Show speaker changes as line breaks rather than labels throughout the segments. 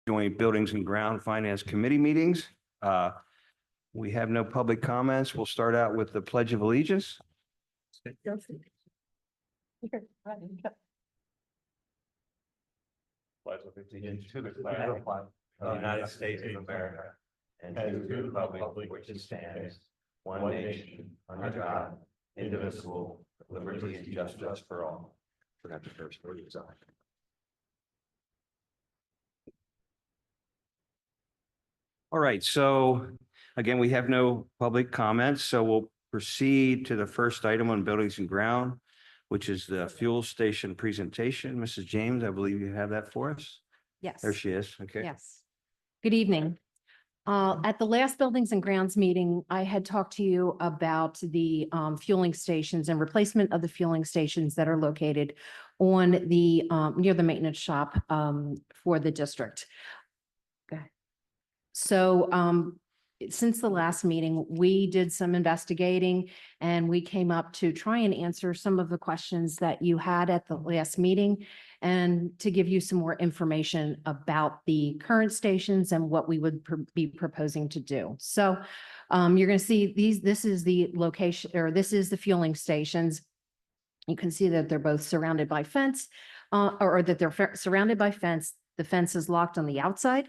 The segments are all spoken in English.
joint Buildings and Ground Finance Committee meetings. We have no public comments. We'll start out with the Pledge of Allegiance.
Pledge allegiance to the flag of the United States of America and to the republic which stands one nation under God, indivisible, with liberty and justice for all. Forgot the first word is on.
All right, so again, we have no public comments, so we'll proceed to the first item on Buildings and Ground, which is the fuel station presentation. Mrs. James, I believe you have that for us.
Yes.
There she is. Okay.
Yes. Good evening. At the last Buildings and Grounds meeting, I had talked to you about the fueling stations and replacement of the fueling stations that are located on the near the maintenance shop for the district. Okay. So since the last meeting, we did some investigating and we came up to try and answer some of the questions that you had at the last meeting and to give you some more information about the current stations and what we would be proposing to do. So you're going to see this is the location, or this is the fueling stations. You can see that they're both surrounded by fence, or that they're surrounded by fence. The fence is locked on the outside.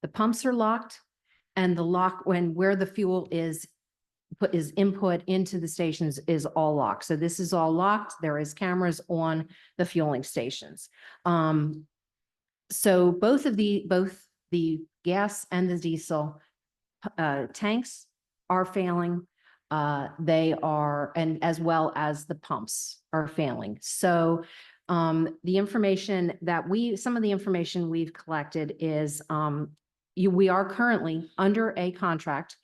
The pumps are locked. And the lock, where the fuel is input into the stations, is all locked. So this is all locked. There is cameras on the fueling stations. So both the gas and the diesel tanks are failing. They are, and as well as the pumps are failing. So the information that some of the information we've collected is we are currently under a contract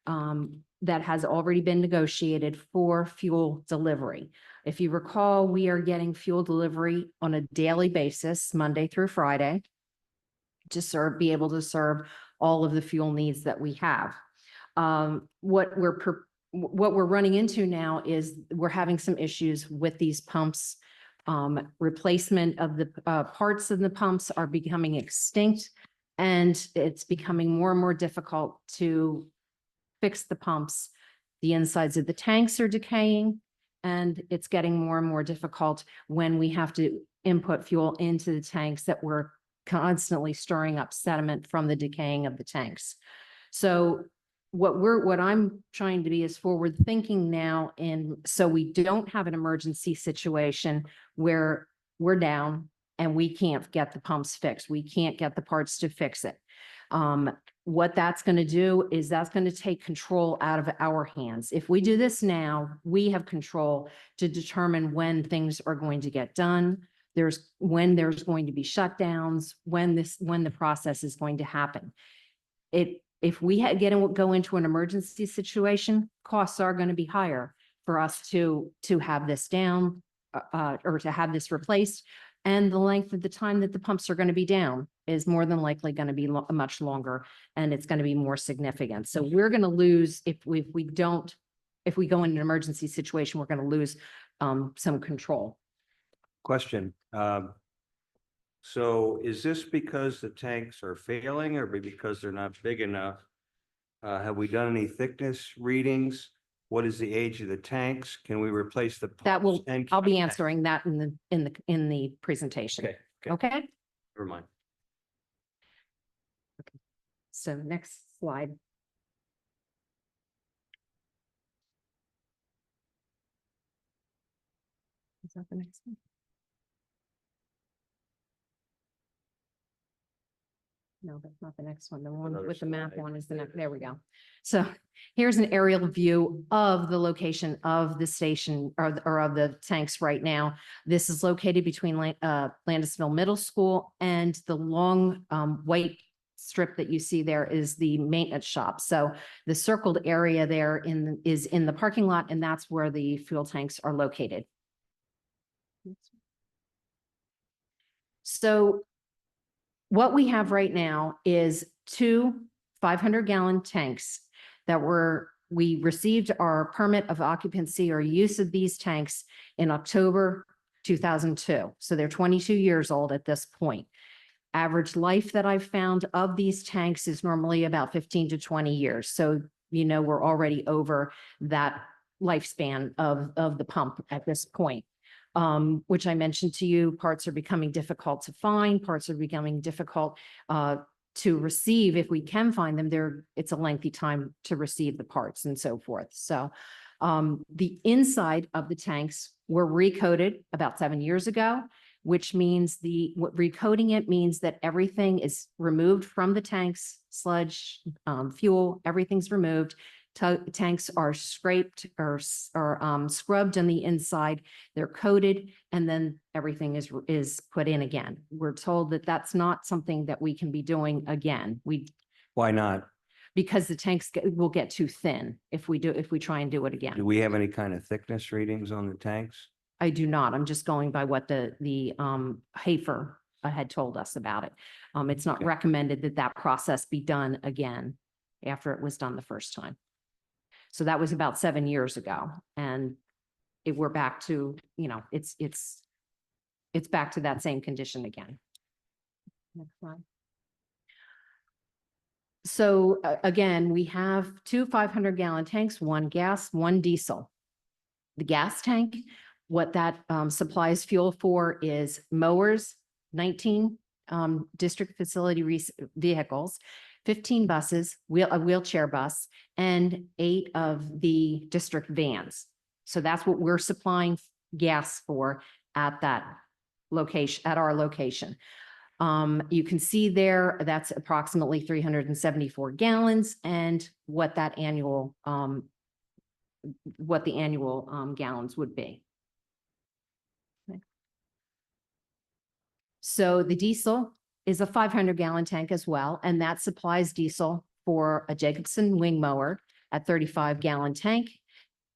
that has already been negotiated for fuel delivery. If you recall, we are getting fuel delivery on a daily basis, Monday through Friday, to be able to serve all of the fuel needs that we have. What we're running into now is we're having some issues with these pumps. Replacement of the parts of the pumps are becoming extinct. And it's becoming more and more difficult to fix the pumps. The insides of the tanks are decaying, and it's getting more and more difficult when we have to input fuel into the tanks that we're constantly stirring up sediment from the decaying of the tanks. So what I'm trying to be is forward thinking now, and so we don't have an emergency situation where we're down and we can't get the pumps fixed. We can't get the parts to fix it. What that's going to do is that's going to take control out of our hands. If we do this now, we have control to determine when things are going to get done. When there's going to be shutdowns, when the process is going to happen. If we go into an emergency situation, costs are going to be higher for us to have this down or to have this replaced. And the length of the time that the pumps are going to be down is more than likely going to be much longer, and it's going to be more significant. So we're going to lose if we go in an emergency situation, we're going to lose some control.
Question. So is this because the tanks are failing or because they're not big enough? Have we done any thickness readings? What is the age of the tanks? Can we replace the pumps?
I'll be answering that in the presentation.
Okay.
Okay.
Never mind.
So next slide. Is that the next one? No, that's not the next one. The one
Another
with the map
slide.
one is the next. There we go. So here's an aerial view of the location of the station or of the tanks right now. This is located between Landisville Middle School and the long white strip that you see there is the maintenance shop. So the circled area there is in the parking lot, and that's where the fuel tanks are located. So what we have right now is two 500-gallon tanks that we received our permit of occupancy or use of these tanks in October 2002. So they're 22 years old at this point. Average life that I've found of these tanks is normally about 15 to 20 years. So, you know, we're already over that lifespan of the pump at this point. Which I mentioned to you, parts are becoming difficult to find, parts are becoming difficult to receive. If we can find them, it's a lengthy time to receive the parts and so forth. So the inside of the tanks were recoated about 7 years ago, which means recoating it means that everything is removed from the tanks, sludge, fuel, everything's removed. Tanks are scraped or scrubbed on the inside. They're coated, and then everything is put in again. We're told that that's not something that we can be doing again.
Why not?
Because the tanks will get too thin if we try and do it
Do
again.
we have any kind of thickness readings on the tanks?
I do not. I'm just going by what the Hafer had told us about it. It's not
Okay.
recommended that that process be done again after it was done the first time. So that was about 7 years ago, and we're back to, you know, it's back to that same condition again. Next slide. So again, we have two 500-gallon tanks, one gas, one diesel. The gas tank, what that supplies fuel for is mowers, 19 district facility vehicles, 15 buses, a wheelchair bus, and 8 of the district vans. So that's what we're supplying gas for at that location, at our location. You can see there, that's approximately 374 gallons, and what that annual, what the annual gallons would be. So the diesel is a 500-gallon tank as well, and that supplies diesel for a Jacobson wing mower at 35-gallon tank,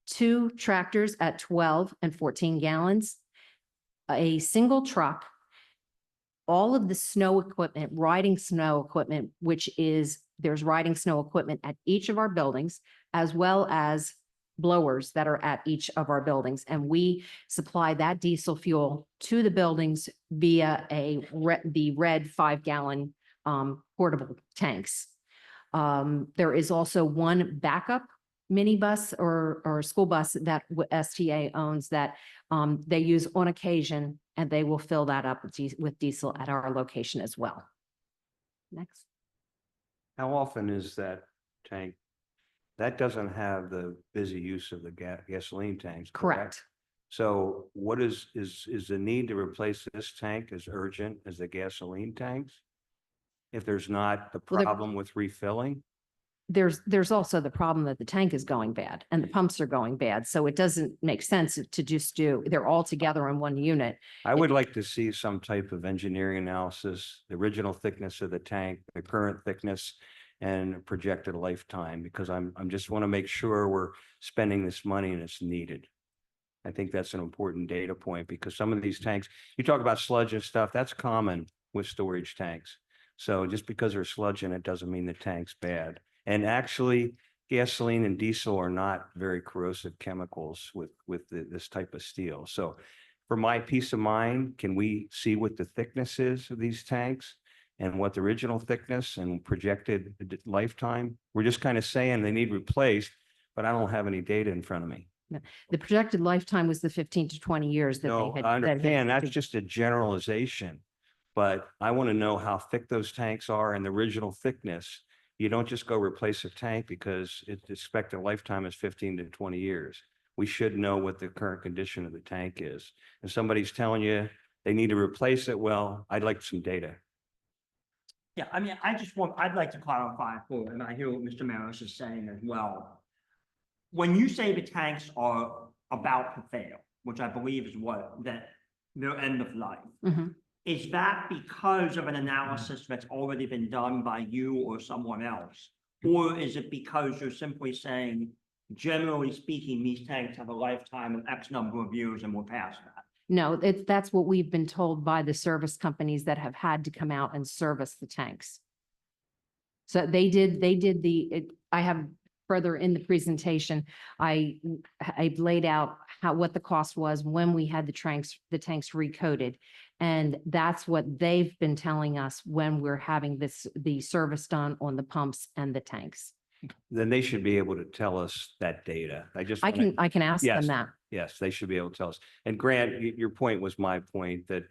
2 tractors at 12 and 14 gallons, a single truck, all of the snow equipment, riding snow equipment, which is, there's riding snow equipment at each of our buildings, as well as blowers that are at each of our buildings. And we supply that diesel fuel to the buildings via the red 5-gallon portable tanks. There is also one backup minibus or school bus that STA owns that they use on occasion, and they will fill that up with diesel at our location as well. Next.
How often is that tank? That doesn't have the busy use of the gasoline tanks, correct?
Correct.
So what is the need to replace this tank as urgent as the gasoline tanks? If there's not the
Well,
problem with refilling?
There's also the problem that the tank is going bad and the pumps are going bad. So it doesn't make sense to just they're all together in one unit.
I would like to see some type of engineering analysis, the original thickness of the tank, the current thickness, and projected lifetime, because I'm just want to make sure we're spending this money and it's needed. I think that's an important data point, because some of these tanks, you talk about sludge and stuff, that's common with storage tanks. So just because there's sludge in it doesn't mean the tank's bad. And actually, gasoline and diesel are not very corrosive chemicals with this type of steel. So for my peace of mind, can we see what the thickness is of these tanks and what the original thickness and projected lifetime? We're just kind of saying they need replaced, but I don't have any data in front of me.
The projected lifetime was the 15 to 20 years that
No,
they had.
I understand. That's just a generalization. But I want to know how thick those tanks are and the original thickness. You don't just go replace a tank because its expected lifetime is 15 to 20 years. We should know what the current condition of the tank is. If somebody's telling you they need to replace it, well, I'd like some data.
Yeah, I mean, I'd like to clarify for, and I hear what Mr. Maris is saying as well. When you say the tanks are about to fail, which I believe is their end of life,
Mhm.
is that because of an analysis that's already been done by you or someone else? Or is it because you're simply saying, generally speaking, these tanks have a lifetime of X number of years and we're past that?
No, that's what we've been told by the service companies that have had to come out and service the tanks. So they did I have further in the presentation, I laid out what the cost was when we had the tanks recoated. And that's what they've been telling us when we're having the service done on the pumps and the tanks.
Then they should be able to tell us that data.
I can ask them
Yes.
that.
Yes, they should be able to tell us. And Grant, your point was my point, that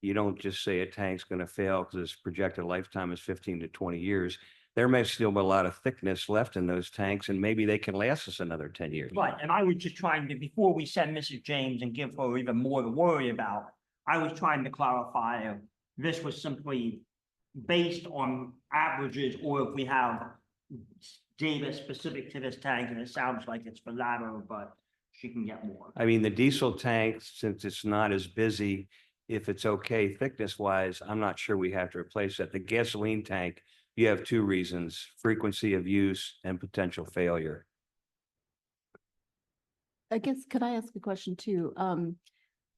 you don't just say a tank's going to fail because its projected lifetime is 15 to 20 years. There may still be a lot of thickness left in those tanks, and maybe they can last us another 10 years.
Right, and I was just trying to, before we send Mrs. James and give her even more to worry about, I was trying to clarify if this was simply based on averages, or if we have data specific to this tank, and it sounds like it's the latter, but she can get more.
I mean, the diesel tank, since it's not as busy, if it's okay thickness wise, I'm not sure we have to replace that. The gasoline tank, you have two reasons: frequency of use and potential failure.
I guess, could I ask a question too?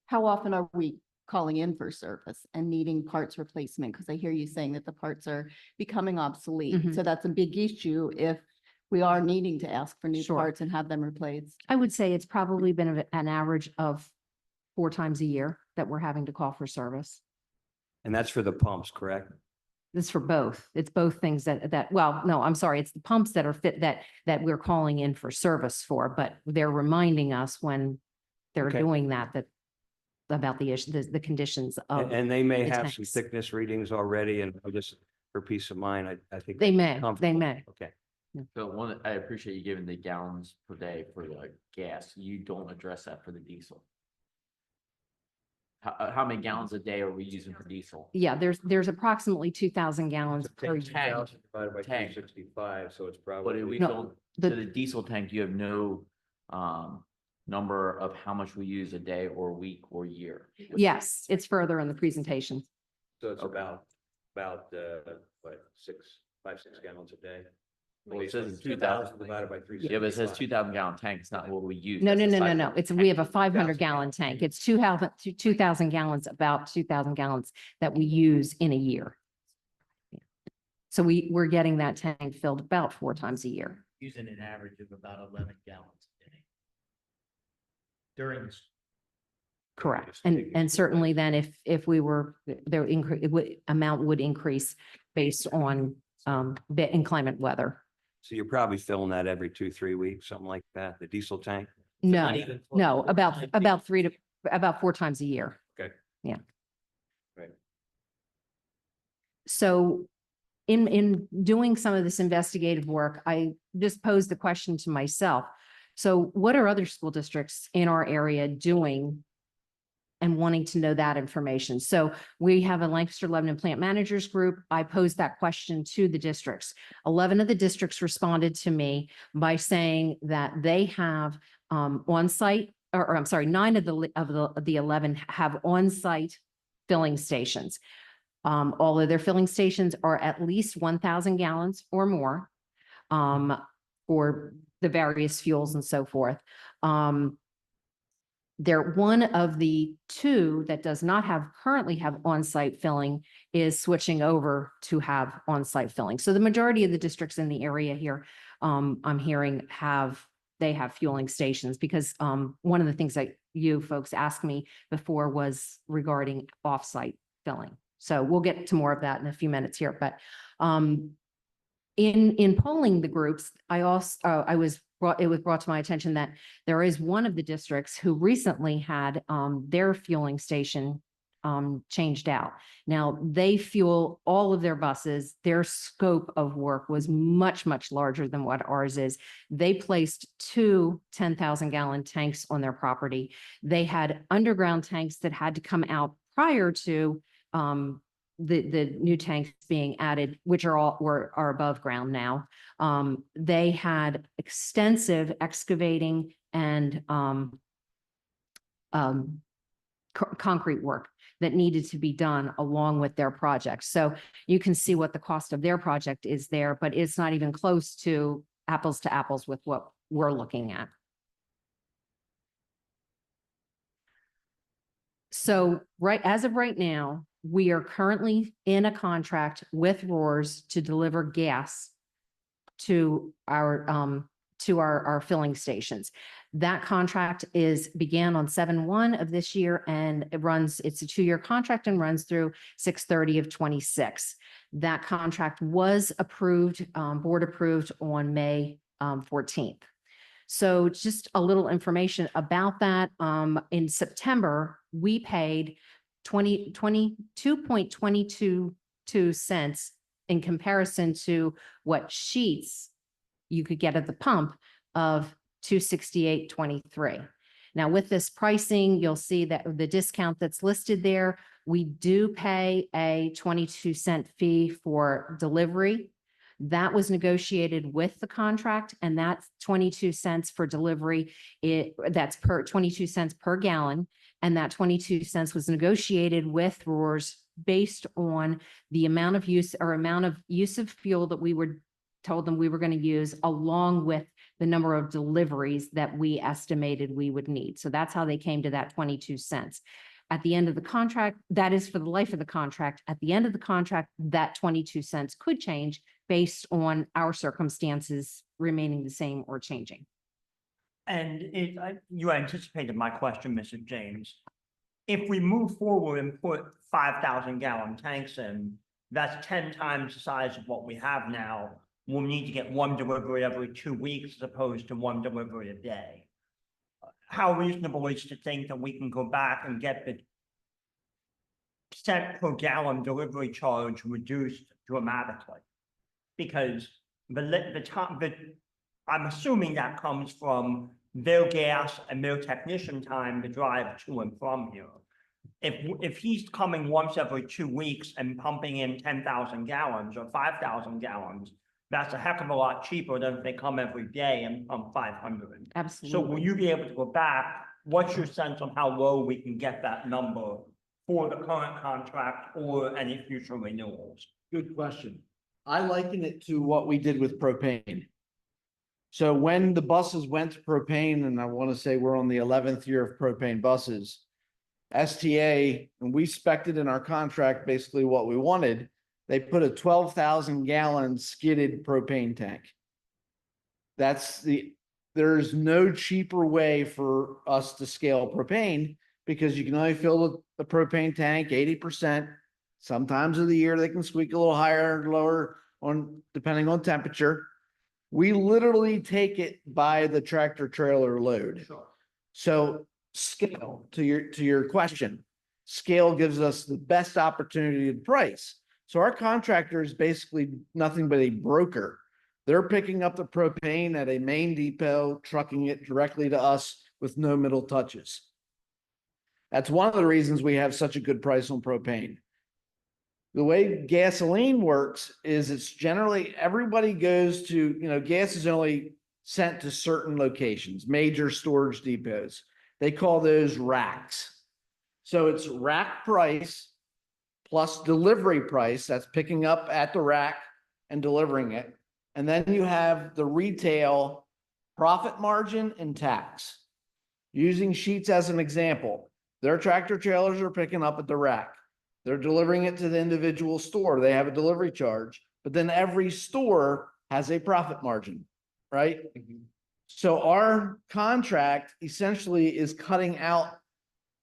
How often are we calling in for service and needing parts replacement? Because I hear you saying that the parts are becoming obsolete.
Mhm.
So that's a big issue if we are needing to ask for new
Sure.
parts and have them replaced.
I would say it's probably been an average of 4 times a year that we're having to call for service.
And that's for the pumps, correct?
This is for both. It's both things well, no, I'm sorry. It's the pumps that are fit that we're calling in for service for, but they're reminding us when they're
Okay.
doing that about the issue, the conditions of,
And they may
the
have some
tanks.
thickness readings already, and just for peace of mind, I think.
they may.
comfortable. Okay.
So I appreciate you giving the gallons per day for the gas. You don't address that for the diesel. How many gallons a day are we using for diesel?
Yeah, there's approximately 2,000 gallons per year.
Tank.
Divided by
Tank.
365, so it's
But
probably.
we
No,
don't,
the-
so the diesel tank, you have no number of how much we use a day or week or year.
Yes, it's further in the presentation.
So it's
Okay.
about, what, 5-6 gallons a day?
Well, it says it's
2,000 divided by 365.
Yeah, but it says 2,000-gallon tank. It's not what we use.
No,
That's
no,
the
no, no,
size
no.
of the
It's, we have a
tank.
500-gallon tank. It's 2,000 gallons, about 2,000 gallons that we use in a year. Yeah. So we're getting that tank filled about 4 times a year.
Using an average of about 11 gallons a day. During this,
Correct.
Just
And,
taking
and
it
certainly then if we were, their amount would increase based on, the inclement weather.
So you're probably filling that every 2-3 weeks, something like that, the diesel tank?
No,
not even close.
no, about 4 times a year.
Okay.
Yeah.
Right.
So in doing some of this investigative work, I just posed the question to myself. So what are other school districts in our area doing and wanting to know that information? So we have a Lancaster Lebanon Plant Managers Group. I posed that question to the districts. 11 of the districts responded to me by saying that they have on-site, or I'm sorry, 9 of the 11 have on-site filling stations. All of their filling stations are at least 1,000 gallons or more for the various fuels and so forth. They're one of the 2 that does not currently have on-site filling is switching over to have on-site filling. So the majority of the districts in the area here, I'm hearing they have fueling stations, because one of the things that you folks asked me before was regarding off-site filling. So we'll get to more of that in a few minutes here, but in polling the groups, it was brought to my attention that there is one of the districts who recently had their fueling station changed out. Now, they fuel all of their buses. Their scope of work was much, much larger than what ours is. They placed 2 10,000-gallon tanks on their property. They had underground tanks that had to come out prior to the new tanks being added, which are above ground now. They had extensive excavating and concrete work that needed to be done along with their project. So you can see what the cost of their project is there, but it's not even close to apples with what we're looking at. So as of right now, we are currently in a contract with Roars to deliver gas to our filling stations. That contract began on 7/1 of this year and it's a 2-year contract and runs through 6/30 of 26. That contract was approved, board approved on May 14th. So just a little information about that. In September, we paid 22.22 cents in comparison to what sheets you could get at the pump of 268.23. Now with this pricing, you'll see that the discount that's listed there, we do pay a 22-cent fee for delivery. That was negotiated with the contract, and that's 22 cents for delivery. That's 22 cents per gallon. And that 22 cents was negotiated with Roars based on the amount of use of fuel that we were told them we were going to use, along with the number of deliveries that we estimated we would need. So that's how they came to that 22 cents. At the end of the contract, that is for the life of the contract. At the end of the contract, that 22 cents could change based on our circumstances remaining the same or changing.
And you anticipated my question, Mrs. James. If we move forward and put 5,000 gallon tanks in, that's 10 times the size of what we have now. We'll need to get one delivery every 2 weeks as opposed to one delivery a day. How reasonable is to think that we can go back and get the cent per gallon delivery charge reduced dramatically? Because I'm assuming that comes from their gas and their technician time to drive to and from here. If he's coming once every 2 weeks and pumping in 10,000 gallons or 5,000 gallons, that's a heck of a lot cheaper than if they come every day and pump 500.
Absolutely.
So will you be able to go back? What's your sense on how low we can get that number for the current contract or any future renewals?
Good question. I liken it to what we did with propane. So when the buses went to propane, and I want to say we're on the 11th year of propane buses, STA, and we spec'd it in our contract, basically what we wanted, they put a 12,000 gallon skidded propane tank. There's no cheaper way for us to scale propane because you can only fill the propane tank 80%. Sometimes of the year they can squeak a little higher or lower depending on temperature. We literally take it by the tractor trailer load. So scale, to your question, scale gives us the best opportunity to price. So our contractor is basically nothing but a broker. They're picking up the propane at a main depot, trucking it directly to us with no middle touches. That's one of the reasons we have such a good price on propane. The way gasoline works is it's generally everybody goes to, gas is only sent to certain locations, major storage depots. They call those racks. So it's rack price plus delivery price, that's picking up at the rack and delivering it. And then you have the retail profit margin and tax. Using Sheetz as an example, their tractor trailers are picking up at the rack. They're delivering it to the individual store. They have a delivery charge, but then every store has a profit margin, right? So our contract essentially is cutting out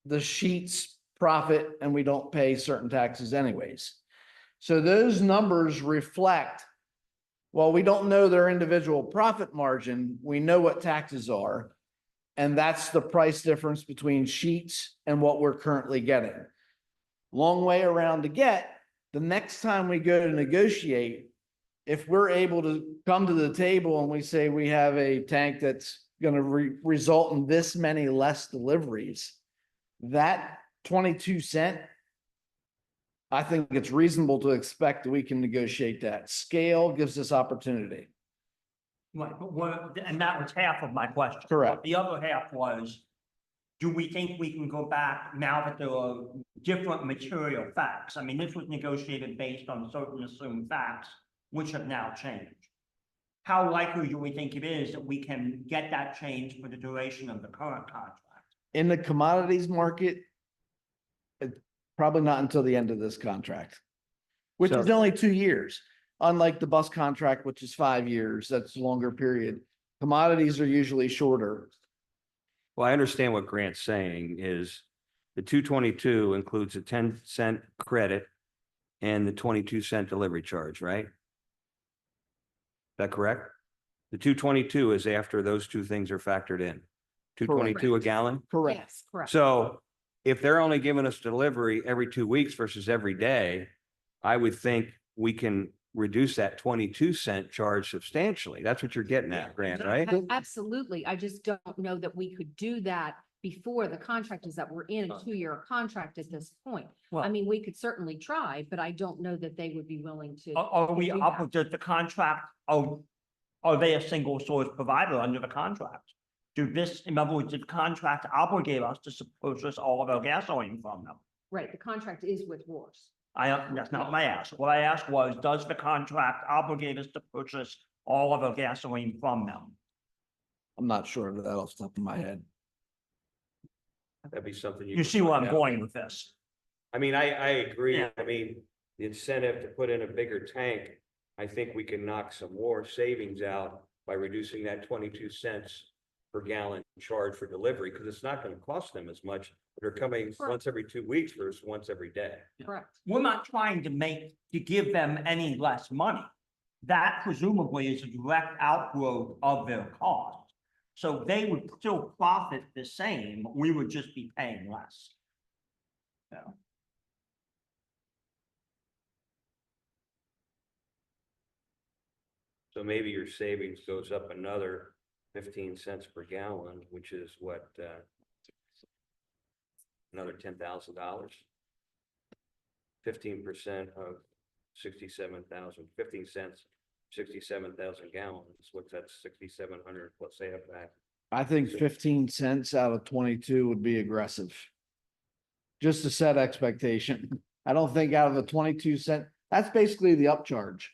the Sheetz profit, and we don't pay certain taxes anyways. So those numbers reflect, well, we don't know their individual profit margin. We know what taxes are. And that's the price difference between Sheetz and what we're currently getting. Long way around to get. The next time we go to negotiate, if we're able to come to the table and we say we have a tank that's going to result in this many less deliveries, that 22 cent, I think it's reasonable to expect that we can negotiate that. Scale gives us opportunity.
Right, and that was half of my question.
Correct.
The other half was, do we think we can go back now that there are different material facts? I mean, this was negotiated based on certain assumed facts, which have now changed. How likely do we think it is that we can get that change for the duration of the current contract?
In the commodities market, probably not until the end of this contract, which is only 2 years. Unlike the bus contract, which is 5 years, that's a longer period. Commodities are usually shorter.
Well, I understand what Grant's saying is the 222 includes a 10-cent credit and the 22-cent delivery charge, right? Is that correct? The 222 is after those two things are factored in. 222 a gallon?
Correct.
Yes, correct.
So if they're only giving us delivery every 2 weeks versus every day, I would think we can reduce that 22-cent charge substantially. That's what you're getting at, Grant, right?
Absolutely. I just don't know that we could do that before the contract is that we're in a 2-year contract at this point. I
Well-
mean, we could certainly try, but I don't know that they would be willing to.
Are we
to do
up
that.
with the contract? Are they a single source provider under the contract? In other words, did the contract obligate us to purchase all of our gasoline from them?
Right, the contract is with Roars.
That's not what I asked. What I asked was, does the contract obligate us to purchase all of our gasoline from them?
I'm not sure of that off the top of my head.
That'd be something
You
could
see where
find
I'm
out.
going with this?
I mean, I agree.
Yeah.
I mean, the incentive to put in a bigger tank, I think we can knock some more savings out by reducing that 22 cents per gallon charge for delivery, because it's not going to cost them as much. They're coming
Correct.
once every 2 weeks versus once every day.
Correct.
We're not trying to give them any less money. That presumably is a direct outgrowth of their cost. So they would still profit the same, we would just be paying less. Yeah.
So maybe your savings goes up another 15 cents per gallon, which is what, another $10,000. 15% of 67,000, 15 cents, 67,000 gallons. What's that? 6,700 plus say up back.
I think 15 cents out of 22 would be aggressive. Just to set expectation. I don't think out of the 22 cent, that's basically the upcharge.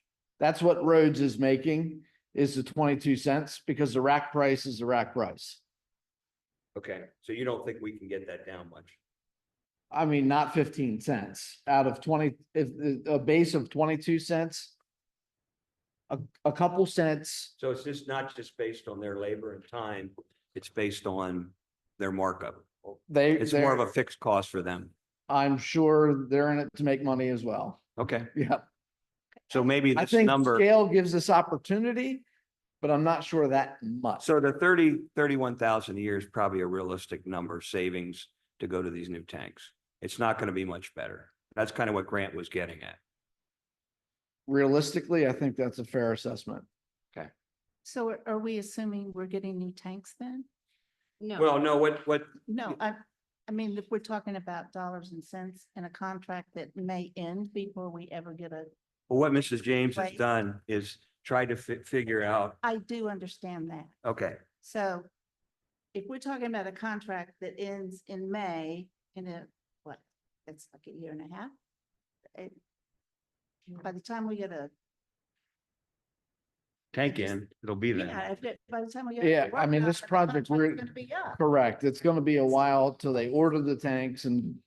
That's what Rhodes is making, is the 22 cents, because the rack price is the rack price.
Okay, so you don't think we can get that down much?
I mean, not 15 cents out of 20, if a base of 22 cents. A couple cents,
So it's just not just based on their labor and time, it's based on their markup. It's more of a fixed cost for them.
I'm sure they're in it to make money as well.
Okay,
Yeah,
so maybe
I
this
think
number,
scale gives us opportunity, but I'm not sure that much.
so the 31,000 a year is probably a realistic number savings to go to these new tanks. It's not going to be much better. That's kind of what Grant was getting at.
Realistically, I think that's a fair assessment.
So are we assuming we're getting new tanks then?
No.
Well, no, what,
No, I mean, if we're talking about dollars and cents in a contract that may end before we ever get
well, what Mrs. James has
Right.
done is try to figure out,
I do understand that.
okay,
So if we're talking about a contract that ends in May, it's like a year and a half. By the time we get
tank in, it'll be there.
by the time we get.
Yeah, I mean, this project, we're-
Gonna be up.
Correct. It's gonna be a while till they order the tanks and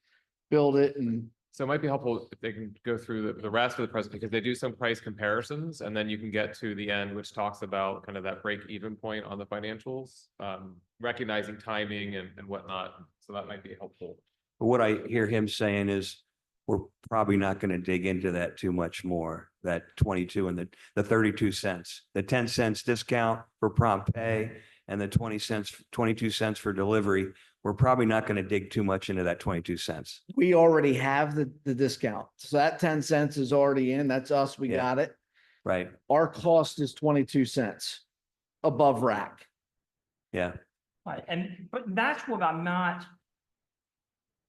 build it and
So it might be helpful if they can go through the rest of the present, because they do some price comparisons, and then you can get to the end, which talks about kind of that break even point on the financials, recognizing timing and whatnot. So that might be helpful.
But what I hear him saying is, we're probably not going to dig into that too much more, that 22 and the 32 cents, the 10 cents discount for prompt pay and the 22 cents for delivery. We're probably not going to dig too much into that 22 cents.
we already have the discount. So that 10 cents is already in. That's us. We
Yeah.
got it.
Right?
Our cost is 22 cents above rack.
Yeah.
Right, but that's what I'm not.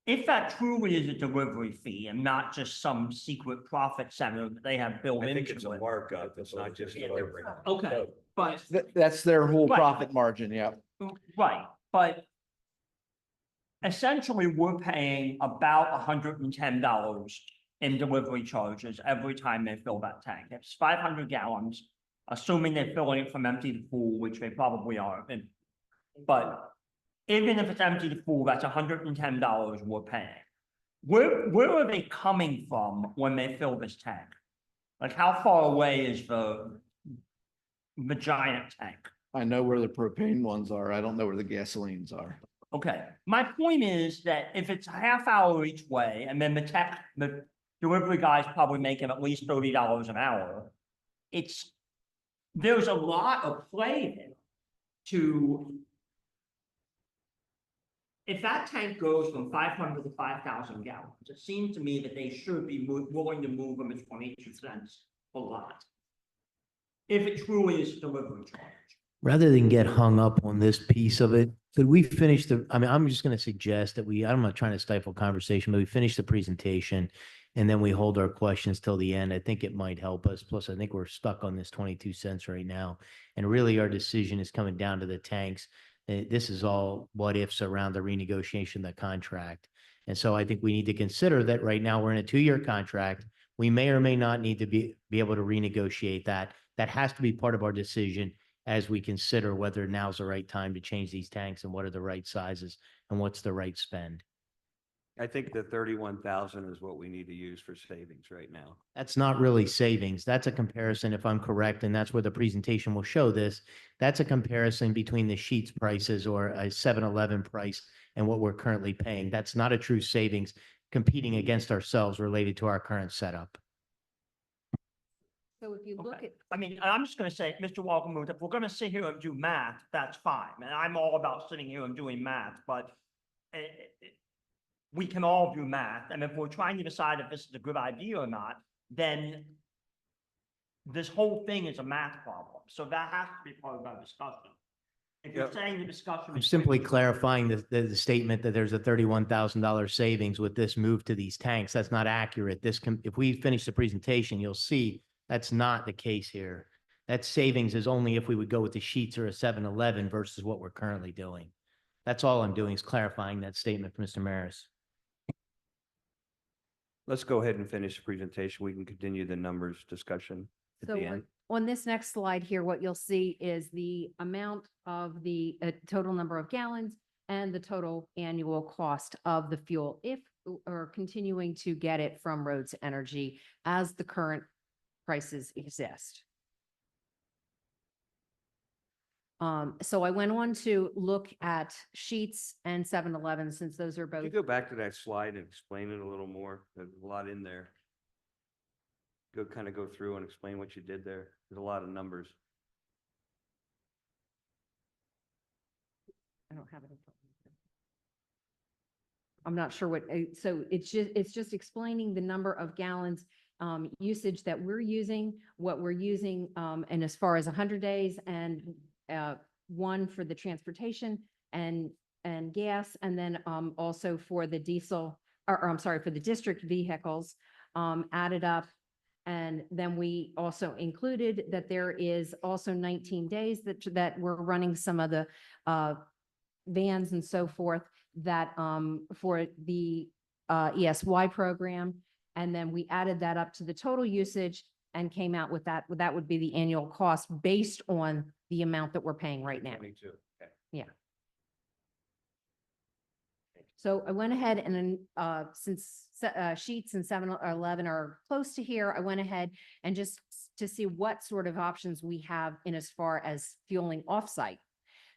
If that truly is a delivery fee and not just some secret profit center that they have built into it.
markup. It's not just
delivery. Okay, but,
That's their whole
Right.
profit margin. Yeah.
right, but. Essentially, we're paying about $110 in delivery charges every time they fill that tank. It's 500 gallons, assuming they're filling it from empty to full, which they probably are. But even if it's empty to full, that's $110 we're paying. Where are they coming from when they fill this tank? Like, how far away is the giant tank?
I know where the propane ones are. I don't know where the gasolines are.
Okay, my point is that if it's a half hour each way, and then the delivery guy's probably making at least $30 an hour, there's a lot of play there to. If that tank goes from 500 to 5,000 gallons, it seems to me that they should be willing to move them at 22 cents a lot. If it truly is a delivery charge.
Rather than get hung up on this piece of it, could we finish I mean, I'm just going to suggest that I'm not trying to stifle conversation, but we finish the presentation and then we hold our questions till the end. I think it might help us. Plus, I think we're stuck on this 22 cents right now. And really our decision is coming down to the tanks. This is all what ifs around the renegotiation of the contract. And so I think we need to consider that right now we're in a 2-year contract. We may or may not need to be able to renegotiate that. That has to be part of our decision as we consider whether now's the right time to change these tanks and what are the right sizes and what's the right spend.
I think the 31,000 is what we need to use for savings right now.
That's not really savings. That's a comparison, if I'm correct, and that's where the presentation will show this. That's a comparison between the Sheetz prices or a 7-Eleven price and what we're currently paying. That's not a true savings competing against ourselves related to our current setup.
So if you look
Okay.
at,
I mean, I'm just gonna say, Mr. Walkenmuth, if we're gonna sit here and do math, that's fine, and I'm all about sitting here and doing math, but we can all do math, and if we're trying to decide if this is a good idea or not, then this whole thing is a math problem, so that has to be part of our discussion. If you're
Yep.
saying the discussion.
I'm
is
simply
quick-
clarifying the statement that there's a $31,000 savings with this move to these tanks. That's not accurate. If we finish the presentation, you'll see that's not the case here. That savings is only if we would go with the Sheetz or a 7-Eleven versus what we're currently doing. That's all I'm doing is clarifying that statement for Mr. Maris.
Let's go ahead and finish the presentation. We can continue the numbers discussion at
so
the end.
on this next slide here, what you'll see is the amount of the total number of gallons and the total annual cost of the fuel if or continuing to get it from Rhodes Energy as the current prices exist. So I went on to look at Sheetz and 7-Eleven since those are
Can you
both.
go back to that slide and explain it a little more? There's a lot in there. Go through and explain what you did there. There's a lot of numbers.
I don't have it in front of me. I'm not sure what, so it's just explaining the number of gallons usage that we're using, what we're using, and as far as 100 days and one for the transportation and gas, and then also for the diesel, or I'm sorry, for the district vehicles added up. And then we also included that there is also 19 days that we're running some of the vans and so forth that for the ESY program. And then we added that up to the total usage and came out with that. That would be the annual cost based on the amount that we're paying right now.
22. Okay.
So I went ahead and then, since Sheetz and 7-Eleven are close to here, I went ahead and just to see what sort of options we have in as far as fueling offsite.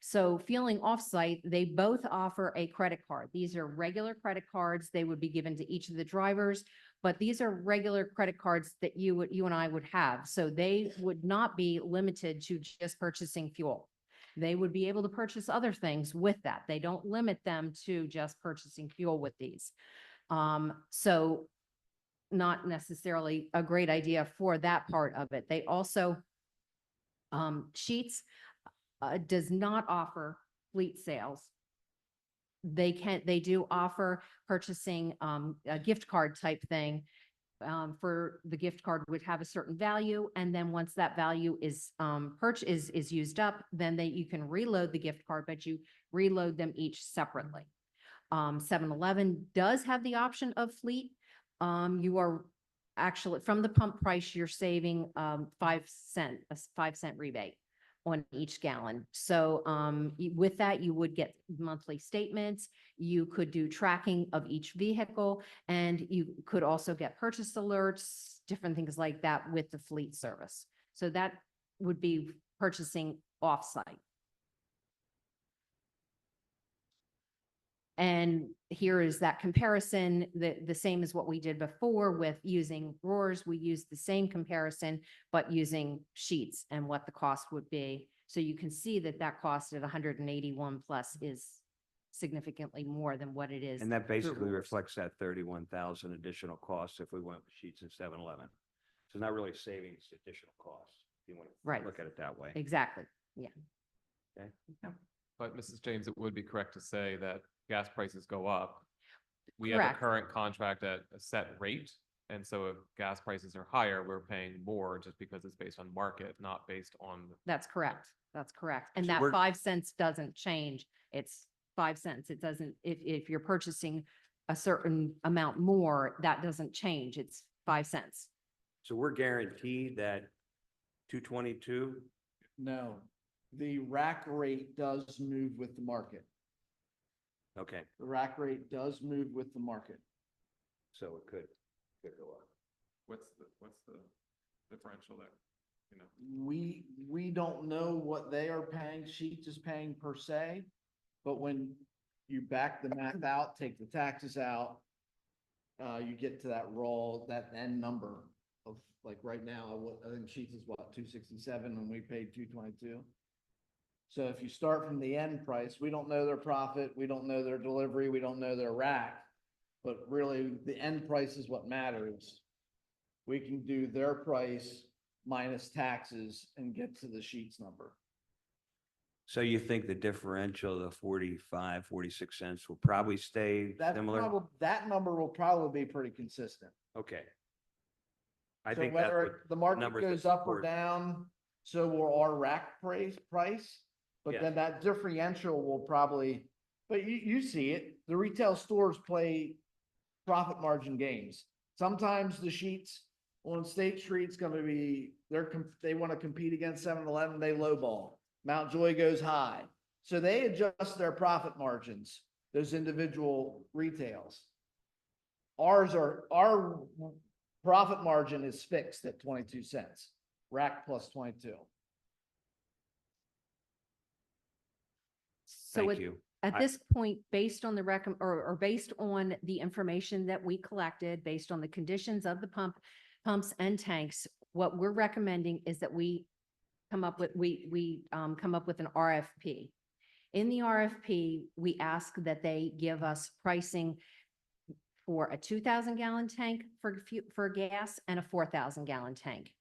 So fueling offsite, they both offer a credit card. These are regular credit cards. They would be given to each of the drivers, but these are regular credit cards that you and I would have. So they would not be limited to just purchasing fuel. They would be able to purchase other things with that. They don't limit them to just purchasing fuel with these. So not necessarily a great idea for that part of it. They also, Sheetz does not offer fleet sales. They do offer purchasing a gift card type thing. For the gift card would have a certain value, and then once that value is is used up, then you can reload the gift card, but you reload them each separately. 7-Eleven does have the option of fleet. You are actually from the pump price, you're saving a 5-cent rebate on each gallon. So with that, you would get monthly statements. You could do tracking of each vehicle, and you could also get purchase alerts, different things like that with the fleet service. So that would be purchasing offsite. And here is that comparison, the same as what we did before with using roars. We used the same comparison, but using sheets and what the cost would be. So you can see that that cost at 181 plus is significantly more than what it is.
And that basically
roars.
reflects that 31,000 additional costs if we went with sheets in 7-Eleven. So not really saving, it's additional costs. If you want to
Right.
look at it that way.
Exactly. Yeah.
Okay.
But Mrs. James, it would be correct to say that gas prices go up. We have a
Correct.
current contract at a set rate. And so if gas prices are higher, we're paying more just because it's based on market, not based on.
That's correct. That's correct. And
So
that
we're-
5 cents doesn't change. It's 5 cents. It doesn't, if you're purchasing a certain amount more, that doesn't change. It's 5 cents.
So we're guaranteed that 222,
No, the rack rate does move with the market.
okay,
The rack rate does move with the market.
so it could go up.
What's the differential there? You know,
We don't know what they are paying, Sheets is paying per se, but when you back the math out, take the taxes out, you get to that that end number of, like, right now, I think Sheets is what, 267, and we paid 222. So if you start from the end price, we don't know their profit, we don't know their delivery, we don't know their rack. But really, the end price is what matters. We can do their price minus taxes and get to the Sheets number.
So you think the differential, the 45, 46 cents will probably stay similar?
That number will probably be pretty consistent.
Okay. I
So
think that's
whether
what
the market
numbers that
goes up or
support-
down, so will our rack price. But
Yes.
then that differential will probably, but you see it, the retail stores play profit margin games. Sometimes the Sheets on State Street's gonna be, they want to compete against 7-Eleven, they lowball. Mount Joy goes high. So they adjust their profit margins, those individual retails. Our profit margin is fixed at 22 cents, rack plus 22.
So
Thank
at,
you.
at
I-
this point, based on the or based on the information that we collected, based on the conditions of the pumps and tanks, what we're recommending is that we come up with, come up with an RFP. In the RFP, we ask that they give us pricing for a 2,000 gallon tank for gas and a 4,000 gallon tank.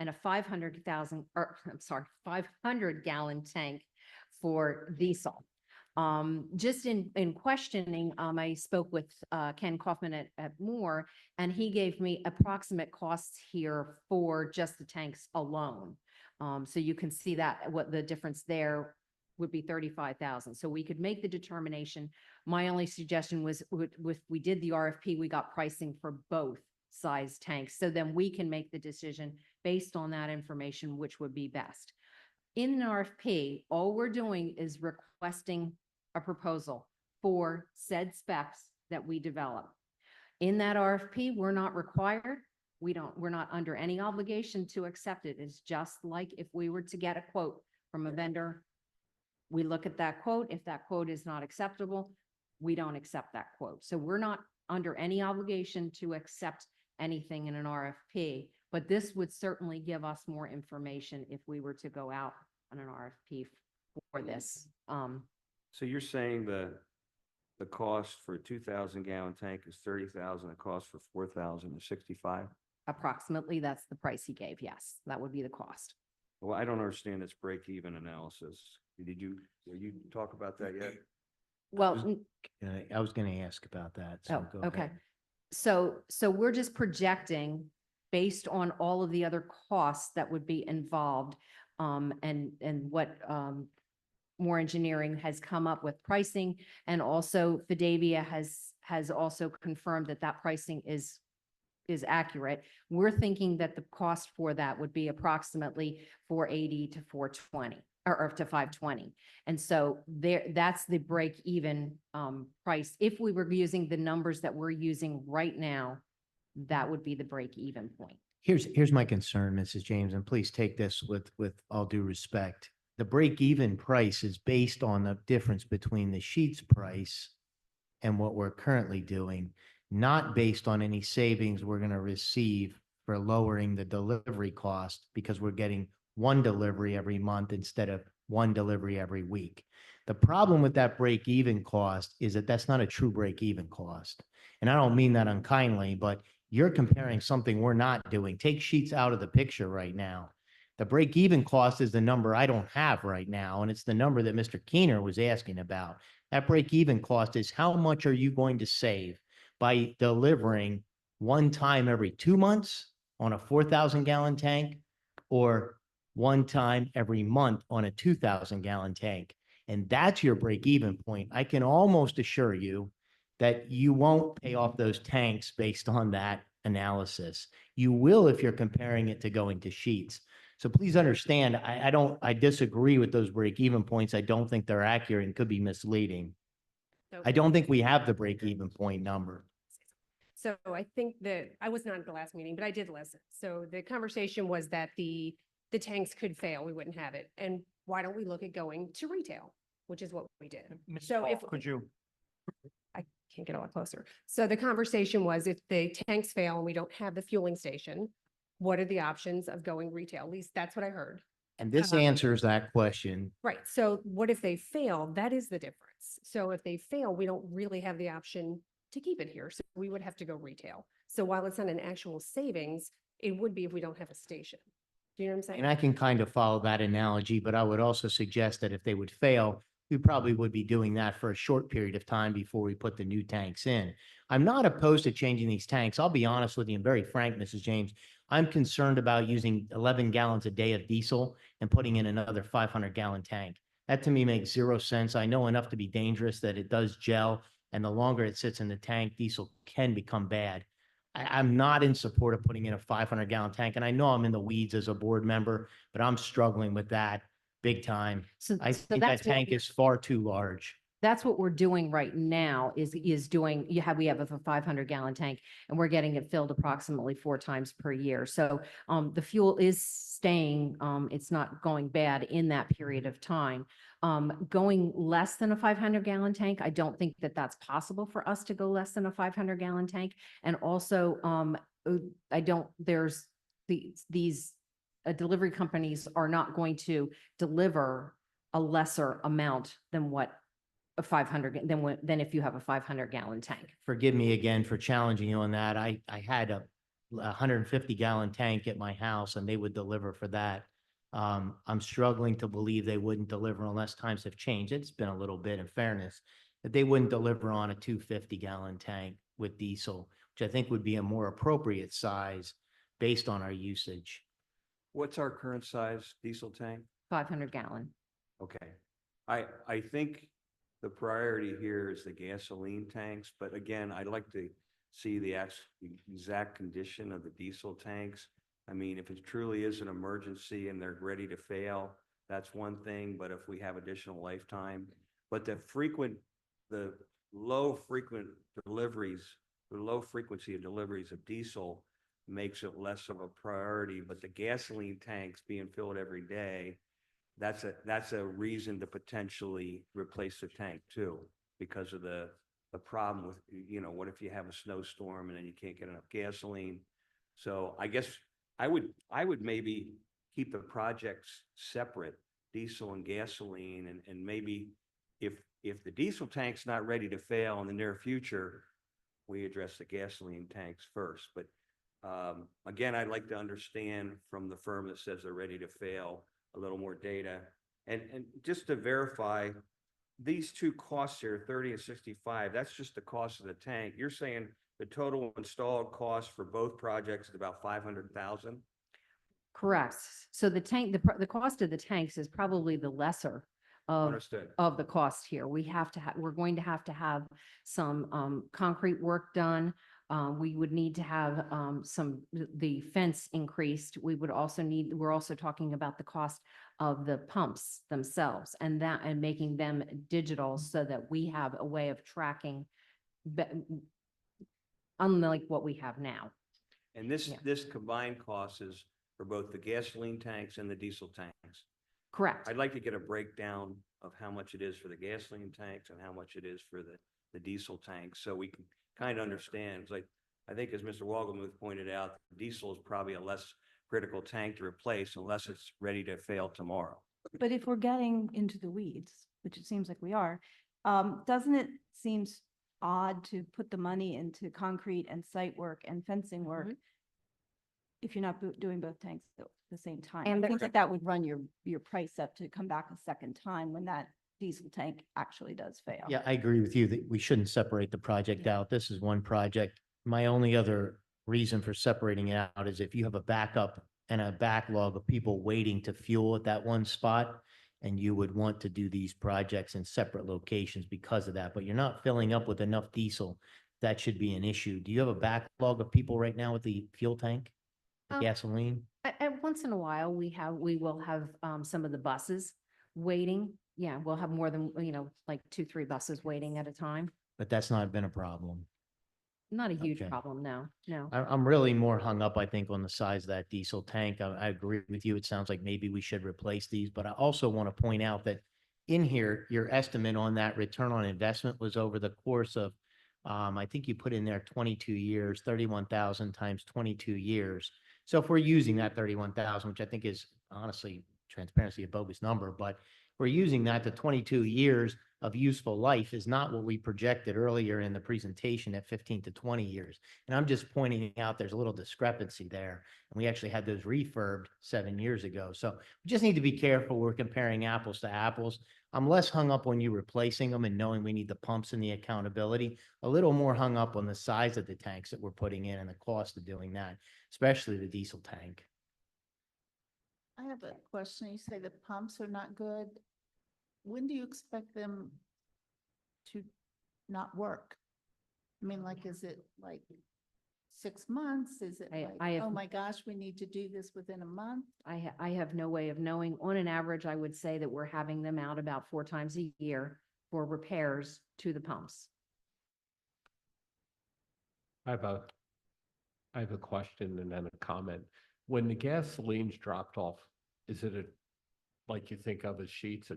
And a 500 gallon tank for diesel. Just in questioning, I spoke with Ken Kaufman at Moore, and he gave me approximate costs here for just the tanks alone. So you can see that what the difference there would be 35,000. So we could make the determination. My only suggestion was if we did the RFP, we got pricing for both size tanks. So then we can make the decision based on that information, which would be best. In an RFP, all we're doing is requesting a proposal for said specs that we develop. In that RFP, we're not required. We're not under any obligation to accept it. It's just like if we were to get a quote from a vendor. We look at that quote. If that quote is not acceptable, we don't accept that quote. So we're not under any obligation to accept anything in an RFP, but this would certainly give us more information if we were to go out on an RFP for this.
So you're saying the cost for a 2,000 gallon tank is 30,000, the cost for 4,000 is 65?
Approximately, that's the price he gave. Yes, that would be the cost.
Well, I don't understand this break-even analysis. Did you talk about that yet?
Well,
I was gonna ask about that. So
oh,
go
okay.
ahead.
So we're just projecting based on all of the other costs that would be involved, and what, More Engineering has come up with pricing, and also Fidavia has also confirmed that that pricing is accurate. We're thinking that the cost for that would be approximately 480 to 420 or to 520. And so that's the break even price. If we were using the numbers that we're using right now, that would be the break even point.
Here's my concern, Mrs. James, and please take this with all due respect. The break-even price is based on the difference between the Sheets price and what we're currently doing, not based on any savings we're going to receive for lowering the delivery cost because we're getting one delivery every month instead of one delivery every week. The problem with that break-even cost is that that's not a true break-even cost. And I don't mean that unkindly, but you're comparing something we're not doing. Take sheets out of the picture right now. The break-even cost is the number I don't have right now, and it's the number that Mr. Keener was asking about. That break-even cost is how much are you going to save by delivering one time every 2 months on a 4,000 gallon tank or one time every month on a 2,000 gallon tank. And that's your break-even point. I can almost assure you that you won't pay off those tanks based on that analysis. You will if you're comparing it to going to sheets. So please understand, I disagree with those break-even points. I don't think they're accurate and could be misleading. I don't think we have the break-even point number.
So I think that, I was not at the last meeting, but I did listen. So the conversation was that the tanks could fail, we wouldn't have it. And why don't we look at going to retail, which is what we did.
Mrs.
So
Hall,
if-
could you?
I can't get a lot closer. So the conversation was if the tanks fail and we don't have the fueling station, what are the options of going retail? At least that's what I heard.
And this answers that question.
Right. So what if they fail? That is the difference. So if they fail, we don't really have the option to keep it here. So we would have to go retail. So while it's not an actual savings, it would be if we don't have a station. Do you know what I'm saying?
And I can kind of follow that analogy, but I would also suggest that if they would fail, we probably would be doing that for a short period of time before we put the new tanks in. I'm not opposed to changing these tanks. I'll be honest with you and very frank, Mrs. James. I'm concerned about using 11 gallons a day of diesel and putting in another 500 gallon tank. That to me makes zero sense. I know enough to be dangerous that it does gel, and the longer it sits in the tank, diesel can become bad. I'm not in support of putting in a 500 gallon tank, and I know I'm in the weeds as a board member, but I'm struggling with that big time.
So,
I
so
think that
that's what
tank is far too large.
that's what we're doing right now is doing, we have a 500 gallon tank and we're getting it filled approximately 4 times per year. So the fuel is staying, it's not going bad in that period of time. Going less than a 500 gallon tank, I don't think that that's possible for us to go less than a 500 gallon tank. And also, these delivery companies are not going to deliver a lesser amount than what a 500, than if you have a 500 gallon tank.
Forgive me again for challenging you on that. I had a 150 gallon tank at my house and they would deliver for that. I'm struggling to believe they wouldn't deliver unless times have changed. It's been a little bit in fairness, that they wouldn't deliver on a 250 gallon tank with diesel, which I think would be a more appropriate size based on our usage.
What's our current size diesel tank?
500 gallon.
Okay. I think the priority here is the gasoline tanks, but again, I'd like to see the exact condition of the diesel tanks. I mean, if it truly is an emergency and they're ready to fail, that's one thing, but if we have additional lifetime, but the low frequency of deliveries of diesel makes it less of a priority, but the gasoline tanks being filled every day, that's a reason to potentially replace the tank too, because of the problem with, what if you have a snowstorm and then you can't get enough gasoline? So I guess I would maybe keep the projects separate, diesel and gasoline, and maybe if the diesel tank's not ready to fail in the near future, we address the gasoline tanks first. But again, I'd like to understand from the firm that says they're ready to fail a little more data. And just to verify, these two costs here, 30 and 65, that's just the cost of the tank. You're saying the total installed cost for both projects is about 500,000?
Correct. So the tank, the cost of the tanks is probably the lesser
Understood.
of the cost here. We're going to have some concrete work done. We would need to have the fence increased. We're also talking about the cost of the pumps themselves and making them digital so that we have a way of tracking, unlike what we have now.
And this
Yeah.
combined cost is for both the gasoline tanks and the diesel tanks.
Correct.
I'd like to get a breakdown of how much it is for the gasoline tanks and how much it is for the the diesel tanks, so we can kind of understand. It's like, I think as Mr. Wogomuth pointed out, diesel is probably a less critical tank to replace unless it's ready to fail tomorrow.
But if we're getting into the weeds, which it seems like we are, doesn't it seems odd to put the money into concrete and site work and fencing work if you're not doing both tanks at the same time?
And
I think that that would run your price up to come back a second time when that diesel tank actually does fail.
Yeah, I agree with you that we shouldn't separate the project out. This is one project. My only other reason for separating it out is if you have a backup and a backlog of people waiting to fuel at that one spot, and you would want to do these projects in separate locations because of that, but you're not filling up with enough diesel. That should be an issue. Do you have a backlog of people right now with the fuel tank? The
Um,
gasoline?
Once in a while, we will have some of the buses waiting. Yeah, we'll have more than, like 2, 3 buses waiting at a time.
But that's not been a problem.
Not a huge
Okay.
problem, no.
I'm really more hung up, I think, on the size of that diesel tank. I agree with you. It sounds like maybe we should replace these, but I also want to point out that in here, your estimate on that return on investment was over the course of, I think you put in there 22 years, 31,000 times 22 years. So if we're using that 31,000, which I think is honestly transparency a bogus number, but we're using that, the 22 years of useful life is not what we projected earlier in the presentation at 15 to 20 years. And I'm just pointing out there's a little discrepancy there. And we actually had those refurbed 7 years ago. So we just need to be careful. We're comparing apples to apples. I'm less hung up on you replacing them and knowing we need the pumps and the accountability, a little more hung up on the size of the tanks that we're putting in and the cost of doing that, especially the diesel tank.
I have a question. You say the pumps are not good. When do you expect them to not work? I mean, like, is it like 6 months? Is it
I have-
oh my gosh, we need to do this within a month?
I have no way of knowing. On an average, I would say that we're having them out about 4 times a year for repairs to the pumps.
I have a question and then a comment. When the gasoline's dropped off, is it like you think of as sheets,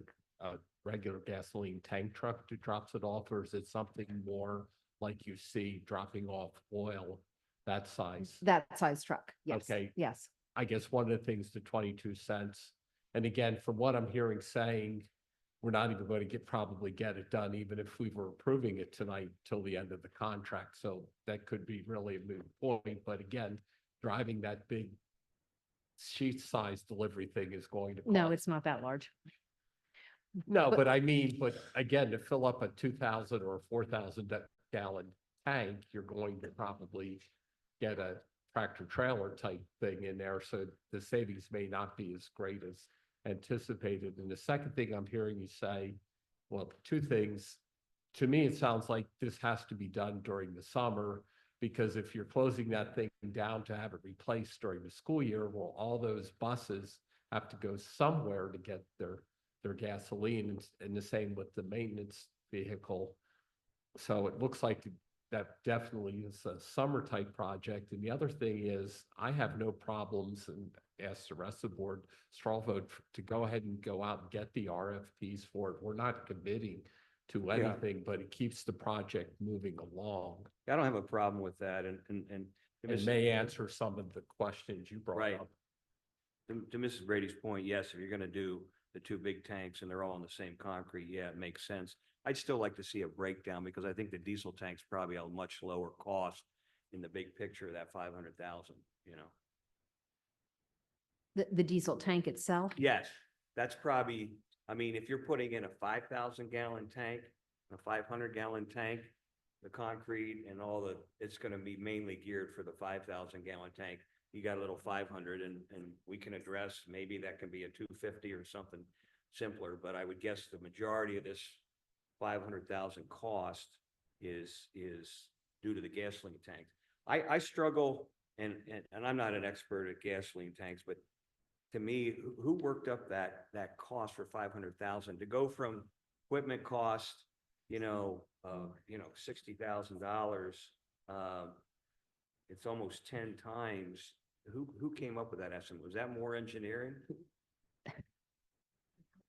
a regular gasoline tank truck that drops it off, or is it something more like you see dropping off oil, that size?
That size truck, yes.
Okay.
Yes.
I guess one of the things, the 22 cents. And again, from what I'm hearing saying, we're not even going to probably get it done, even if we were approving it tonight till the end of the contract. So that could be really a moot point. But again, driving that big sheet size delivery thing is going to
No,
cost.
it's not that large.
No,
but-
but I mean, but again, to fill up a 2,000 or 4,000 gallon tank, you're going to probably get a tractor trailer type thing in there. So the savings may not be as great as anticipated. And the second thing I'm hearing you say, well, 2 things. To me, it sounds like this has to be done during the summer, because if you're closing that thing down to have it replaced during the school year, well, all those buses have to go somewhere to get their gasoline, and the same with the maintenance vehicle. So it looks like that definitely is a summer type project. And the other thing is, I have no problems, and ask the rest of the board, straw vote to go ahead and go out and get the RFPs for it. We're not committing to
Yeah.
anything, but it keeps the project moving along.
I don't have a problem with that, and
It may answer some of the questions you brought
Right.
up.
To Mrs. Brady's point, yes, if you're gonna do the 2 big tanks and they're all in the same concrete, yeah, it makes sense. I'd still like to see a breakdown, because I think the diesel tank's probably a much lower cost in the big picture of that 500,000, you know?
The diesel tank itself,
Yes, that's probably, I mean, if you're putting in a 5,000 gallon tank, a 500 gallon tank, the concrete and all it's gonna be mainly geared for the 5,000 gallon tank. You got a little 500, and we can address, maybe that can be a 250 or something simpler, but I would guess the majority of this 500,000 cost is due to the gasoline tanks. I struggle, and I'm not an expert at gasoline tanks, but to me, who worked up that cost for 500,000 to go from equipment cost, $60,000, it's almost 10 times. Who came up with that estimate? Was that more engineering?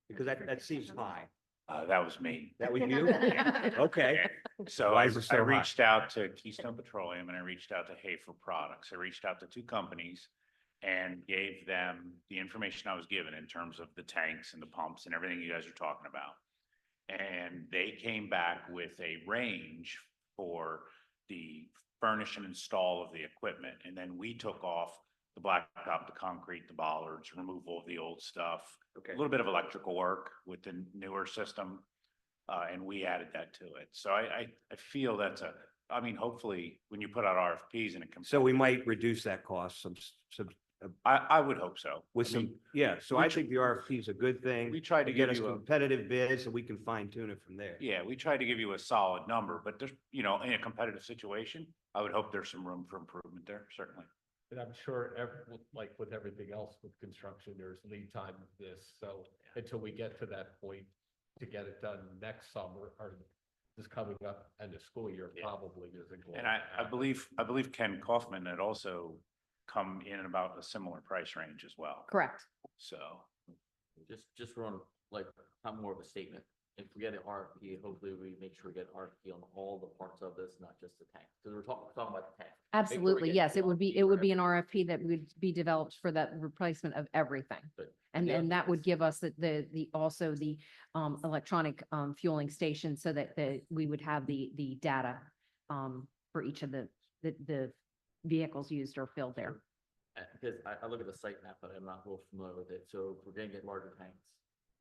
Because that seems high.
That was me.
That was you? Okay.
So
Why
I
is it so
I
hot?
reached out to Keystone Petroleum and I reached out to Hafer Products. I reached out to two companies and gave them the information I was given in terms of the tanks and the pumps and everything you guys are talking about. And they came back with a range for the furnish and install of the equipment. And then we took off the blacktop, the concrete, the bollards, removal of the old stuff.
Okay.
A little bit of electrical work with the newer system. And we added that to it. So I feel that's I mean, hopefully, when you put out RFPs and it comes.
So we might reduce that cost some,
I would hope so.
with
I
some,
mean,
yeah, so
we
I
tr-
think the RFP is a good thing.
We tried to
Get
give
us
you a,
competitive bids and we can fine tune it from there.
yeah, we tried to give you a solid number, but there's, in a competitive situation, I would hope there's some room for improvement there, certainly.
And I'm sure like with everything else with construction, there's lead time of this. So until we get to that point to get it done next summer or this coming up and the school year
Yeah.
probably isn't going.
And
to
I
happen.
believe Ken Kaufman had also come in about a similar price range as well.
Correct.
So,
Just run like, not more of a statement. If we get an RFP, hopefully we make sure we get an RFP on all the parts of this, not just the tank. Because we're talking about the tank. Make sure we
Absolutely,
get
yes,
the
it would be,
RFP
it would
for
be an RFP that would be developed for that replacement of everything.
But
And
the other
then that
thing
would
is-
give us the also the electronic fueling station so that we would have the data for each of the vehicles used or filled there.
Because I look at the site map, but I'm not real familiar with it. So if we're gonna get larger tanks,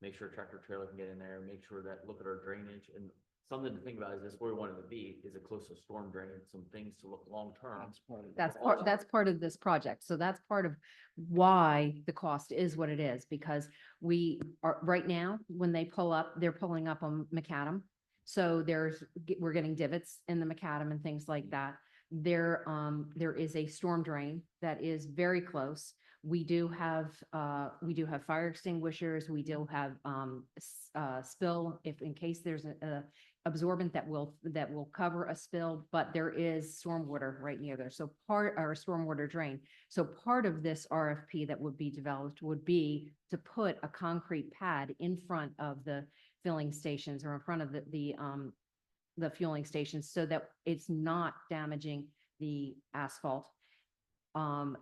make sure tractor trailer can get in there, make sure that, look at our drainage and something to think about is this where we want it to be, is it close to storm drain, some things to look long term.
That's part of this project. So that's part of why the cost is what it is, because we are, right now, when they pull up, they're pulling up on macadam. So we're getting divots in the macadam and things like that. There is a storm drain that is very close. We do have fire extinguishers. We do have spill if in case there's a absorbent that will cover a spill, but there is stormwater right near there. So or stormwater drain. So part of this RFP that would be developed would be to put a concrete pad in front of the filling stations or in front of the fueling stations so that it's not damaging the asphalt.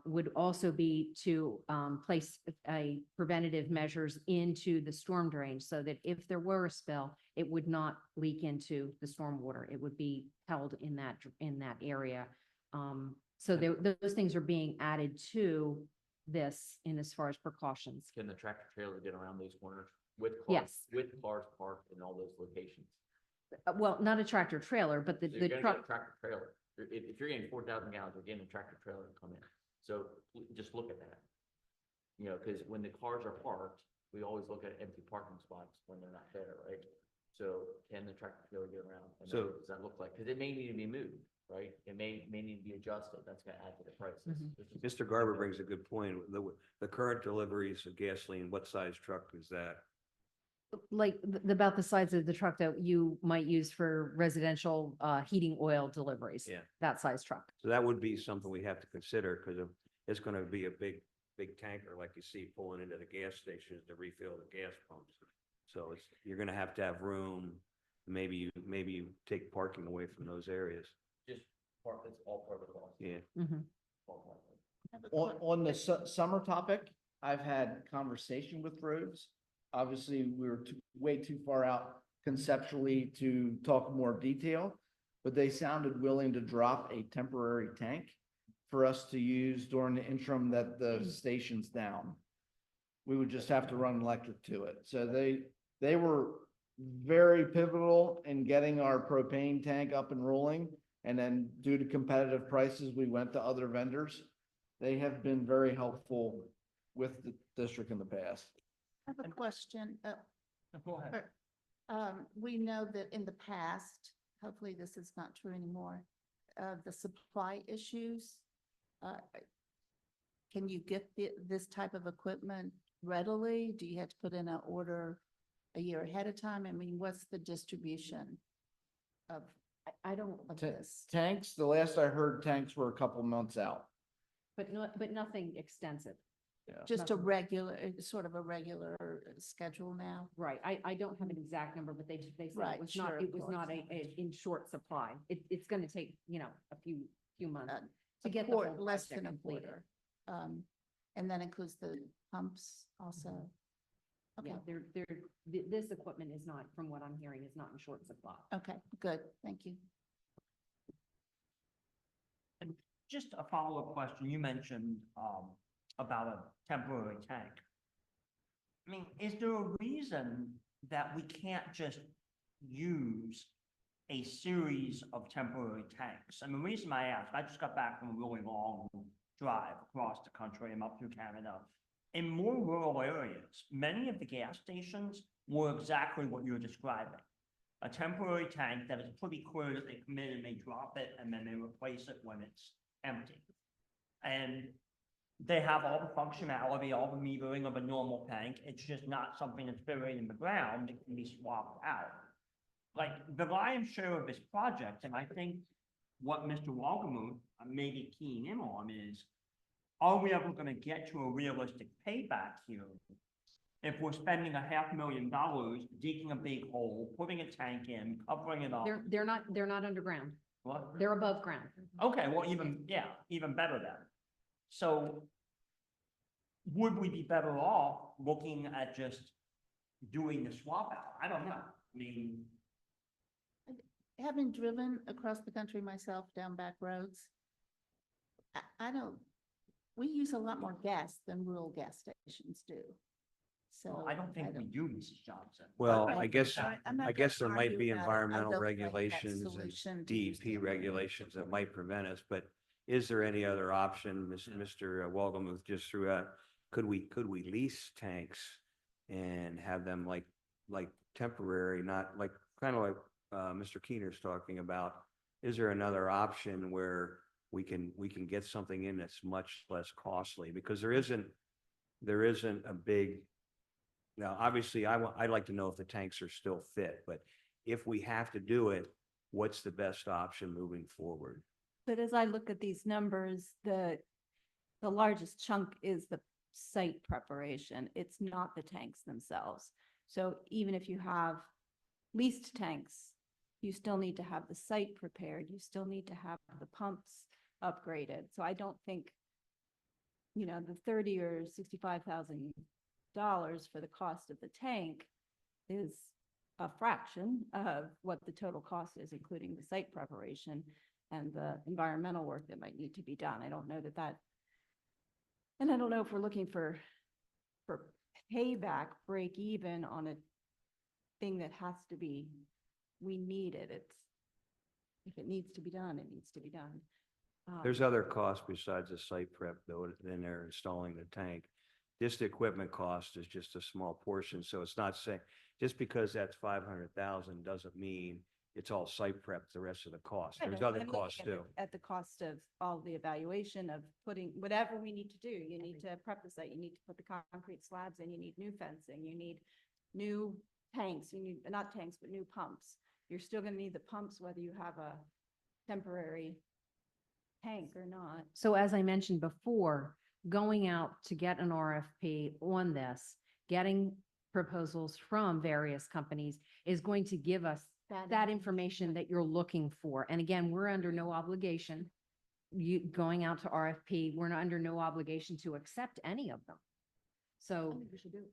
Would also be to place a preventative measures into the storm drain so that if there were a spill, it would not leak into the stormwater. It would be held in that area. So those things are being added to this in as far as precautions.
Can the tractor trailer get around those corners with cars?
Yes.
With cars parked in all those locations?
Well, not a tractor trailer, but
So
the
you're gonna get
truck.
a tractor trailer. If you're getting 4,000 gallons, you're getting a tractor trailer to come in. So just look at that. Because when the cars are parked, we always look at empty parking spots when they're not there, right? So can the tractor trailer get around? And
So-
what does that look like? Because it may need to be moved, right? It may need to be adjusted. That's gonna add to the prices.
Mhm.
This is-
Mr. Garber brings a good point. The current deliveries of gasoline, what size truck is that?
Like about the size of the truck that you might use for residential heating oil deliveries.
Yeah.
That size truck.
So that would be something we have to consider because it's going to be a big tanker like you see pulling into the gas stations to refill the gas pumps. So you're going to have room. Maybe you take parking away from those areas.
Just part, it's all part of the cost.
Yeah.
Mhm.
All part of it.
I have a que-
On the summer topic, I've had conversation with Rhodes. Obviously, we were way too far out conceptually to talk more detail, but they sounded willing to drop a temporary tank for us to use during the interim that the station's down. We would just have to run electric to it. So they were very pivotal in getting our propane tank up and rolling. And then due to competitive prices, we went to other vendors. They have been very helpful with the district in the past.
I have a question.
Go ahead.
We know that in the past, hopefully this is not true anymore, the supply issues. Can you get this type of equipment readily? Do you have to put in an order a year ahead of time? I mean, what's the distribution of
I don't,
this?
Tanks, the last I heard, tanks were a couple months out.
but nothing extensive.
just a regular, sort of a regular schedule now?
Right. I don't have an exact number, but they said
Right,
it was
sure,
not,
of
it was not
course.
in short supply. It's going to take, a few months
Uh,
to
A
get the
quarter,
whole
less
project
than a
completed.
quarter. And that includes the pumps also? Okay,
Yeah, this equipment is not, from what I'm hearing, is not in short supply.
okay, good, thank you.
And just a follow-up question, you mentioned, about a temporary tank. I mean, is there a reason that we can't just use a series of temporary tanks? And the reason I ask, I just got back from a really long drive across the country and up through Canada. In more rural areas, many of the gas stations were exactly what you're describing. A temporary tank that is pretty clear that they come in and they drop it and then they replace it when it's empty. And they have all the functionality, all the metering of a normal tank. It's just not something that's buried in the ground. It can be swapped out. Like the lion's share of this project, and I think what Mr. Walgamuth may be keying in on is, are we ever gonna get to a realistic payback here? If we're spending $500,000 digging a big hole, putting a tank in, covering it up.
They're not underground.
What?
They're above ground.
Okay, well, even better then. So would we be better off looking at just doing the swap out? I don't know. I mean,
Having driven across the country myself down back roads, I don't, we use a lot more gas than rural gas stations do. So.
I don't think we do, Mrs. Johnson.
Well,
Okay.
I guess,
I'm not
I guess there
gonna
might be
argue about it. I
environmental
don't like that
regulations
solution
and
to use
DEP
the-
regulations that might prevent us, but is there any other option? Mr. Walgamuth just threw out, could we lease tanks and have them like temporary, not like, kind of like, Mr. Keener's talking about? Is there another option where we can get something in that's much less costly? Because there isn't a big, now, obviously, I'd like to know if the tanks are still fit, but if we have to do it, what's the best option moving forward?
But as I look at these numbers, the largest chunk is the site preparation. It's not the tanks themselves. So even if you have leased tanks, you still need to have the site prepared. You still need to have the pumps upgraded. So I don't think, the $30,000 or $65,000 for the cost of the tank is a fraction of what the total cost is, including the site preparation and the environmental work that might need to be done. I don't know and I don't know if we're looking for payback, break even on a thing that has to be, we need it. If it needs to be done, it needs to be done.
There's other costs besides the site prep, though, then they're installing the tank. Just the equipment cost is just a small portion, so it's not saying, just because that's 500,000 doesn't mean it's all site prep, the rest of the cost. There's other costs too.
At the cost of all the evaluation of putting, whatever we need to do, you need to prep the site, you need to put the concrete slabs in, you need new fencing, you need new tanks, you need, not tanks, but new pumps. You're still gonna need the pumps whether you have a temporary tank or not.
So as I mentioned before, going out to get an RFP on this, getting proposals from various companies is going to give us that information that you're looking for. And again, we're under no obligation. You going out to RFP, we're not under no obligation to accept any of them. So,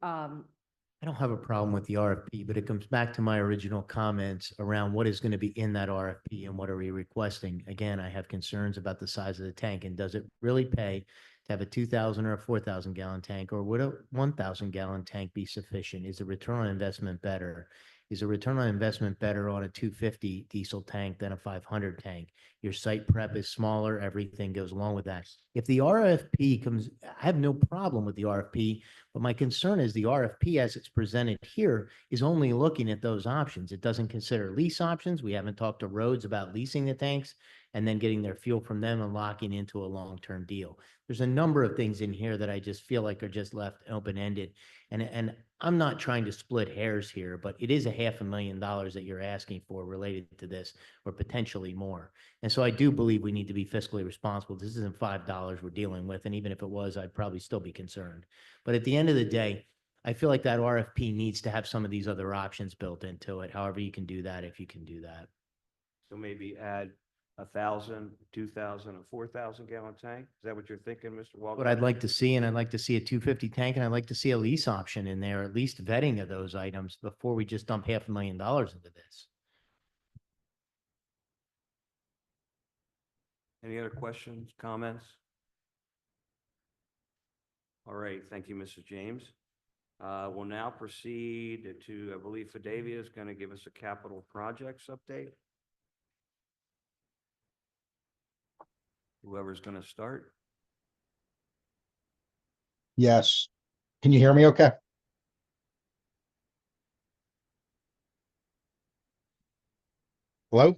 I don't have a problem with the RFP, but it comes back to my original comments around what is going to be in that RFP and what are we requesting. Again, I have concerns about the size of the tank, and does it really pay to have a 2,000 or a 4,000 gallon tank, or would a 1,000 gallon tank be sufficient? Is the return on investment better? Is a return on investment better on a 250 diesel tank than a 500 tank? Your site prep is smaller, everything goes along with that. If the RFP comes, I have no problem with the RFP, but my concern is the RFP as it's presented here is only looking at those options. It doesn't consider lease options. We haven't talked to Rhodes about leasing the tanks and then getting their fuel from them and locking into a long-term deal. There's a number of things in here that I just feel like are just left open-ended. And I'm not trying to split hairs here, but it is $500,000 that you're asking for related to this, or potentially more. And so I do believe we need to be fiscally responsible. This isn't $5 we're dealing with, and even if it was, I'd probably still be concerned. But at the end of the day, I feel like that RFP needs to have some of these other options built into it, however you can do that, if you can do that.
So maybe add 1,000, 2,000, a 4,000 gallon tank? Is that what you're thinking, Mr. Walker?
What I'd like to see, and I'd like to see a 250 tank, and I'd like to see a lease option in there, at least vetting of those items before we just dump $500,000 into this.
Any other questions, comments? All right, thank you, Mrs. James. We'll now proceed to, I believe Fadavia is going to give us a capital projects update. Whoever's going to start.
Yes. Can you hear me okay? Hello?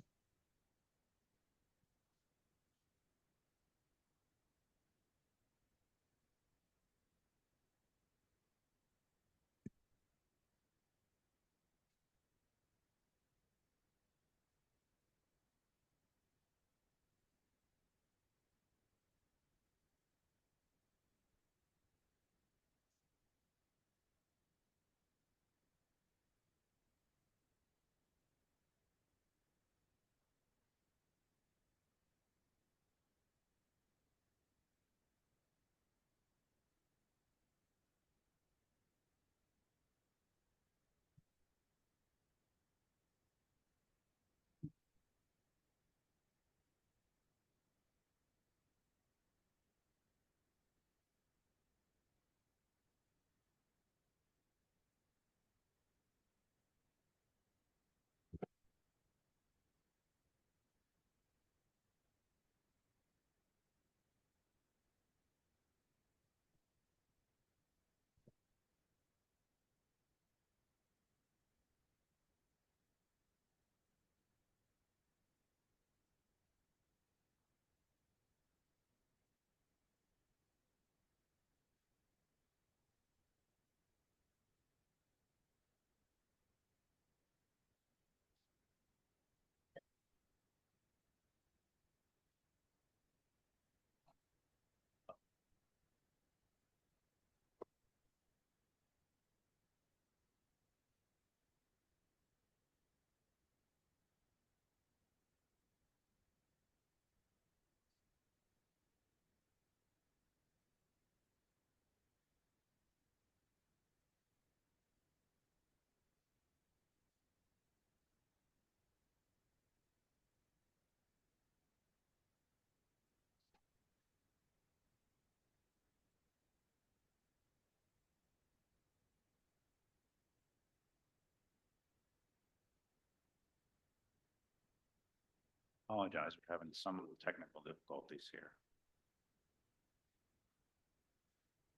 Apologize for having some technical difficulties here.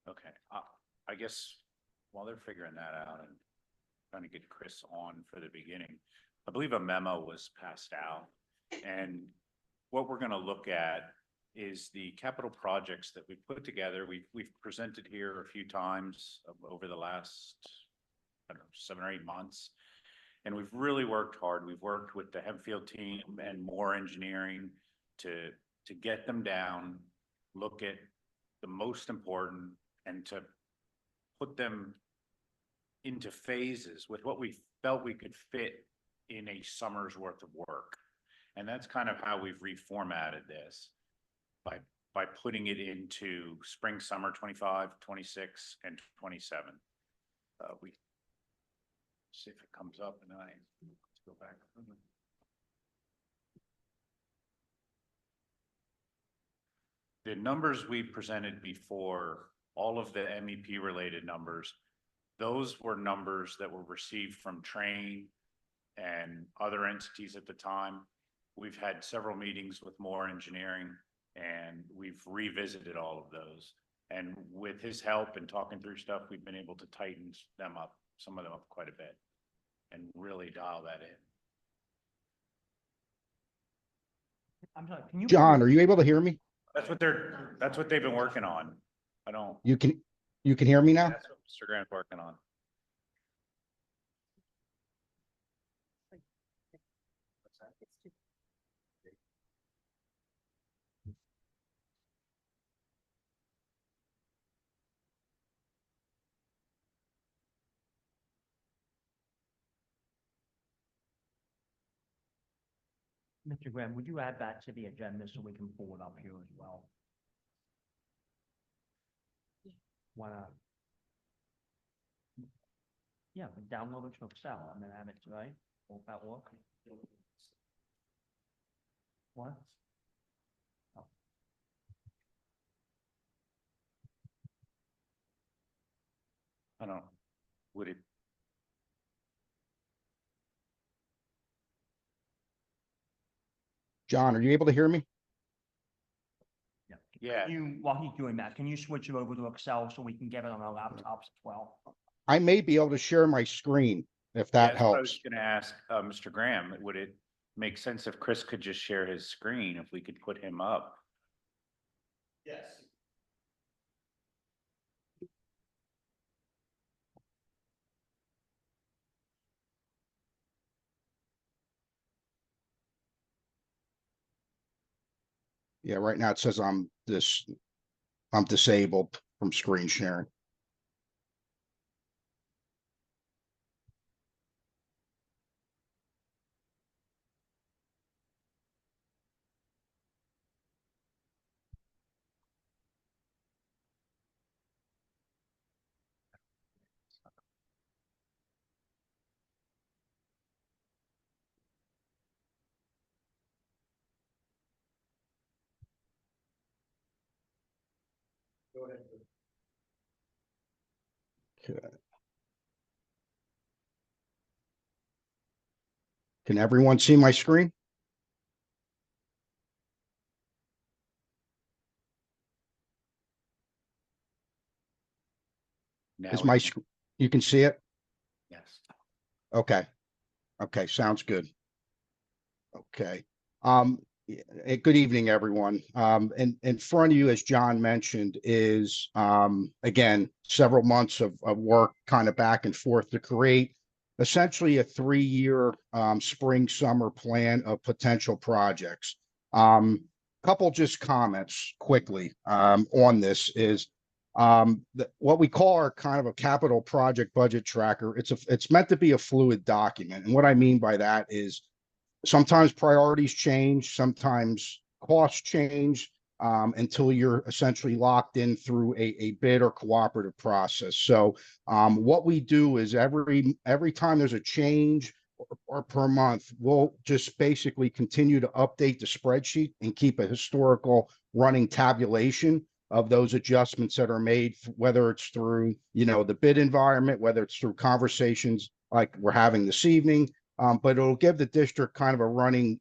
Okay, I guess while they're figuring that out and trying to get Chris on for the beginning, I believe a memo was passed out. And what we're going to look at is the capital projects that we put together. We've presented here a few times over the last, I don't know, 7 or 8 months. And we've really worked hard. We've worked with the Hempfield team and Moore Engineering to get them down, look at the most important, and to put them into phases with what we felt we could fit in a summer's worth of work. And that's kind of how we've reformatted this by putting it into spring, summer 25, 26, and 27. We see if it comes up and let's go back. The numbers we presented before, all of the MEP related numbers, those were numbers that were received from Train and other entities at the time. We've had several meetings with Moore Engineering and we've revisited all of those. And with his help and talking through stuff, we've been able to tighten them up, some of them up quite a bit, and really dial that in.
I'm sorry, can you?
John, are you able to hear me?
That's what they've been working on. I don't.
You can hear me now?
That's what Mr. Grant's working on.
Mr. Graham, would you add that to the agenda so we can pull it up here as well? Why not? Yeah, but download it to Excel and then add it, right? Won't that work? What? Oh.
I don't, would it,
John, are you able to hear me?
Yeah.
Yeah.
While he's doing that, can you switch it over to Excel so we can get it on our laptops as well?
I may be able to share my screen if that
that's what I was
helps.
gonna ask, Mr. Graham, would it make sense if Chris could just share his screen, if we could put him up?
Yes.
Yeah, right now it says I'm disabled from screen sharing. Okay. Can everyone see my screen?
Now
Is
we
my,
can-
you can see it?
Yes.
Okay. Okay, sounds good. Okay. Good evening, everyone. In front of you, as John mentioned, is, again, several months of work kind of back and forth to create essentially a 3-year, spring, summer plan of potential projects. Couple just comments quickly, on this is, what we call our kind of a capital project budget tracker. It's meant to be a fluid document. And what I mean by that is, sometimes priorities change, sometimes costs change, until you're essentially locked in through a bid or cooperative process. So what we do is every time there's a change or per month, we'll just basically continue to update the spreadsheet and keep a historical running tabulation of those adjustments that are made, whether it's through, the bid environment, whether it's through conversations like we're having this evening, but it'll give the district kind of a running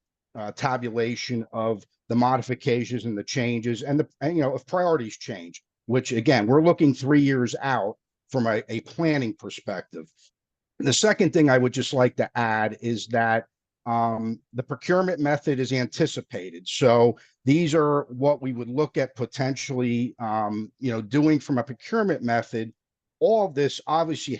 tabulation of the modifications and the changes and if priorities change, which again, we're looking 3 years out from a planning perspective. And the second thing I would just like to add is that the procurement method is anticipated. So these are what we would look at potentially, doing from a procurement method. All of this obviously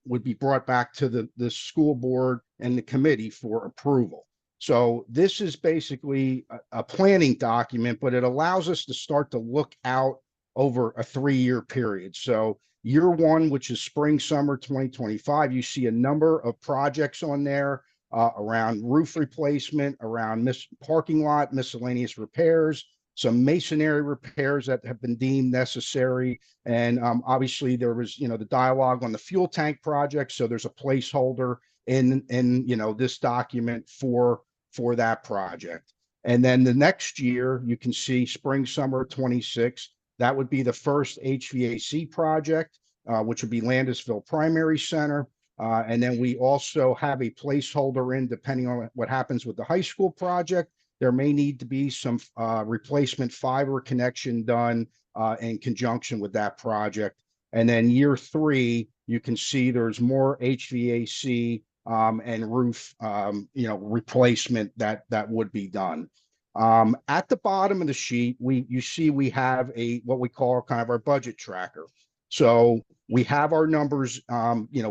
would be brought back to the school board and the committee for approval. So this is basically a planning document, but it allows us to start to look out over a 3-year period. So year one, which is spring, summer 2025, you see a number of projects on there around roof replacement, around parking lot, miscellaneous repairs, some masonry repairs that have been deemed necessary. And obviously there was, the dialogue on the fuel tank project. So there's a placeholder in this document for that project. And then the next year, you can see spring, summer 26, that would be the first HVAC project, which would be Landisville Primary Center. And then we also have a placeholder in, depending on what happens with the high school project. There may need to be some replacement fiber connection done in conjunction with that project. And then year 3, you can see there's more HVAC and roof, replacement that would be done. At the bottom of the sheet, you see we have what we call kind of our budget tracker. So we have our numbers,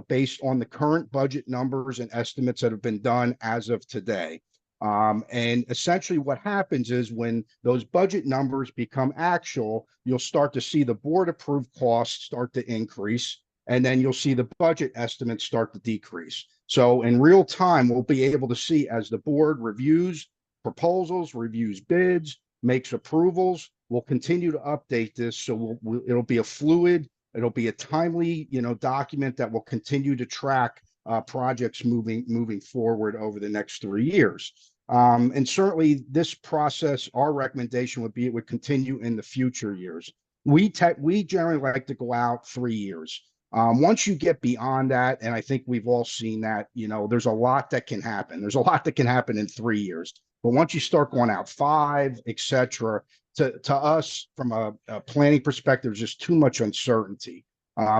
based on the current budget numbers and estimates that have been done as of today. And essentially what happens is when those budget numbers become actual, you'll start to see the board approved costs start to increase. And then you'll see the budget estimates start to decrease. So in real time, we'll be able to see as the board reviews proposals, reviews bids, makes approvals. We'll continue to update this. So it'll be a fluid, it'll be a timely, document that will continue to track projects moving forward over the next 3 years. And certainly this process, our recommendation would be it would continue in the future years. We generally like to go out 3 years. Once you get beyond that, and I think we've all seen that, there's a lot that can happen. There's a lot that can happen in 3 years. But once you start going out 5, et cetera, to us, from a planning perspective, there's just too much uncertainty.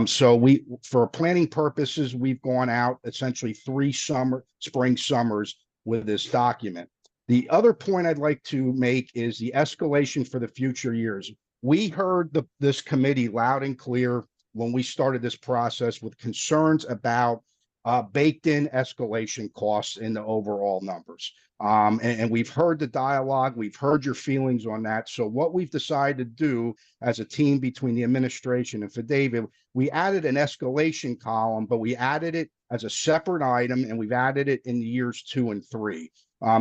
So for planning purposes, we've gone out essentially 3 spring summers with this document. The other point I'd like to make is the escalation for the future years. We heard this committee loud and clear when we started this process with concerns about baked in escalation costs in the overall numbers. And we've heard the dialogue, we've heard your feelings on that. So what we've decided to do as a team between the administration and David, we added an escalation column, but we added it as a separate item, and we've added it in the years 2 and 3.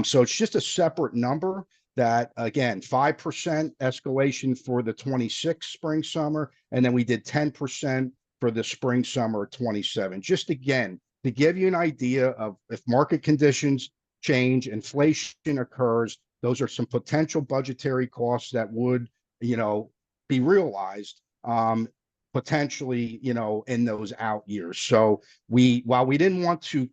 So it's just a separate number that, again, 5% escalation for the 26 spring summer, and then we did 10% for the spring summer 27. Just again, to give you an idea of if market conditions change, inflation occurs, those are some potential budgetary costs that would, be realized potentially, in those out years. So while we didn't want to,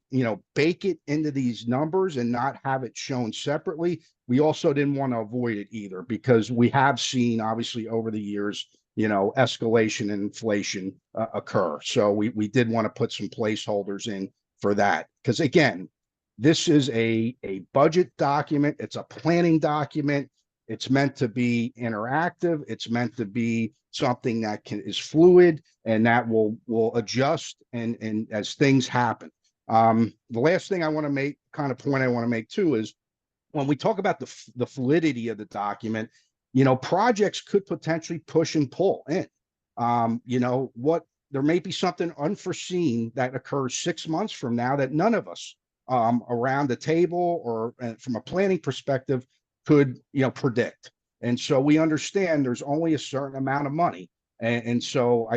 bake it into these numbers and not have it shown separately, we also didn't want to avoid it either, because we have seen obviously over the years, escalation and inflation occur. So we did want to put some placeholders in for that. Because again, this is a budget document. It's a planning document. It's meant to be interactive. It's meant to be something that is fluid and that will adjust and as things happen. The last thing I want to make, point I want to make too, is when we talk about the fluidity of the document, projects could potentially push and pull in. There may be something unforeseen that occurs 6 months from now that none of us around the table or from a planning perspective could, predict. And so we understand there's only a certain amount of money. And so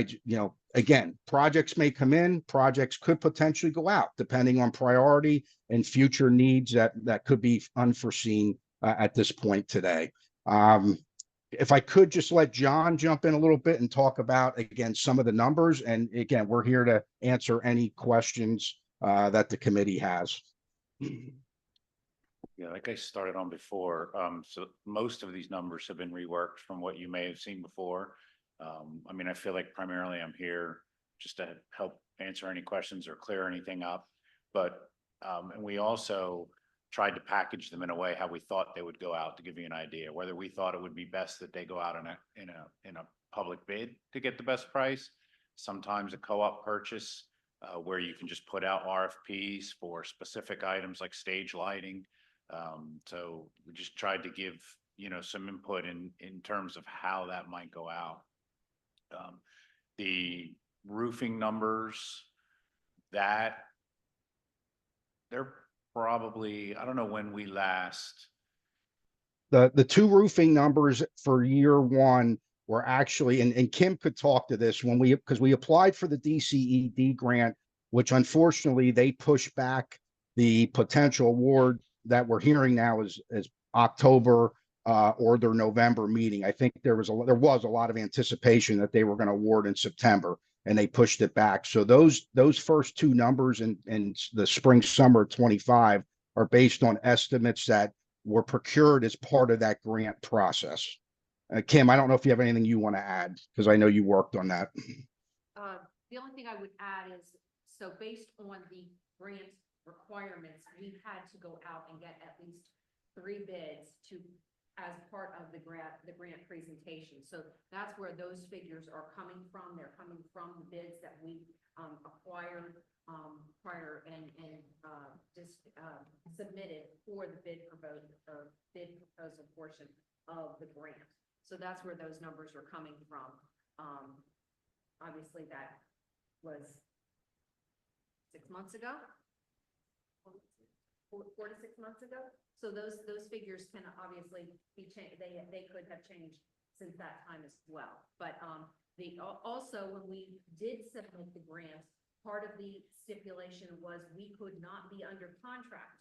again, projects may come in, projects could potentially go out depending on priority and future needs that could be unforeseen at this point today. If I could just let John jump in a little bit and talk about, again, some of the numbers. And again, we're here to answer any questions that the committee has.
Yeah, like I started on before, so most of these numbers have been reworked from what you may have seen before. I feel like primarily I'm here just to help answer any questions or clear anything up. But and we also tried to package them in a way how we thought they would go out, to give you an idea whether we thought it would be best that they go out in a public bid to get the best price. Sometimes a co-op purchase where you can just put out RFPs for specific items like stage lighting. So we just tried to give, some input in terms of how that might go out. The roofing numbers, that they're probably, I don't know when we last.
The 2 roofing numbers for year 1 were actually, and Kim could talk to this, because we applied for the DCED grant, which unfortunately they pushed back the potential award that we're hearing now is October or their November meeting. I think there was a lot of anticipation that they were going to award in September, and they pushed it back. So those first 2 numbers in the spring summer 25 are based on estimates that were procured as part of that grant process. Kim, I don't know if you have anything you want to add, because I know you worked on that.
The only thing I would add is, so based on the grant requirements, we had to go out and get at least 3 bids as part of the grant presentation. So that's where those figures are coming from. They're coming from the bids that we acquired prior and just submitted for the bid proposal portion of the grant. So that's where those numbers are coming from. Obviously, that was 6 months ago. 4 to 6 months ago. So those figures can obviously be changed. They could have changed since that time as well. But also, when we did submit the grant, part of the stipulation was we could not be under contract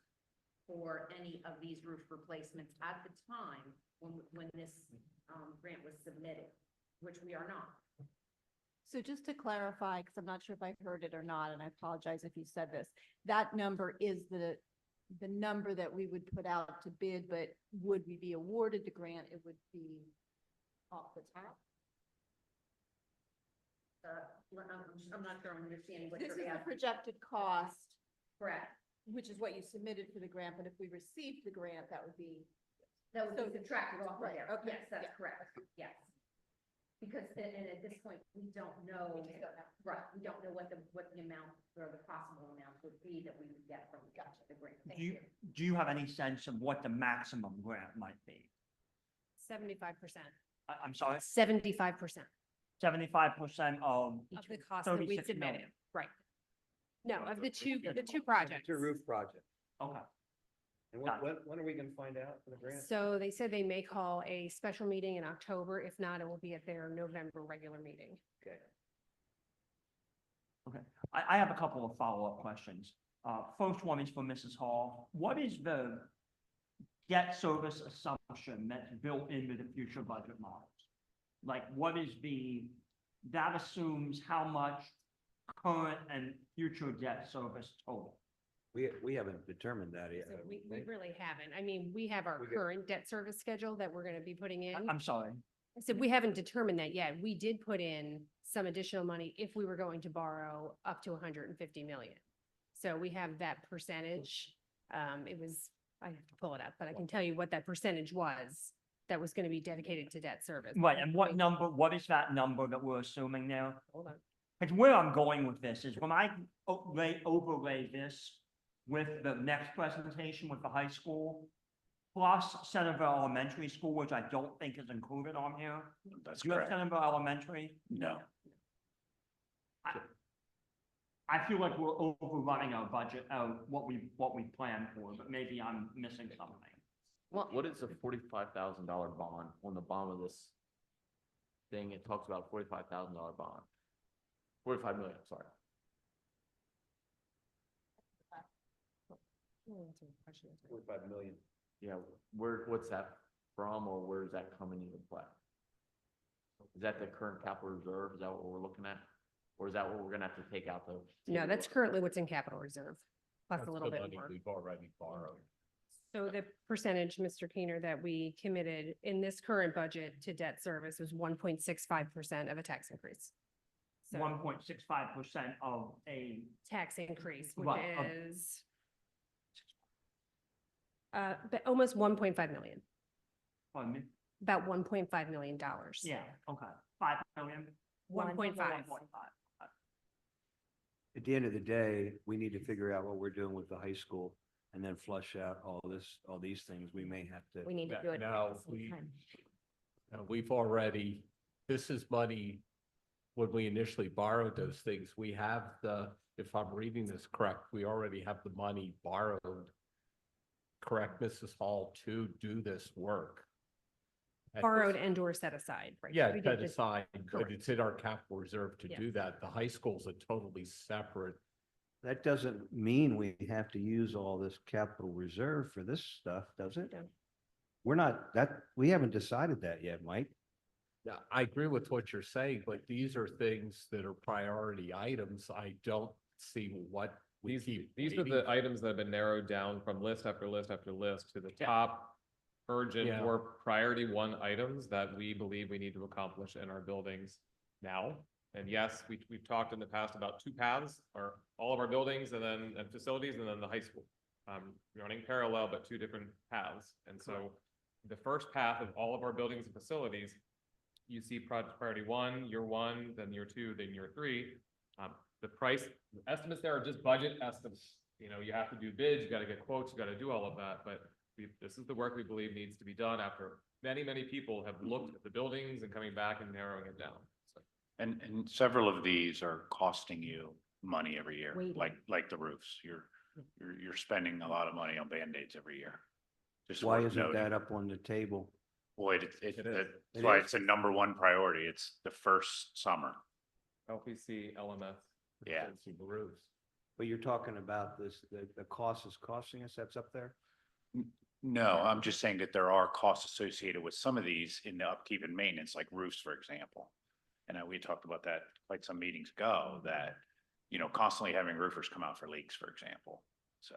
for any of these roof replacements at the time when this grant was submitted, which we are not.
So just to clarify, because I'm not sure if I heard it or not, and I apologize if you said this, that number is the number that we would put out to bid, but would we be awarded the grant, it would be off the top?
I'm not sure I'm understanding what
This
you're
is the
asking.
projected cost,
Correct.
which is what you submitted for the grant, but if we received the grant, that would be.
That would
So-
be subtracted off of
Right,
there.
okay,
Yes, that's
yeah.
correct. Yes. Because, and at this point, we don't know,
We just don't know.
right, we don't know what the amount or the possible amount would be that we would get from the grant. Thank
Do you have any sense of what the maximum grant might be?
75%.
I'm sorry,
75%
75% of
of the cost that we
36
submitted,
million.
right? No, of the two projects.
It's a roof project.
Okay.
And
Got
when are we gonna find out for the grant?
So they said they may call a special meeting in October. If not, it will be at their November regular meeting.
Okay.
Okay, I have a couple of follow-up questions. First one is for Mrs. Hall. What is the debt service assumption that's built into the future budget models? Like, what is that assumes how much current and future debt service total?
We haven't determined that yet.
So
I
we
don't think.
really haven't. I mean, we have our
We get-
current debt service schedule that we're gonna be putting in.
I'm sorry.
So we haven't determined that yet. We did put in some additional money if we were going to borrow up to 150 million. So we have that percentage. It was, I have to pull it up, but I can tell you what that percentage was that was going to be dedicated to debt service.
Right, and what is that number that we're assuming now?
Hold on.
Because where I'm going with this is when I overlay this with the next presentation with the high school, plus Centerville Elementary School, which I don't think is included on here.
That's
Do you have
correct.
Centerville Elementary?
No.
I feel like we're overrunning our budget, what we planned for, but maybe I'm missing something.
What is a $45,000 bond on the bottom of this thing? It talks about $45,000 bond. 45 million, sorry.
$45 million.
Yeah, what's that from, or where's that coming into play? Is that the current capital reserve? Is that what we're looking at? Or is that what we're gonna have to take out the?
No, that's currently what's in capital reserve, plus
That's
a little
the
bit
money
more.
we've already borrowed.
So the percentage, Mr. Keener, that we committed in this current budget to debt service was 1.65% of a tax increase. So
1.65% of a,
tax increase, which
Right,
is but almost 1.5 million,
pardon me?
about $1.5 million.
Yeah, okay, 5 million?
1.5.
1.5.
At the end of the day, we need to figure out what we're doing with the high school and then flush out all these things. We may have to.
We need to do it.
Now,
at the same time.
we've already, this is money, when we initially borrowed those things, we have if I'm reading this correct, we already have the money borrowed. Correct, Mrs. Hall, to do this work. At
Borrowed
this-
and or set aside, right?
Yeah,
We did
set
this-
aside, but
correct.
it's in our capital reserve to
Yes.
do that. The high school's a totally separate.
That doesn't mean we have to use all this capital reserve for this stuff, does it?
No.
We haven't decided that yet, Mike.
Yeah, I agree with what you're saying, but these are things that are priority items. I don't see what we keep.
These are
waiting
the
for.
items that have been narrowed down from list after list after list to the
Yeah.
top urgent
Yeah.
or priority one items that we believe we need to accomplish in our buildings now. And yes, we've talked in the past about two paths, or all of our buildings and facilities, and then the high school. Running parallel, but two different paths. And so the first path of all of our buildings and facilities, you see project priority one, year 2, then year 3. the price, estimates there are just budget estimates. You know, you have to do bids, you gotta get quotes, you gotta do all of that, but this is the work we believe needs to be done after many, many people have looked at the buildings and coming back and narrowing it down. So,
And several of these are costing you money every year,
Waiting.
like the roofs. You're spending a lot of money on Band-Aids every year. Just
Why
worth
isn't
noting.
that up on the table?
Boy,
It is.
that's
It
why
is.
it's a number one priority. It's the first summer.
LPC, LMS.
Yeah.
Super roofs.
But you're talking about this, the cost is costing us, that's up there?
No, I'm just saying that there are costs associated with some of these in the upkeep and maintenance, like roofs, for example. And we talked about that quite some meetings ago, that, you know, constantly having roofers come out for leaks, for example. So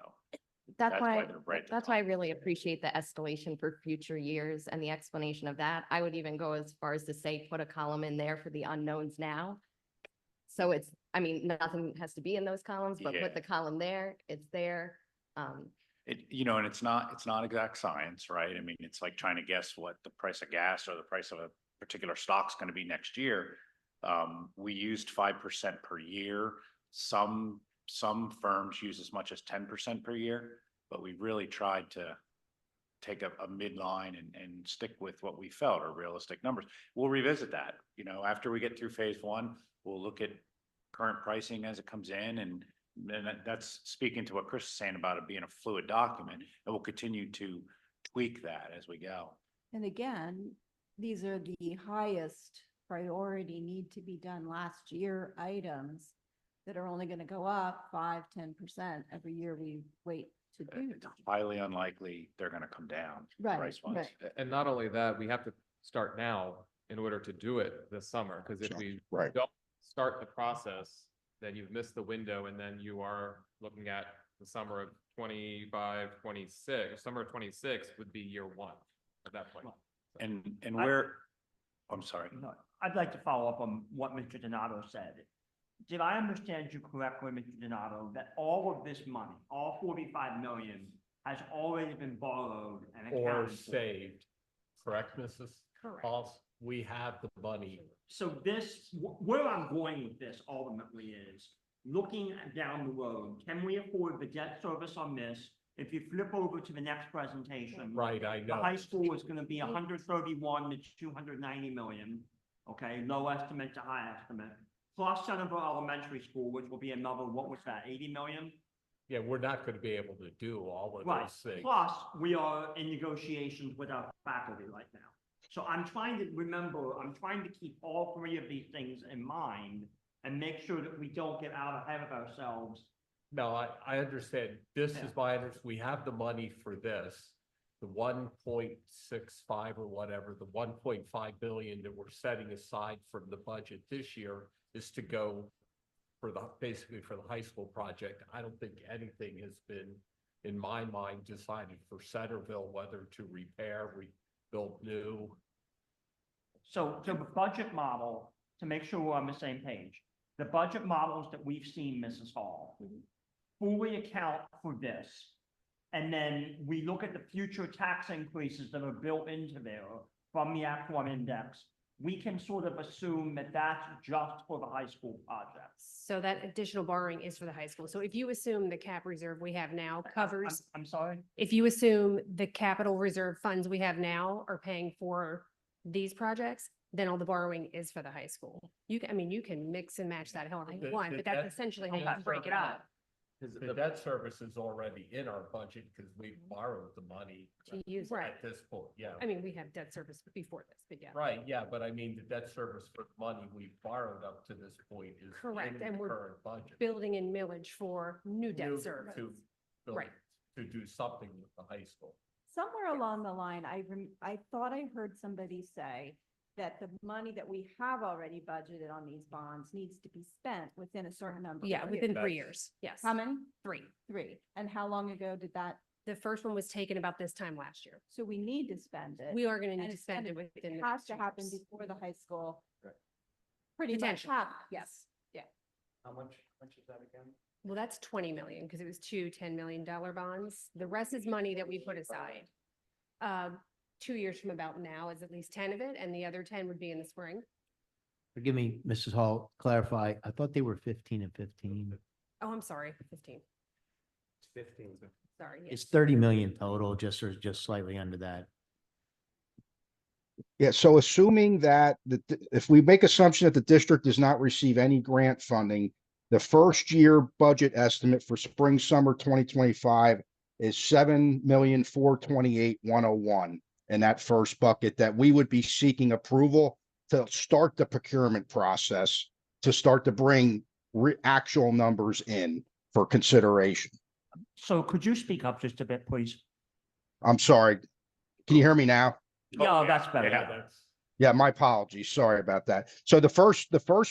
That's why,
they're right at the
that's why I really appreciate the escalation for future years and the explanation of that. I would even go as far as to say, put a column in there for the unknowns now. So it's, I mean, nothing has to be in those columns, but
Yeah.
put the column there, it's there.
you know, and it's not exact science, right? I mean, it's like trying to guess what the price of gas or the price of a particular stock's gonna be next year. We used 5% per year. Some firms use as much as 10% per year, but we really tried to take a midline and stick with what we felt are realistic numbers. We'll revisit that, you know, after we get through phase one, we'll look at current pricing as it comes in, and then that's speaking to what Chris is saying about it being a fluid document, and we'll continue to tweak that as we go.
And again, these are the highest priority, need to be done last year items that are only gonna go up 5-10% every year we wait to do.
It's highly unlikely they're gonna come down
Right,
price-wise.
right.
And not only that, we have to start now in order to do it this summer, because if we
Right.
don't start the process, then you've missed the window, and then you are looking at the summer of 25, 26. Summer of 26 would be year one at that point.
And
I-
where, I'm sorry.
No, I'd like to follow up on what Mr. Donato said. Did I understand you correctly, Mr. Donato, that all of this money, all 45 million, has already been borrowed and
Or
accounted for?
saved, correct, Mrs.
Correct.
Halls? We have the money.
So this, where I'm going with this ultimately is, looking down the road, can we afford the debt service on this? If you flip over to the next presentation.
Right, I
The
know.
high school is gonna be 131 to 290 million, okay, low estimate to high estimate. Plus Centerville Elementary School, which will be another, what was that, 80 million?
Yeah, we're not gonna be able to do all of
Right,
those things.
plus we are in negotiations with our faculty right now. So I'm trying to remember, I'm trying to keep all three of these things in mind and make sure that we don't get out ahead of ourselves.
No, I understand. This
Yeah.
is we have the money for this. The 1.65 or whatever, the 1.5 billion that we're setting aside from the budget this year is to go for basically for the high school project. I don't think anything has been, in my mind, decided for Centerville, whether to repair, rebuild new.
So the budget model, to make sure we're on the same page, the budget models that we've seen, Mrs. Hall, fully account for this. And then we look at the future tax increases that are built into there from the Act One index. We can sort of assume that that's just for the high school project.
So that additional borrowing is for the high school. So if you assume the cap reserve we have now covers,
I'm sorry?
if you assume the capital reserve funds we have now are paying for these projects, then all the borrowing is for the high school. You can, I mean, you can mix and match that however you
The-
want,
the
but that's
debt-
essentially how
debt
you break it
service-
up.
The debt service is already in our budget because we borrowed the money
To use it.
at this point, yeah.
I mean, we have debt service before this, but yeah.
Right, yeah, but I mean, the debt service for the money we borrowed up to this point is
Correct,
in
and
the
we're
current budget.
Building in millage for new
New-
debt service.
to build-
Right.
To do something with the high school.
Somewhere along the line, I thought I heard somebody say that the money that we have already budgeted on these bonds needs to be spent within a certain number. of
Yeah, within
years.
3 years, yes.
How many?
3.
3. And how long ago did that?
The first one was taken about this time last year.
So we need to spend it.
We are gonna need
and
to
it's
spend
gonna-
it within.
It
the
has
next
to
2
happen
years.
before the high school.
Right.
Pretty much
Potentially,
happens.
yes.
How much is that again?
Well, that's 20 million because it was 2 $10 million bonds. The rest is money that we put aside. 2 years from about now is at least 10 of it, and the other 10 would be in the spring.
Forgive me, Mrs. Hall, clarify. I thought they were 15 and 15.
Oh, I'm sorry, 15.
15.
Sorry.
It's
yes.
30 million total, or just slightly under that.
Yeah, so assuming that if we make assumption that the district does not receive any grant funding, the first year budget estimate for spring, summer 2025 is 7,428,101 in that first bucket that we would be seeking approval to start the procurement process, to start to bring actual numbers in for consideration.
So could you speak up just a bit, please?
I'm sorry. Can you hear me now?
Yeah, that's better.
Yeah, my apologies. Sorry about that. So the first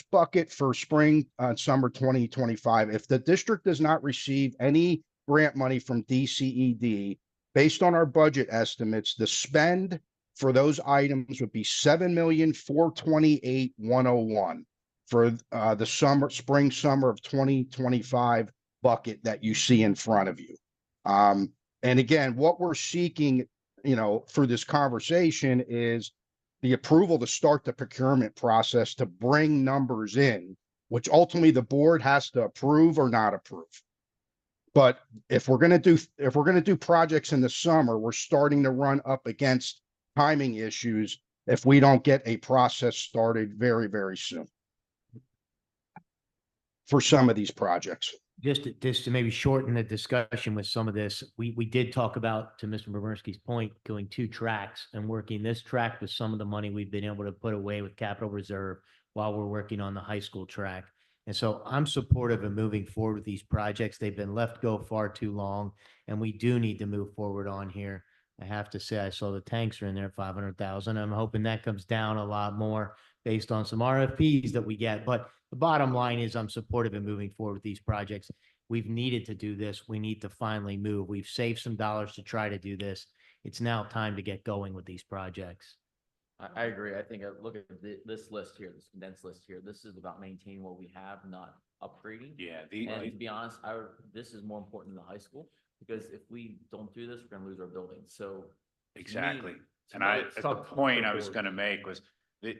bucket for spring and summer 2025, if the district does not receive any grant money from DCED, based on our budget estimates, the spend for those items would be 7,428,101 for the spring, summer of 2025 bucket that you see in front of you. And again, what we're seeking, through this conversation is the approval to start the procurement process to bring numbers in, which ultimately the board has to approve or not approve. But if we're going to do projects in the summer, we're starting to run up against timing issues if we don't get a process started very, very soon for some of these projects.
Just to maybe shorten the discussion with some of this, we did talk about, to Mr. Boberski's point, going 2 tracks and working this track with some of the money we've been able to put away with capital reserve while we're working on the high school track. And so I'm supportive of moving forward with these projects. They've been left go far too long, and we do need to move forward on here. I have to say, I saw the tanks are in there, 500,000. I'm hoping that comes down a lot more based on some RFPs that we get. But the bottom line is I'm supportive of moving forward with these projects. We've needed to do this. We need to finally move. We've saved some dollars to try to do this. It's now time to get going with these projects.
I agree. I think look at this list here, this condensed list here. This is about maintaining what we have, not upgrading.
Yeah,
And to be honest, this is more important than the high school, because if we don't do this, we're gonna lose our buildings. So
exactly.
to
And
me,
at the point I was going to make was the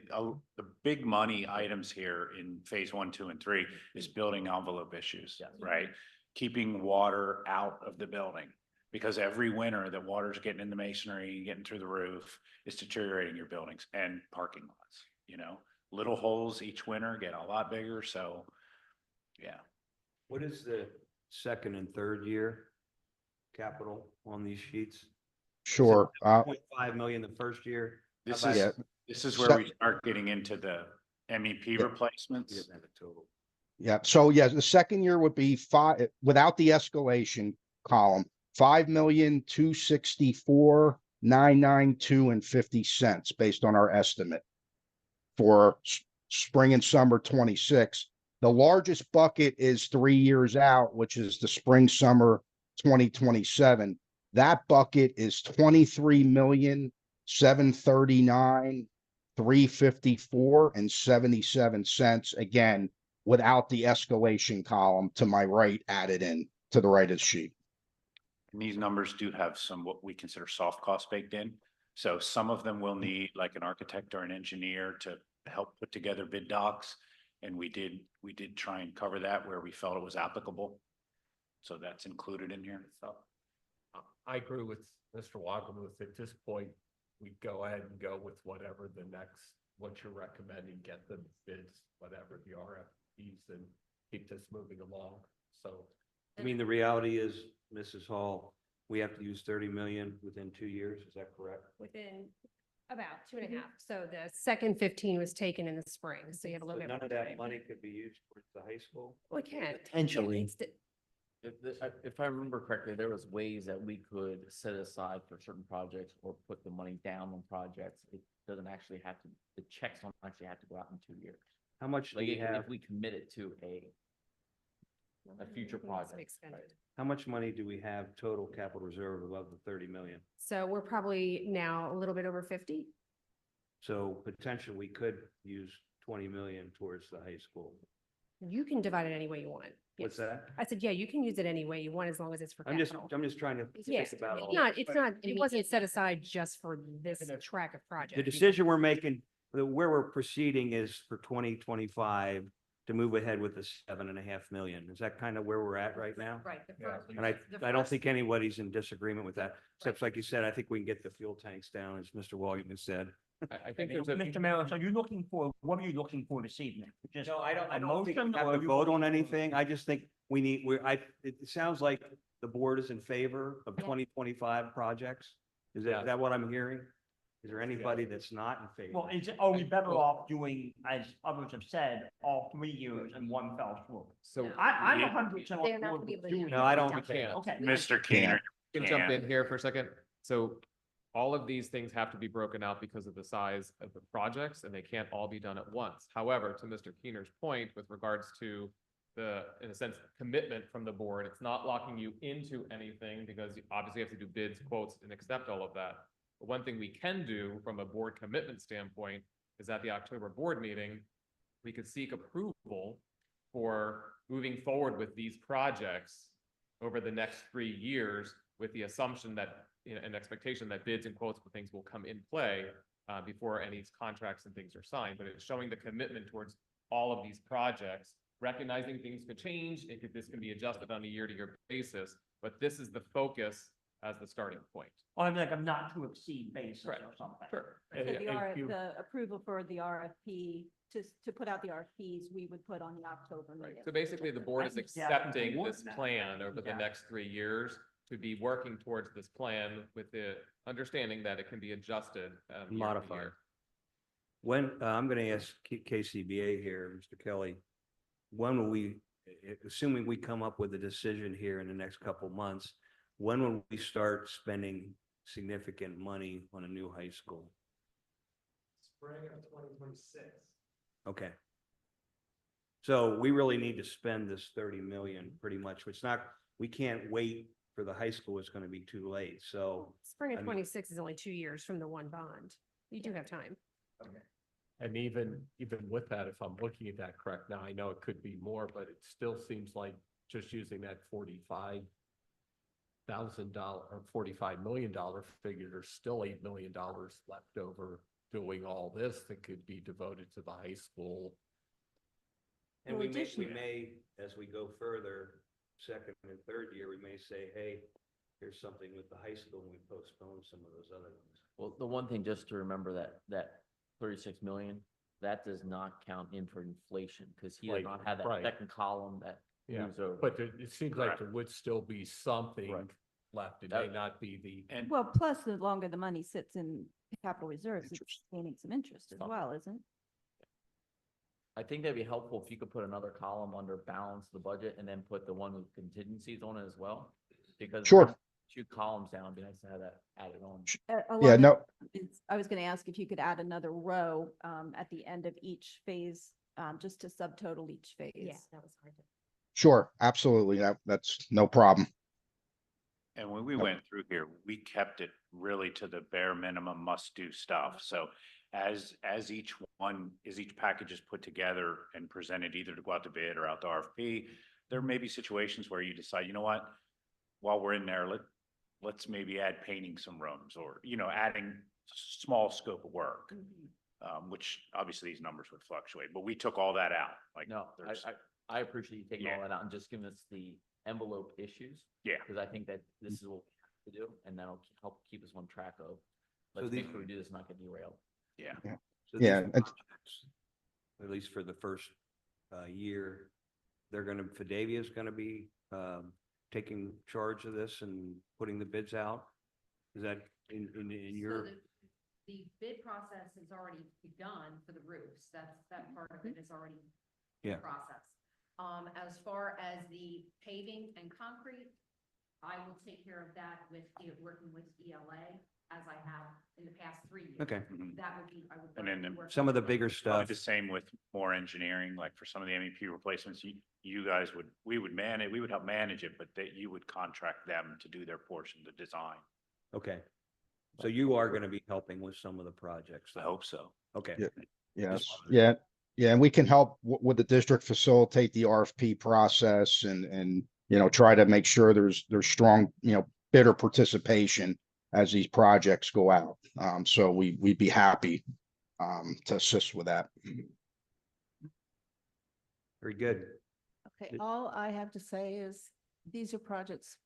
big money items here in phase 1, 2, and 3 is building envelope issues,
Yes.
right? Keeping water out of the building, because every winter that water's getting in the masonry, getting through the roof, is deteriorating your buildings and parking lots, little holes each winter get a lot bigger. So, yeah.
What is the second and third year capital on these sheets?
Sure.
0.5 million the first year.
This
How
is,
about-
this is where we start getting into the MEP replacements.
Yeah. So yeah, the second year would be without the escalation column, 5,264,992.50 based on our estimate for spring and summer 26. The largest bucket is 3 years out, which is the spring, summer 2027. That bucket is 23,739,354.77. Again, without the escalation column to my right added in to the right of the sheet.
And these numbers do have some what we consider soft costs baked in. So some of them will need like an architect or an engineer to help put together bid docs. And we did try and cover that where we felt it was applicable. So that's included in here.
So I agree with Mr. Wagemuth. At this point, we go ahead and go with whatever what you're recommending, get the bids, whatever the RFPs, and keep this moving along. So
I mean, the reality is, Mrs. Hall, we have to use 30 million within 2 years. Is that correct?
Within about 2.5. So the second 15 was taken in the spring, so you have a little bit.
None of
more
that
time.
money could be used towards the high school?
We can.
Potentially.
if I remember correctly, there was ways that we could set aside for certain projects or put the money down on projects. It doesn't actually have to, the checks don't actually have to go out in 2 years.
How much do
Like
we have?
if we commit it to a future project. right?
How much money do we have total capital reserve above the 30 million?
So we're probably now a little bit over 50.
So potentially we could use 20 million towards the high school.
You can divide it any way you want.
What's
Yes.
that?
I said, yeah, you can use it any way you want as long as it's for
I'm just
capital.
trying to
Yes,
think about all.
it's not, it wasn't set aside just for this track of projects.
The decision we're making where we're proceeding is for 2025 to move ahead with the 7.5 million. Is that kind of where we're at right now?
Right.
And I don't think anybody's in disagreement with that, except like you said, I think we can get the fuel tanks down, as Mr. Williams said.
I think there's a.
Mr. Mayor, so you're looking for, what are you looking for this evening? Just
No, I
a
don't think we
motion,
have
or
to
you
vote
looking
on
for-
anything. I just think we need, it sounds like the board is in favor of
Yeah.
2025 projects. Is
Yeah.
that what I'm hearing? Is there anybody that's not in favor?
Well, are we better off doing, as others have said, all 3 years in one fell swoop?
So
I'm
Yeah.
100%
They're
on
not
board
gonna be
with
able to
doing.
do
No, I
it.
don't.
we can't.
Okay.
Mr. Keener.
Can jump in here for a second. So all of these things have to be broken out because of the size of the projects and they can't all be done at once. However, to Mr. Keener's point with regards to the, in a sense, commitment from the board, it's not locking you into anything because you obviously have to do bids, quotes, and accept all of that. But one thing we can do from a board commitment standpoint is at the October board meeting, we could seek approval for moving forward with these projects over the next 3 years with the assumption that, you know, an expectation that bids and quotes for things will come in play before any contracts and things are signed, but it's showing the commitment towards all of these projects, recognizing things could change, this can be adjusted on a year-to-year basis, but this is the focus as the starting point.
Or like a not to exceed basis
Correct.
or something.
Sure.
So
And-
the
and
R,
you-
the approval for the RFP, to put out the RFPs, we would put on the October
Right,
meeting.
so basically the board is
I think, yeah, I think the
accepting
board
this
now.
plan over the
Yeah.
next 3 years to be working towards this plan with the understanding that it can be adjusted. Year to
Modified.
year.
When, I'm going to ask KCBA here, Mr. Kelly, when will we, assuming we come up with a decision here in the next couple months, when will we start spending significant money on a new high school?
Spring of 2026.
Okay. So we really need to spend this 30 million pretty much. It's not, we can't wait for the high school. It's going to be too late. So
Spring
I
of
mean-
26 is only 2 years from the one bond. You do have time.
And even with that, if I'm looking at that correct, now I know it could be more, but it still seems like just using that $45,000 or $45 million figure, there's still $8 million left over doing all this that could be devoted to the high school.
And
Well,
we
additionally-
may, as we go further, second and third year, we may say, hey, here's something with the high school, and we postpone some of those other ones.
Well, the one thing just to remember that 36 million, that does not count in for inflation, because he does
Right,
not have that
right.
second column that
Yeah,
moves over.
but it seems like there would still be something
Right.
left. It
That-
may not be the.
And
Well, plus the longer the money sits in capital reserves, it's
Interest.
gaining some interest as
Some.
well, isn't it?
I think that'd be helpful if you could put another column under balance the budget and then put the one with contingencies on it as well. Because
Sure.
2 columns down, it'd be nice to have that added on.
Yeah,
Along
no,
I was gonna ask if you could add another row, at the end of each phase, just to subtotal each phase.
Yeah, that was hard to.
sure, absolutely. That's no problem.
And when we
Yep.
went through here, we kept it really to the bare minimum must-do stuff. So as each package is put together and presented either to go out to bid or out to RFP, there may be situations where you decide, you know what? While we're in there, let's maybe add painting some rooms or, adding small scope of work. Which obviously these numbers would fluctuate, but we took all that out. Like,
No,
there's,
I appreciate you taking all
Yeah.
that out and just giving us the envelope issues.
Yeah.
Because I think that this is what we have to do, and that'll help keep us on track of, let's
these-
make sure we do this, and not get derailed.
yeah.
So
Yeah,
these
it's-
projects, at least for the first year, Fidavia's gonna be taking charge of this and putting the bids out? Is that in your,
The bid process has already begun for the roofs. That part of it is already
Yeah.
process. As far as the paving and concrete, I will take care of that with, working with ELA as I have in the past 3 years.
okay,
Mhm.
That would be, I would.
And
work-
then
work
some of the
with
bigger
them.
Probably
stuff,
the same with more engineering, like for some of the MEP replacements, you guys we would help manage it, but you would contract them to do their portion, the design.
okay. So you are gonna be helping with some of the projects,
I
though.
hope so.
Okay.
Yeah. Yes,
Just-
yeah, yeah, and we can help with the district facilitate the RFP process and, try to make sure there's strong, bidder participation as these projects go out. So we'd be happy to assist with that.
Very good.
Okay,
Did-
all I have to say is, these are projects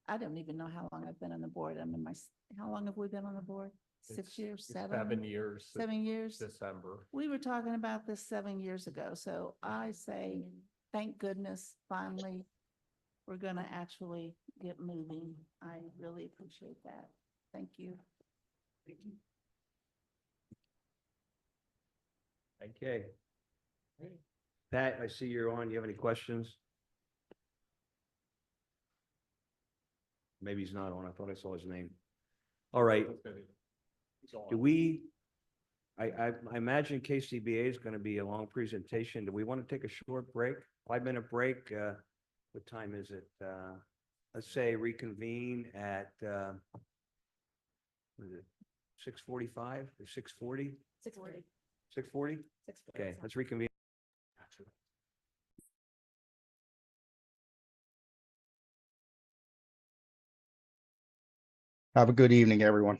I don't even know how long I've been on the board. I'm in how long have we been on the board? 6
It's
years, 7?
7 years.
7 years?
December.
We were talking about this 7 years ago, so I say, thank goodness, finally, we're gonna actually get moving. I really appreciate that. Thank you.
Okay. Pat, I see you're on. You have any questions? Maybe he's not on. I thought I saw his name. All right. Do we, I imagine KCBA is going to be a long presentation. Do we want to take a short break? 5-minute break? What time is it? Let's say reconvene at, what is it, 6:45 or 6:40?
6:40.
6:40?
6:40.
Okay, let's reconvene.
Have a good evening, everyone.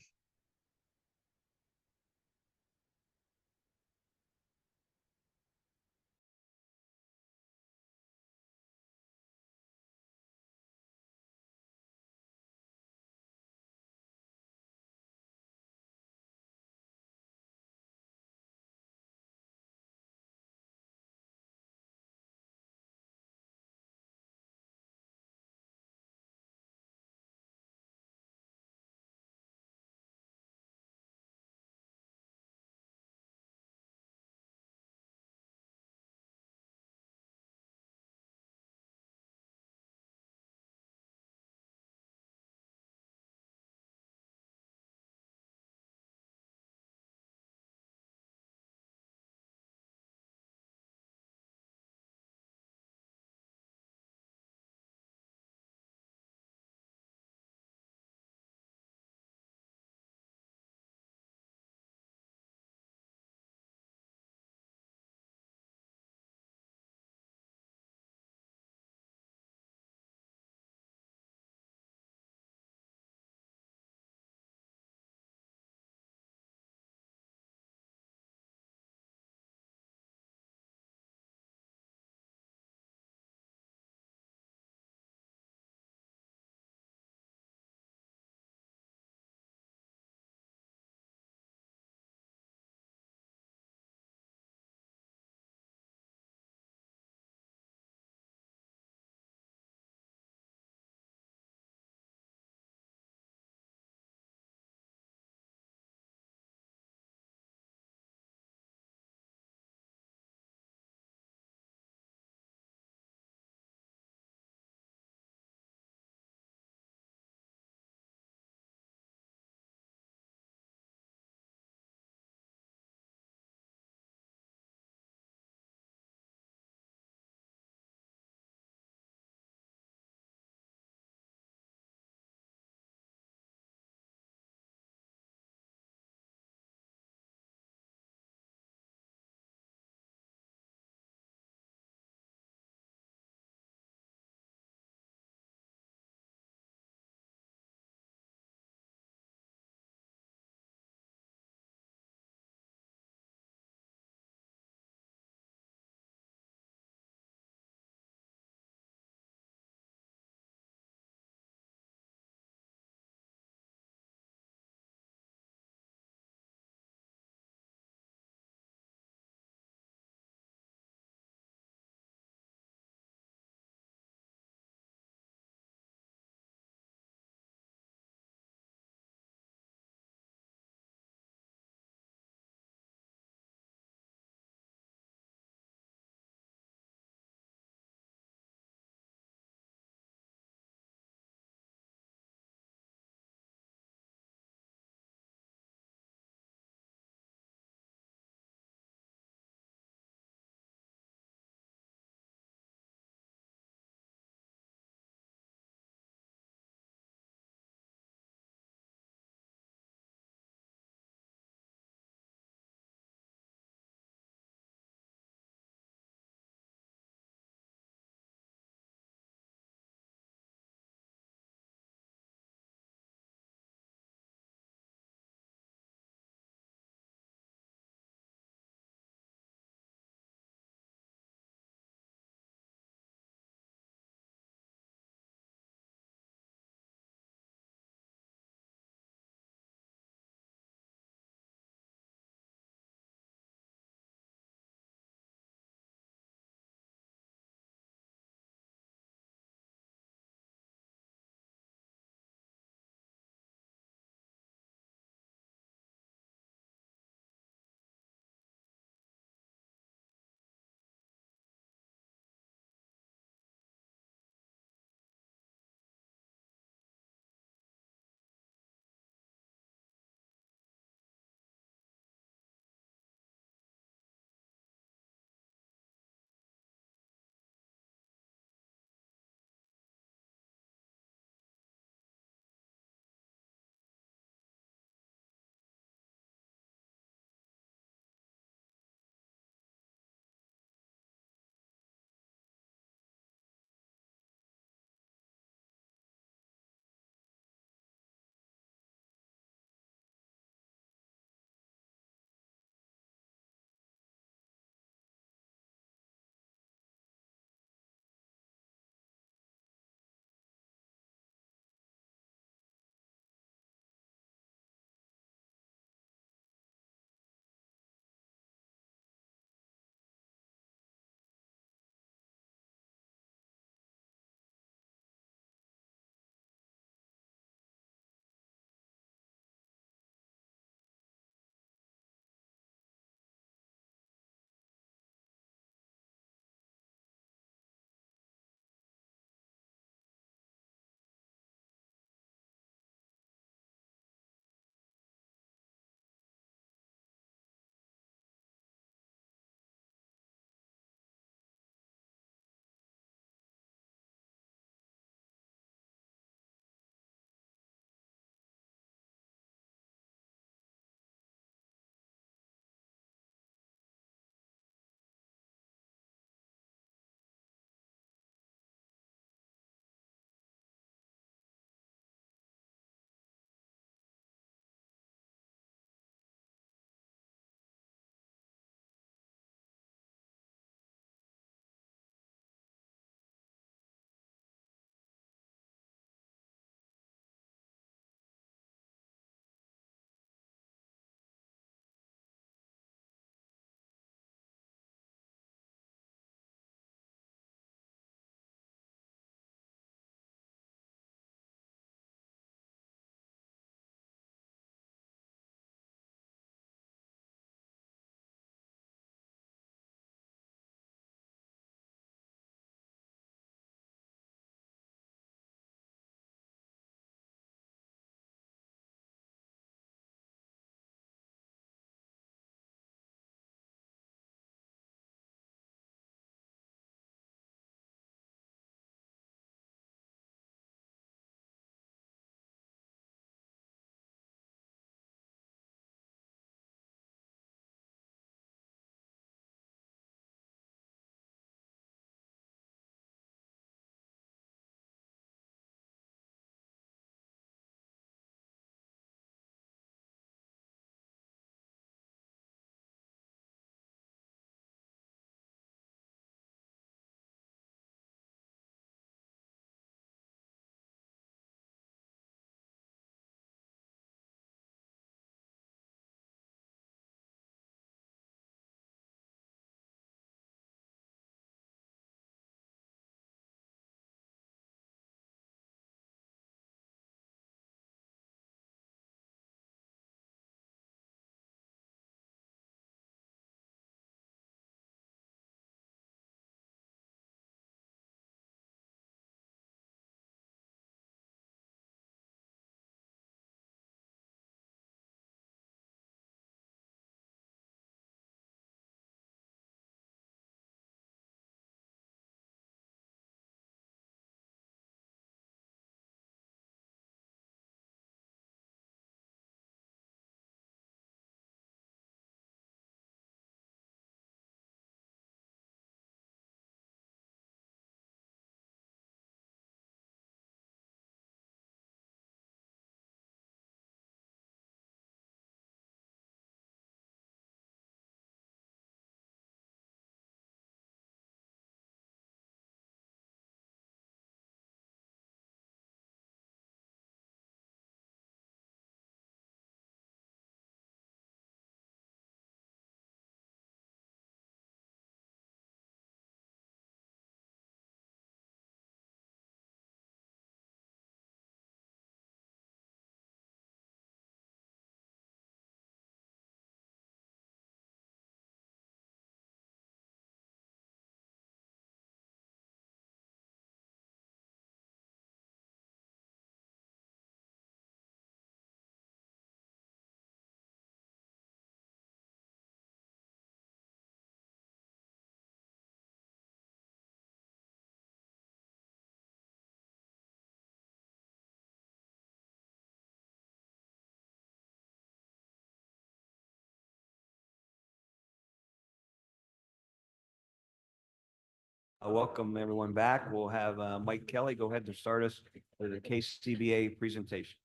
Welcome everyone back. We'll have Mike Kelly go ahead and start us with the KCBA presentation.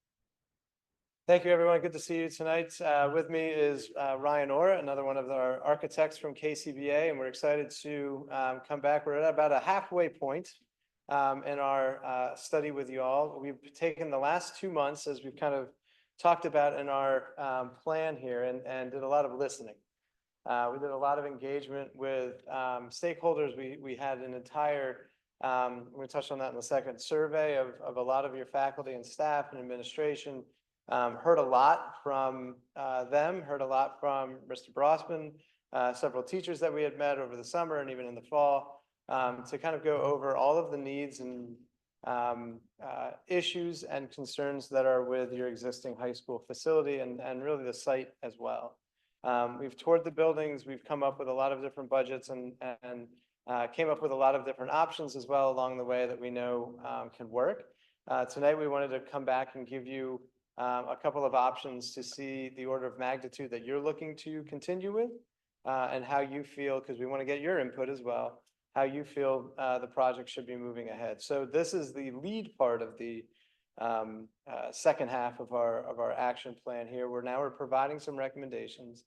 Thank you, everyone. Good to see you tonight. With me is Ryan Orr, another one of our architects from KCBA, and we're excited to come back. We're at about a halfway point in our study with you all. We've taken the last 2 months, as we've kind of talked about in our plan here, and did a lot of listening. We did a lot of engagement with stakeholders. We had an entire, we'll touch on that in a second, survey of a lot of your faculty and staff and administration. Heard a lot from them, heard a lot from Mr. Brossman, several teachers that we had met over the summer and even in the fall, to kind of go over all of the needs and issues and concerns that are with your existing high school facility and really the site as well. We've toured the buildings, we've come up with a lot of different budgets and came up with a lot of different options as well along the way that we know can work. Tonight, we wanted to come back and give you a couple of options to see the order of magnitude that you're looking to continue with and how you feel, because we want to get your input as well, how you feel the project should be moving ahead. So this is the lead part of the second half of our action plan here. We're providing some recommendations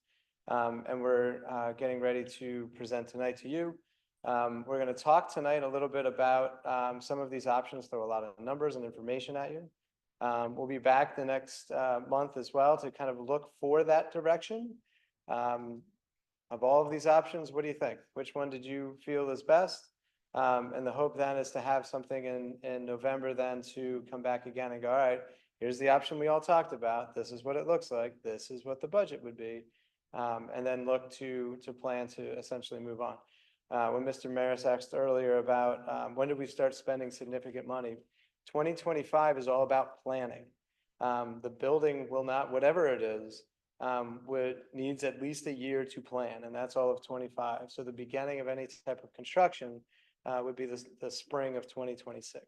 and we're getting ready to present tonight to you. We're going to talk tonight a little bit about some of these options, throw a lot of numbers and information at you. We'll be back the next month as well to kind of look for that direction. Of all of these options, what do you think? Which one did you feel is best? And the hope then is to have something in November then to come back again and go, all right, here's the option we all talked about. This is what it looks like. This is what the budget would be. And then look to plan to essentially move on. When Mr. Maris asked earlier about when did we start spending significant money, 2025 is all about planning. The building will not, whatever it is, needs at least a year to plan, and that's all of 25. So the beginning of any type of construction would be the spring of 2026.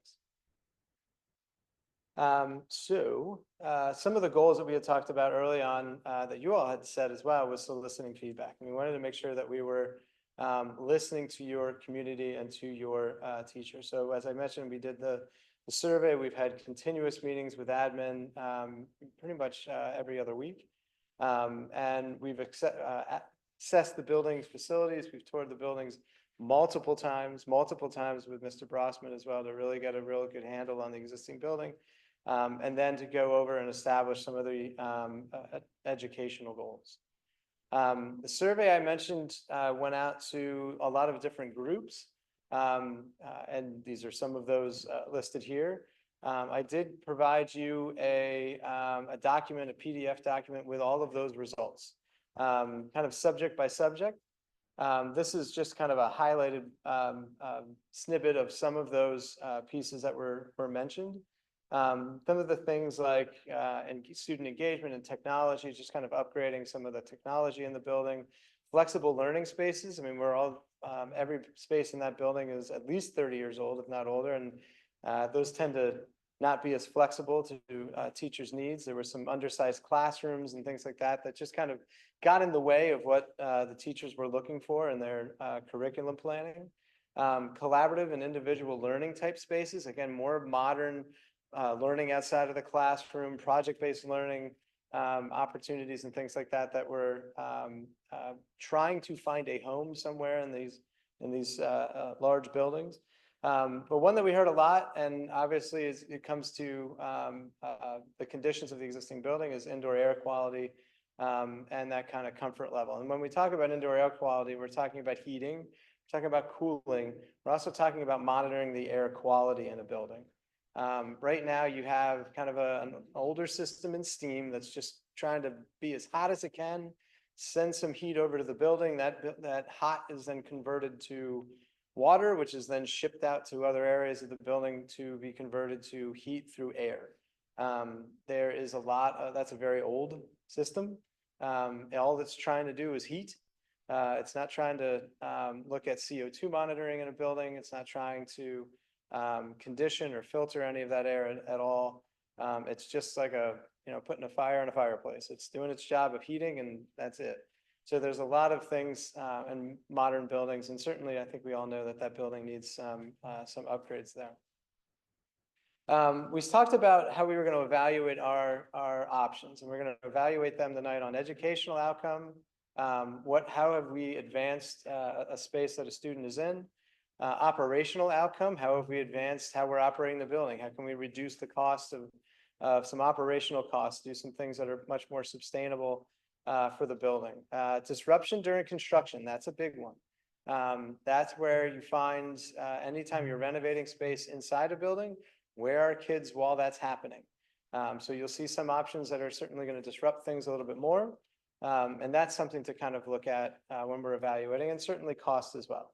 Some of the goals that we had talked about early on that you all had said as well was soliciting feedback. And we wanted to make sure that we were listening to your community and to your teachers. So as I mentioned, we did the survey. We've had continuous meetings with admin pretty much every other week. And we've assessed the building's facilities. We've toured the buildings multiple times with Mr. Brossman as well to really get a real good handle on the existing building. And then to go over and establish some of the educational goals. The survey I mentioned went out to a lot of different groups. And these are some of those listed here. I did provide you a document, a PDF document with all of those results, kind of subject by subject. This is just kind of a highlighted snippet of some of those pieces that were mentioned. Some of the things like student engagement and technology, just kind of upgrading some of the technology in the building, flexible learning spaces. I mean, every space in that building is at least 30 years old, if not older, and those tend to not be as flexible to teachers' needs. There were some undersized classrooms and things like that that just kind of got in the way of what the teachers were looking for in their curriculum planning. Collaborative and individual learning type spaces, again, more modern learning outside of the classroom, project-based learning opportunities and things like that that we're trying to find a home somewhere in these large buildings. But one that we heard a lot, and obviously it comes to the conditions of the existing building, is indoor air quality and that kind of comfort level. And when we talk about indoor air quality, we're talking about heating, we're talking about cooling, we're also talking about monitoring the air quality in a building. Right now you have kind of an older system in steam that's just trying to be as hot as it can, send some heat over to the building. That hot is then converted to water, which is then shipped out to other areas of the building to be converted to heat through air. There is a lot, that's a very old system. All that's trying to do is heat. It's not trying to look at CO2 monitoring in a building. It's not trying to condition or filter any of that air at all. It's just like putting a fire in a fireplace. It's doing its job of heating, and that's it. So there's a lot of things in modern buildings, and certainly I think we all know that that building needs some upgrades there. We talked about how we were going to evaluate our options, and we're going to evaluate them tonight on educational outcome. How have we advanced a space that a student is in? Operational outcome, how have we advanced how we're operating the building? How can we reduce the cost of some operational costs, do some things that are much more sustainable for the building? Disruption during construction, that's a big one. That's where you find anytime you're renovating space inside a building, where are kids while that's happening? So you'll see some options that are certainly going to disrupt things a little bit more. And that's something to kind of look at when we're evaluating, and certainly cost as well.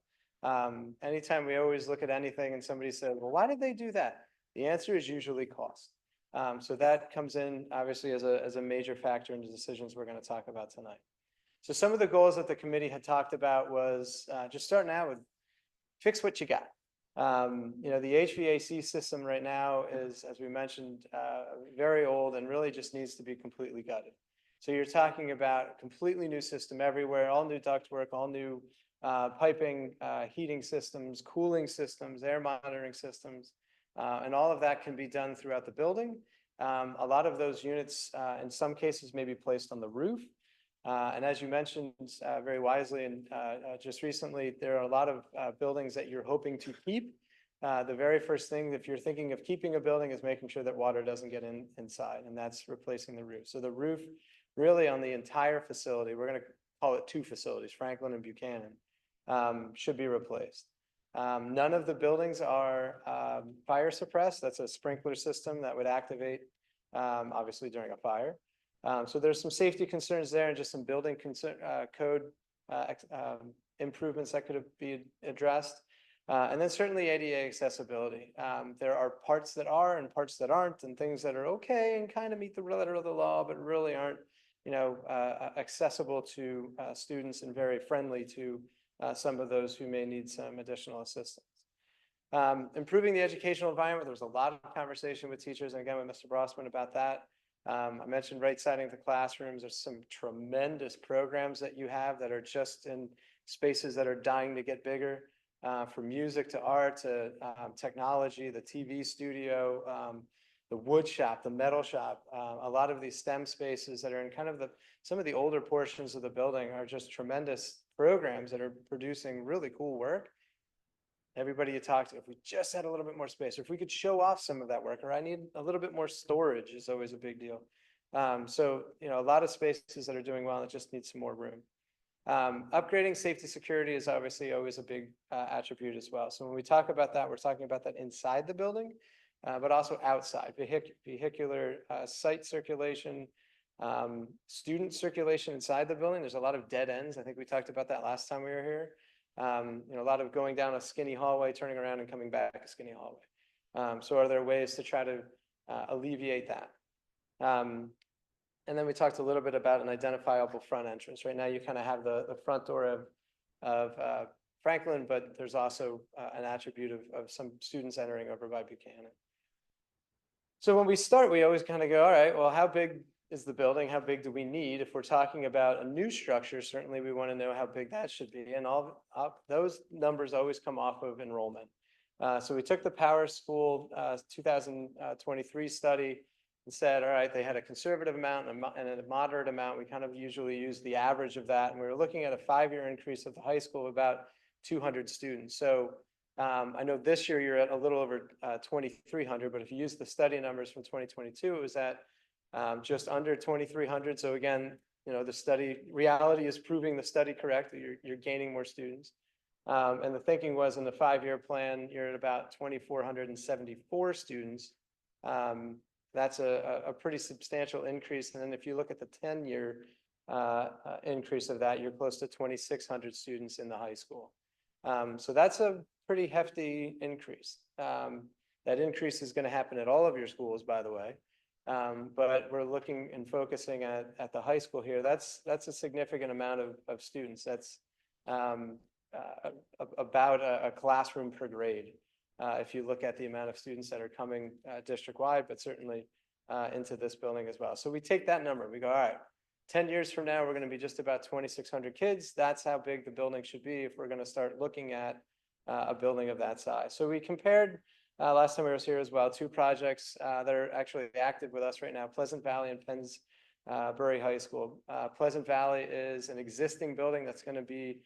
Anytime we always look at anything and somebody says, well, why did they do that? The answer is usually cost. So that comes in obviously as a major factor in the decisions we're going to talk about tonight. So some of the goals that the committee had talked about was just starting out with fix what you got. The HVAC system right now is, as we mentioned, very old and really just needs to be completely gutted. So you're talking about a completely new system everywhere, all new ductwork, all new piping, heating systems, cooling systems, air monitoring systems, and all of that can be done throughout the building. A lot of those units, in some cases, may be placed on the roof. And as you mentioned very wisely, and just recently, there are a lot of buildings that you're hoping to keep. The very first thing, if you're thinking of keeping a building, is making sure that water doesn't get inside, and that's replacing the roof. So the roof, really on the entire facility, we're going to call it 2 facilities, Franklin and Buchanan, should be replaced. None of the buildings are fire suppressed. That's a sprinkler system that would activate, obviously, during a fire. So there's some safety concerns there and just some building code improvements that could be addressed. And then certainly ADA accessibility. There are parts that are and parts that aren't, and things that are okay and kind of meet the letter of the law, but really aren't, accessible to students and very friendly to some of those who may need some additional assistance. Improving the educational environment. There was a lot of conversation with teachers, and again with Mr. Brossman about that. I mentioned right-siding the classrooms. There's some tremendous programs that you have that are just in spaces that are dying to get bigger, from music to art to technology, the TV studio, the wood shop, the metal shop. A lot of these STEM spaces that are in kind of some of the older portions of the building are just tremendous programs that are producing really cool work. Everybody you talk to, if we just had a little bit more space, or if we could show off some of that work, or I need a little bit more storage is always a big deal. So, a lot of spaces that are doing well, it just needs some more room. Upgrading safety security is obviously always a big attribute as well. So when we talk about that, we're talking about that inside the building, but also outside, vehicular site circulation, student circulation inside the building. There's a lot of dead ends. I think we talked about that last time we were here. A lot of going down a skinny hallway, turning around and coming back a skinny hallway. So are there ways to try to alleviate that? And then we talked a little bit about an identifiable front entrance. Right now, you kind of have the front door of Franklin, but there's also an attribute of some students entering over by Buchanan. So when we start, we always kind of go, all right, well, how big is the building? How big do we need? If we're talking about a new structure, certainly we want to know how big that should be. And those numbers always come off of enrollment. So we took the Power School 2023 study and said, all right, they had a conservative amount and a moderate amount. We kind of usually use the average of that. And we were looking at a 5-year increase of the high school of about 200 students. So I know this year you're at a little over 2,300, but if you use the study numbers from 2022, it was at just under 2,300. So again, the study reality is proving the study correct, that you're gaining more students. And the thinking was in the 5-year plan, you're at about 2,474 students. That's a pretty substantial increase. And then if you look at the 10-year increase of that, you're close to 2,600 students in the high school. So that's a pretty hefty increase. That increase is going to happen at all of your schools, by the way. But we're looking and focusing at the high school here. That's a significant amount of students. That's about a classroom per grade. If you look at the amount of students that are coming district-wide, but certainly into this building as well. So we take that number, we go, all right, 10 years from now, we're going to be just about 2,600 kids. That's how big the building should be if we're going to start looking at a building of that size. So we compared, last time I was here as well, two projects that are actually active with us right now, Pleasant Valley and Pennsbury High School. Pleasant Valley is an existing building that's going to be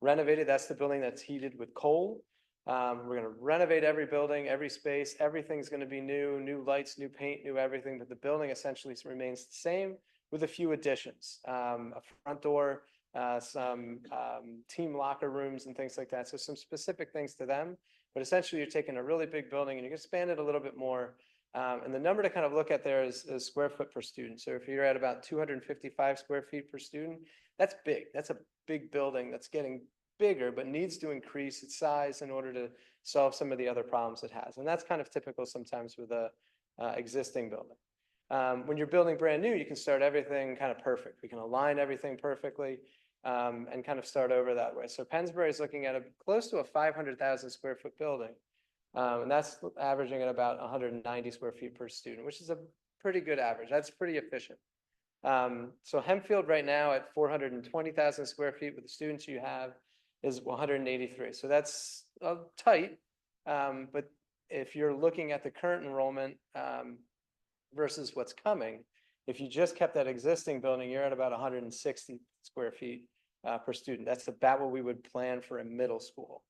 renovated. That's the building that's heated with coal. We're going to renovate every building, every space. Everything's going to be new lights, new paint, new everything, but the building essentially remains the same with a few additions, a front door, some team locker rooms and things like that. So some specific things to them, but essentially you're taking a really big building and you can expand it a little bit more. And the number to kind of look at there is square foot per student. So if you're at about 255 square feet per student, that's big. That's a big building that's getting bigger, but needs to increase its size in order to solve some of the other problems it has. And that's kind of typical sometimes with a existing building. When you're building brand new, you can start everything kind of perfect. We can align everything perfectly and kind of start over that way. So Pennsbury is looking at close to a 500,000 square foot building. And that's averaging at about 190 square feet per student, which is a pretty good average. That's pretty efficient. So Hempfield right now at 420,000 square feet with the students you have is 183. So that's tight. But if you're looking at the current enrollment versus what's coming, if you just kept that existing building, you're at about 160 square feet per student. That's about what we would plan for a middle school.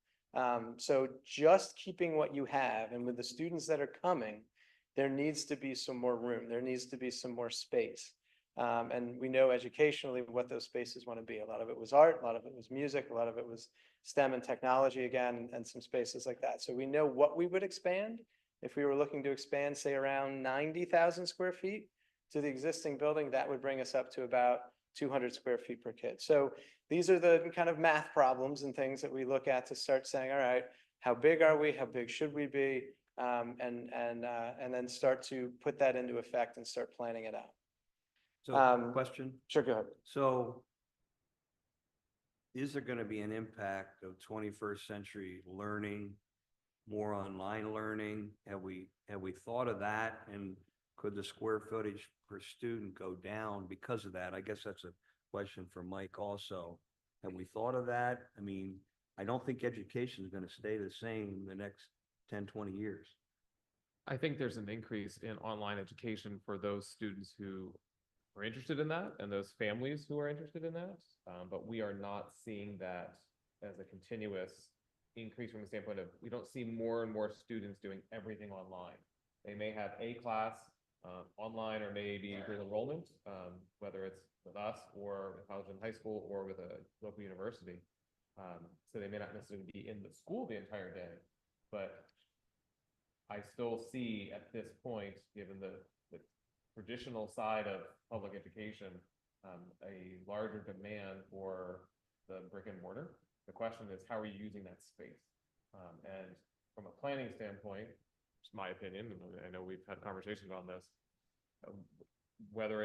So just keeping what you have, and with the students that are coming, there needs to be some more room. There needs to be some more space. And we know educationally what those spaces want to be. A lot of it was art, a lot of it was music, a lot of it was STEM and technology again, and some spaces like that. So we know what we would expand. If we were looking to expand, say, around 90,000 square feet to the existing building, that would bring us up to about 200 square feet per kid. So these are the kind of math problems and things that we look at to start saying, all right, how big are we? How big should we be? And then start to put that into effect and start planning it out.
So question?
Sure, go ahead.
So is there going to be an impact of 21st century learning, more online learning? Have we thought of that? And could the square footage per student go down because of that? I guess that's a question for Mike also. Have we thought of that? I mean, I don't think education is going to stay the same in the next 10, 20 years.
I think there's an increase in online education for those students who are interested in that and those families who are interested in that. But we are not seeing that as a continuous increase from the standpoint of, we don't see more and more students doing everything online. They may have a class online or maybe with enrollment, whether it's with us or with college and high school or with a local university. So they may not necessarily be in the school the entire day, but I still see at this point, given the traditional side of public education, a larger demand for the brick and mortar. The question is, how are you using that space? And from a planning standpoint, it's my opinion, and I know we've had conversations on this, whether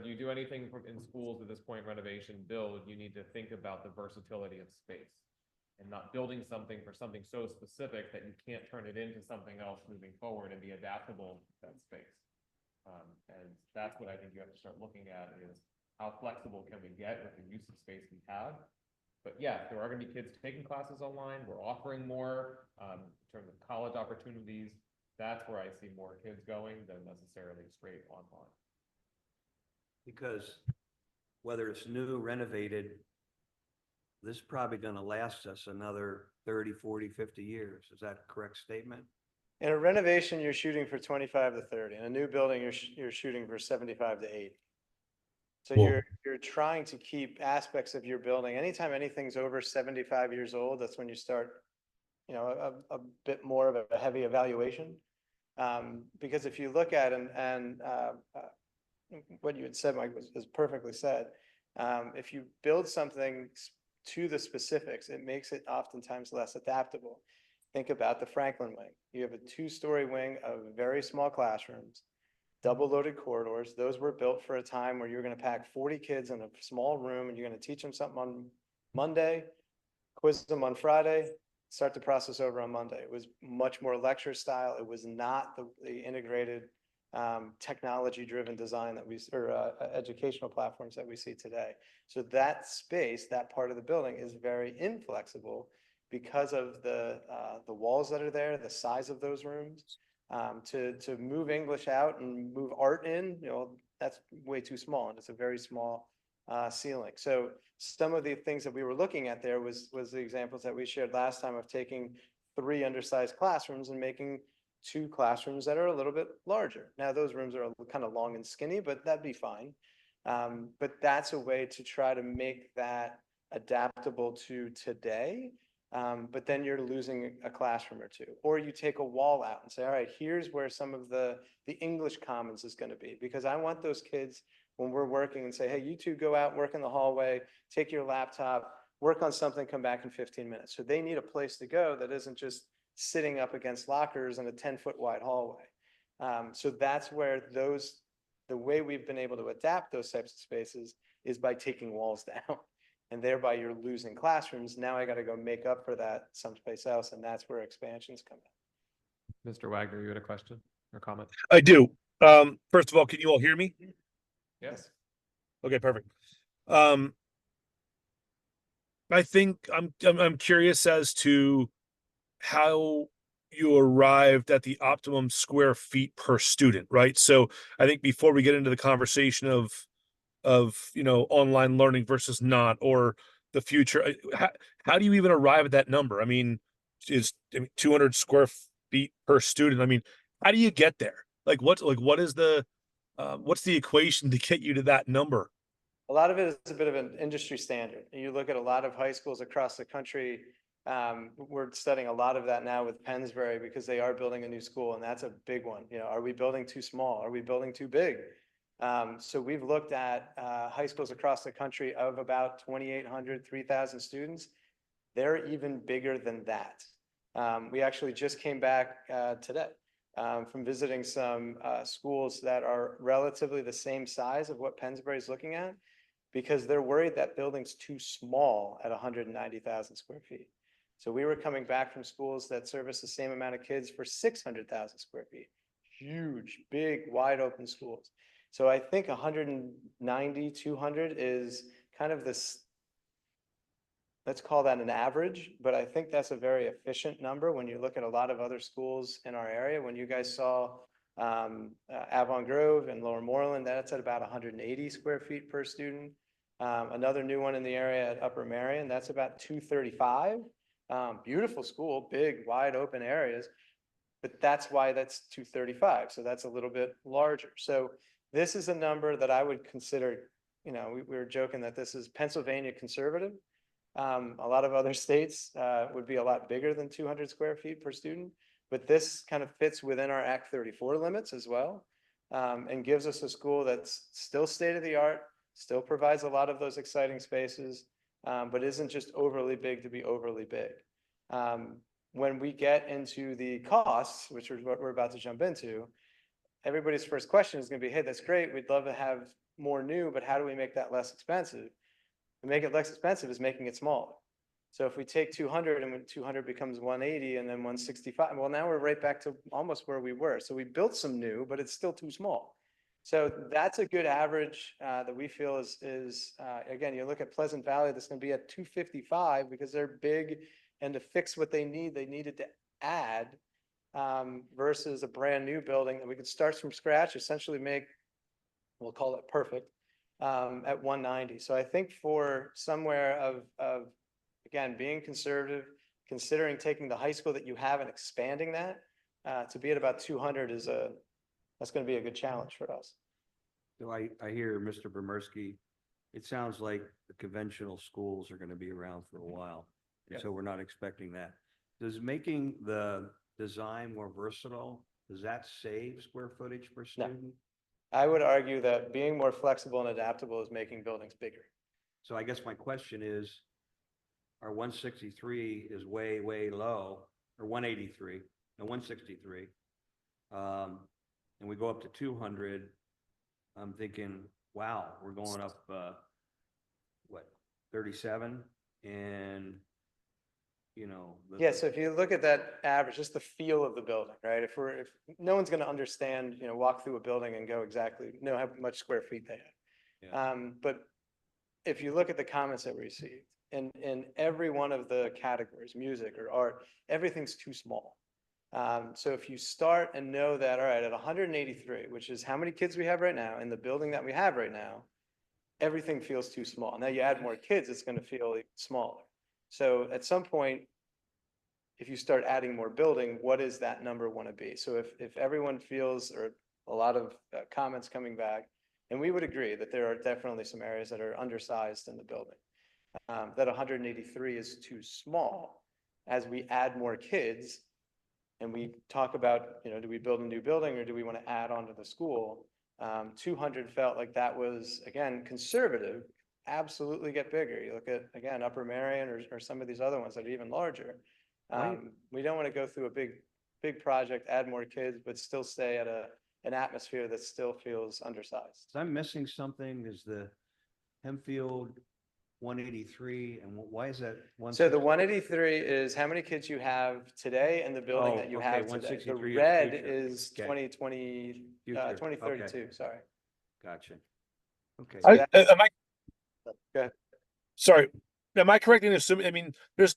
you do anything in schools at this point, renovation, build, you need to think about the versatility of space and not building something for something so specific that you can't turn it into something else moving forward and be adaptable to that space. And that's what I think you have to start looking at, is how flexible can we get with the use of space we have. But yeah, there are going to be kids taking classes online. We're offering more in terms of college opportunities. That's where I see more kids going than necessarily straight online.
Because whether it's new, renovated, this is probably going to last us another 30, 40, 50 years. Is that a correct statement?
In a renovation, you're shooting for 25 to 30. In a new building, you're shooting for 75 to 80. So you're trying to keep aspects of your building. Anytime anything's over 75 years old, that's when you start, a bit more of a heavy evaluation. Because if you look at and what you had said, Mike, was perfectly said. If you build something to the specifics, it makes it oftentimes less adaptable. Think about the Franklin wing. You have a 2-story wing of very small classrooms, double loaded corridors. Those were built for a time where you're going to pack 40 kids in a small room and you're going to teach them something on Monday, quiz them on Friday, start the process over on Monday. It was much more lecture style. It was not the integrated technology-driven design that educational platforms that we see today. So that space, that part of the building is very inflexible because of the walls that are there, the size of those rooms. To move English out and move art in, that's way too small, and it's a very small ceiling. So some of the things that we were looking at there was the examples that we shared last time of taking 3 undersized classrooms and making 2 classrooms that are a little bit larger. Now, those rooms are kind of long and skinny, but that'd be fine. But that's a way to try to make that adaptable to today. But then you're losing a classroom or 2, or you take a wall out and say, all right, here's where some of the English Commons is going to be, because I want those kids when we're working and say, hey, you 2 go out, work in the hallway, take your laptop, work on something, come back in 15 minutes. So they need a place to go that isn't just sitting up against lockers in a 10-foot wide hallway. So that's where the way we've been able to adapt those types of spaces is by taking walls down, and thereby you're losing classrooms. Now I got to go make up for that someplace else, and that's where expansions come in.
Mr. Wagner, you had a question or comment?
I do. First of all, can you all hear me?
Yes.
Okay, perfect. I think I'm curious as to how you arrived at the optimum square feet per student, right? So I think before we get into the conversation of online learning versus not, or the future, how do you even arrive at that number? I mean, 200 square feet per student? I mean, how do you get there? What is what's the equation to get you to that number?
A lot of it is a bit of an industry standard. You look at a lot of high schools across the country. We're studying a lot of that now with Pennsbury because they are building a new school, and that's a big one. Are we building too small? Are we building too big? So we've looked at high schools across the country of about 2,800, 3,000 students. They're even bigger than that. We actually just came back today from visiting some schools that are relatively the same size of what Pennsbury is looking at, because they're worried that building's too small at 190,000 square feet. So we were coming back from schools that service the same amount of kids for 600,000 square feet. Huge, big, wide open schools. So I think 190, 200 is kind of this, let's call that an average, but I think that's a very efficient number when you look at a lot of other schools in our area. When you guys saw Avon Grove and Lower Moreland, that's at about 180 square feet per student. Another new one in the area at Upper Marion, that's about 235. Beautiful school, big, wide open areas, but that's why that's 235. So that's a little bit larger. So this is a number that I would consider, we were joking that this is Pennsylvania conservative. A lot of other states would be a lot bigger than 200 square feet per student, but this kind of fits within our Act 34 limits as well, and gives us a school that's still state of the art, still provides a lot of those exciting spaces, but isn't just overly big to be overly big. When we get into the costs, which is what we're about to jump into, everybody's first question is going to be, hey, that's great. We'd love to have more new, but how do we make that less expensive? To make it less expensive is making it smaller. So if we take 200 and when 200 becomes 180 and then 165, well, now we're right back to almost where we were. So we built some new, but it's still too small. So that's a good average that we feel is again, you look at Pleasant Valley, that's going to be at 255 because they're big, and to fix what they needed to add versus a brand new building that we could start from scratch, essentially make, we'll call it perfect, at 190. So I think for somewhere of again, being conservative, considering taking the high school that you have and expanding that to be at about 200 that's going to be a good challenge for us.
So I hear Mr. Bremersky, it sounds like the conventional schools are going to be around for a while. And so we're not expecting that. Does making the design more versatile, does that save square footage per student?
I would argue that being more flexible and adaptable is making buildings bigger.
So I guess my question is, our 163 is way, way low, or 183, no, 163. And we go up to 200. I'm thinking, wow, we're going up, 37? And you know.
Yeah, so if you look at that average, just the feel of the building, right? If no one's gonna understand, walk through a building and go exactly, know how much square feet they have.
Yeah.
But if you look at the comments that we received, in every one of the categories, music or art, everything's too small. So if you start and know that, all right, at 183, which is how many kids we have right now in the building that we have right now, everything feels too small. Now you add more kids, it's gonna feel even smaller. So at some point, if you start adding more building, what does that number want to be? So if everyone feels, or a lot of comments coming back, and we would agree that there are definitely some areas that are undersized in the building, that 183 is too small. As we add more kids and we talk about, do we build a new building or do we want to add on to the school? 200 felt like that was, again, conservative, absolutely get bigger. You look at, again, Upper Marion or some of these other ones that are even larger.
Right.
We don't want to go through a big project, add more kids, but still stay at an atmosphere that still feels undersized.
So I'm missing something. Is the Hempfield 183, and why is that one?
So the 183 is how many kids you have today and the building
Oh,
that you
okay,
have today. The
163 is
red
future.
is
Okay.
2020,
Future.
2032,
Okay.
sorry.
Gotcha. Okay.
So that-
Am I,
Go ahead.
sorry, am I correct in assuming, I mean, there's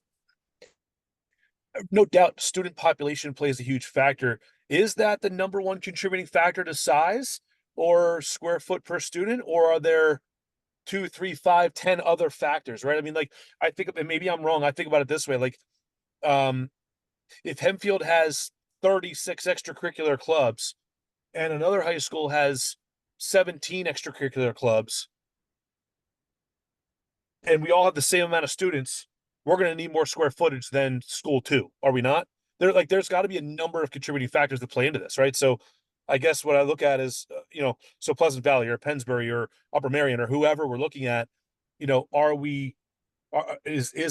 no doubt student population plays a huge factor. Is that the number one contributing factor to size or square foot per student, or are there 2, 3, 5, 10 other factors, right? I mean, like, I think, and maybe I'm wrong, I think about it this way, like, if Hempfield has 36 extracurricular clubs and another high school has 17 extracurricular clubs, and we all have the same amount of students, we're going to need more square footage than school two, are we not? There's got to be a number of contributing factors that play into this, right? So I guess what I look at is, so Pleasant Valley or Pennsbury or Upper Marion or whoever we're looking at, is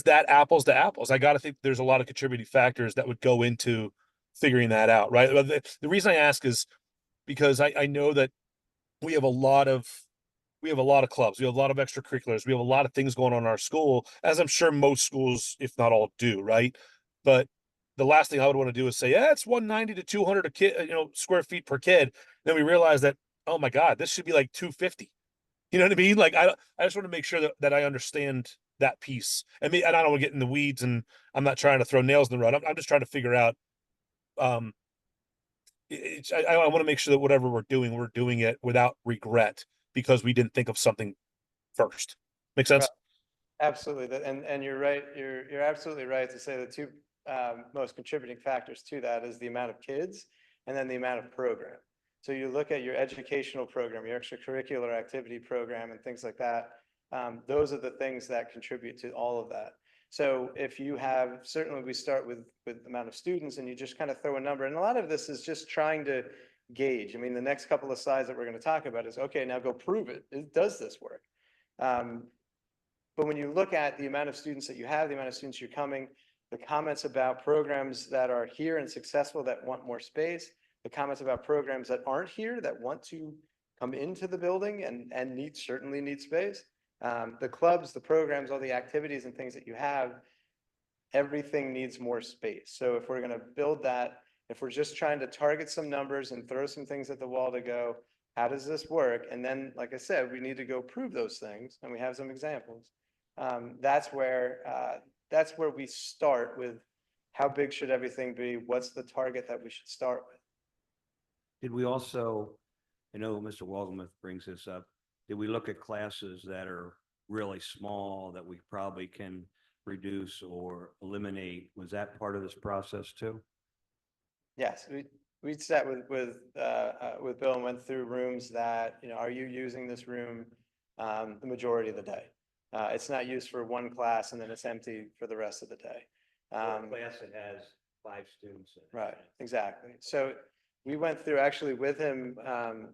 that apples to apples? I got to think there's a lot of contributing factors that would go into figuring that out, right? The reason I ask is because I know that we have a lot of clubs, we have a lot of extracurriculars, we have a lot of things going on in our school, as I'm sure most schools, if not all, do, right? But the last thing I would want to do is say, yeah, it's 190 to 200 a kid, square feet per kid. Then we realize that, oh my God, this should be like 250. You know what I mean? Like, I just want to make sure that I understand that piece. I don't want to get in the weeds, and I'm not trying to throw nails in the road. I'm just trying to figure out, I want to make sure that whatever we're doing it without regret because we didn't think of something first. Make sense?
Absolutely. And you're right. You're absolutely right to say the two most contributing factors to that is the amount of kids and then the amount of program. So you look at your educational program, your extracurricular activity program and things like that. Those are the things that contribute to all of that. So if you have, certainly we start with the amount of students and you just kind of throw a number, and a lot of this is just trying to gauge. I mean, the next couple of slides that we're going to talk about is, okay, now go prove it. Does this work? But when you look at the amount of students that you have, the amount of students you're coming, the comments about programs that are here and successful that want more space, the comments about programs that aren't here that want to come into the building and certainly need space, the clubs, the programs, all the activities and things that you have, everything needs more space. So if we're going to build that, if we're just trying to target some numbers and throw some things at the wall to go, how does this work? And then, like I said, we need to go prove those things, and we have some examples. That's where we start with how big should everything be? What's the target that we should start with?
Did we also, I know Mr. Waldemuth brings this up, did we look at classes that are really small that we probably can reduce or eliminate? Was that part of this process too?
Yes, we sat with Bill and went through rooms that, are you using this room the majority of the day? It's not used for one class and then it's empty for the rest of the day.
Or a class that has 5 students in it.
Right, exactly. So we went through actually with him,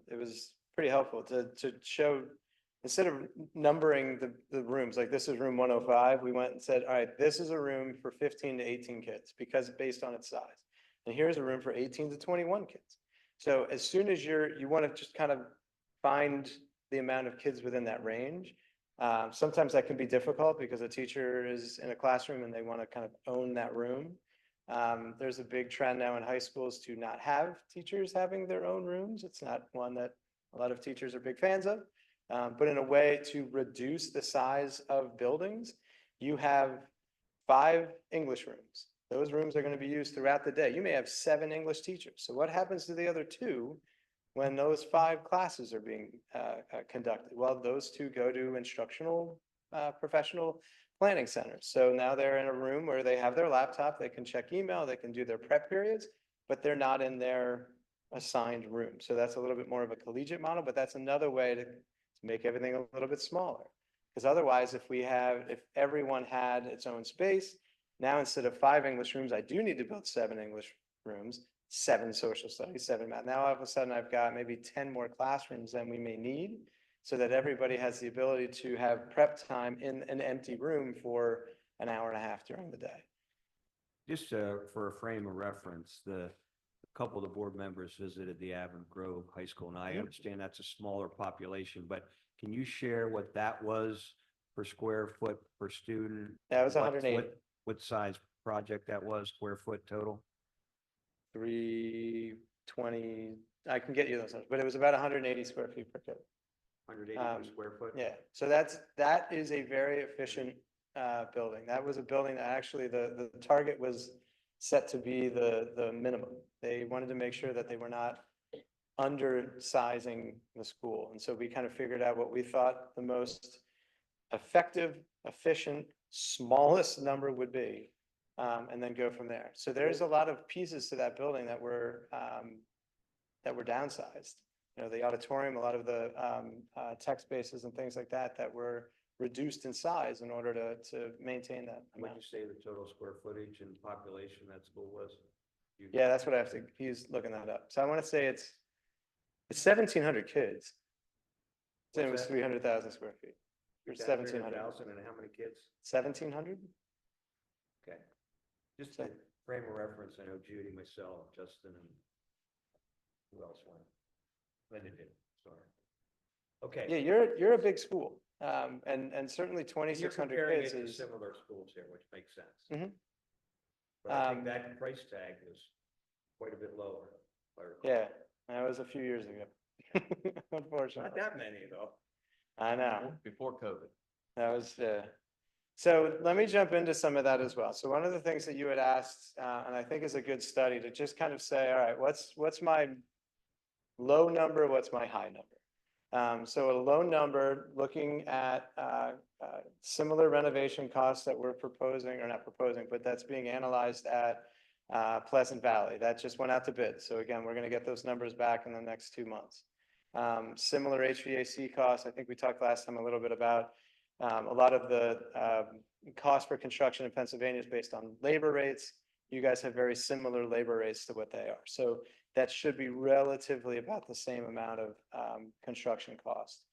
it was pretty helpful to show, instead of numbering the rooms, like this is room 105, we went and said, all right, this is a room for 15 to 18 kids because based on its size. And here's a room for 18 to 21 kids. So as soon as you want to just kind of find the amount of kids within that range, Sometimes that can be difficult because a teacher is in a classroom and they want to kind of own that room. There's a big trend now in high schools to not have teachers having their own rooms. It's not one that a lot of teachers are big fans of. But in a way to reduce the size of buildings, you have 5 English rooms. Those rooms are going to be used throughout the day. You may have 7 English teachers. So what happens to the other 2 when those 5 classes are being conducted? Well, those 2 go to instructional professional planning centers. So now they're in a room where they have their laptop, they can check email, they can do their prep periods, but they're not in their assigned room. So that's a little bit more of a collegiate model, but that's another way to make everything a little bit smaller. Because otherwise, if everyone had its own space, now instead of 5 English rooms, I do need to build 7 English rooms, 7 social studies, 7 math. Now all of a sudden I've got maybe 10 more classrooms than we may need, so that everybody has the ability to have prep time in an empty room for an hour and a half during the day.
Just for a frame of reference, a couple of the board members visited the Avon Grove High School, and I understand that's a smaller population, but can you share what that was per square foot per student?
That was
What-
180.
What size project that was, square foot total?
320, I can get you those numbers, but it was about 180 square feet per kid.
180 per square foot?
Yeah, so that is a very efficient building. That was a building that actually the target was set to be the minimum. They wanted to make sure that they were not undersizing the school. And so we kind of figured out what we thought the most effective, efficient, smallest number would be, and then go from there. So there's a lot of pieces to that building that were downsized. You know, the auditorium, a lot of the tech spaces and things like that that were reduced in size in order to maintain that
Would
amount.
you say the total square footage and population that school was?
Yeah, that's what I have to, he's looking that up. So I want to say it's 1,700 kids. So it was
What's that?
300,000 square feet. Or 1,700.
1,000 and how many kids?
1,700?
Okay. Just a frame of reference, I know Judy, myself, Justin, and who else went? Linda did, sorry. Okay.
Yeah, you're a big school. And certainly
You're
2,600
comparing
kids
it to
is,
similar schools here, which makes sense.
Mhm.
But I think
Um,
that price tag was quite a bit lower. if I recall.
yeah, that was a few years ago.
Not
Unfortunately.
that many, though.
I know.
Before COVID.
That was, so let me jump into some of that as well. So one of the things that you had asked, and I think is a good study to just kind of say, all right, what's my low number, what's my high number? So a low number, looking at similar renovation costs that we're proposing, or not proposing, but that's being analyzed at Pleasant Valley. That just went out to bid. So again, we're going to get those numbers back in the next 2 months. Similar HVAC costs, I think we talked last time a little bit about a lot of the cost for construction in Pennsylvania is based on labor rates. You guys have very similar labor rates to what they are. So that should be relatively about the same amount of construction cost.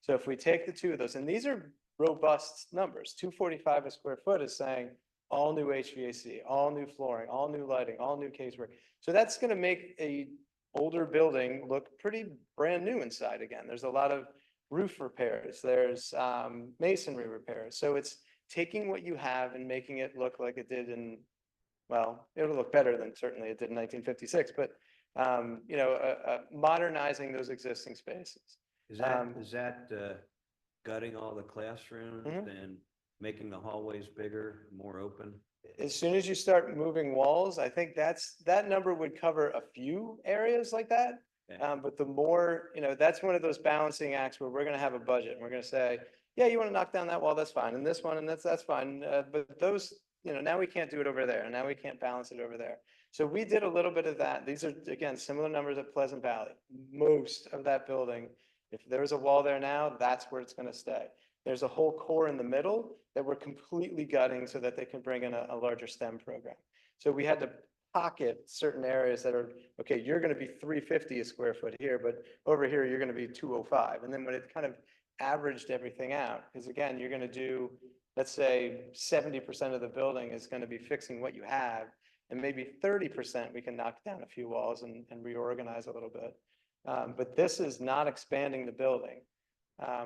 So if we take the 2 of those, and these are robust numbers, 245 a square foot is saying all new HVAC, all new flooring, all new lighting, all new casework. So that's going to make a older building look pretty brand new inside again. There's a lot of roof repairs, there's masonry repairs. So it's taking what you have and making it look like it did in, well, it'll look better than certainly it did in 1956, but modernizing those existing spaces.
Is that gutting all the classrooms and making the hallways bigger, more open?
As soon as you start moving walls, I think that number would cover a few areas like that.
Okay.
But the more, that's one of those balancing acts where we're going to have a budget and we're going to say, yeah, you want to knock down that wall, that's fine. And this one, and that's fine. But those, now we can't do it over there. And now we can't balance it over there. So we did a little bit of that. These are, again, similar numbers at Pleasant Valley. Most of that building, if there's a wall there now, that's where it's going to stay. There's a whole core in the middle that we're completely gutting so that they can bring in a larger STEM program. So we had to pocket certain areas that are, okay, you're going to be 350 a square foot here, but over here, you're going to be 205. And then when it kind of averaged everything out, because again, you're going to do, let's say 70% of the building is going to be fixing what you have, and maybe 30% we can knock down a few walls and reorganize a little bit. But this is not expanding the building.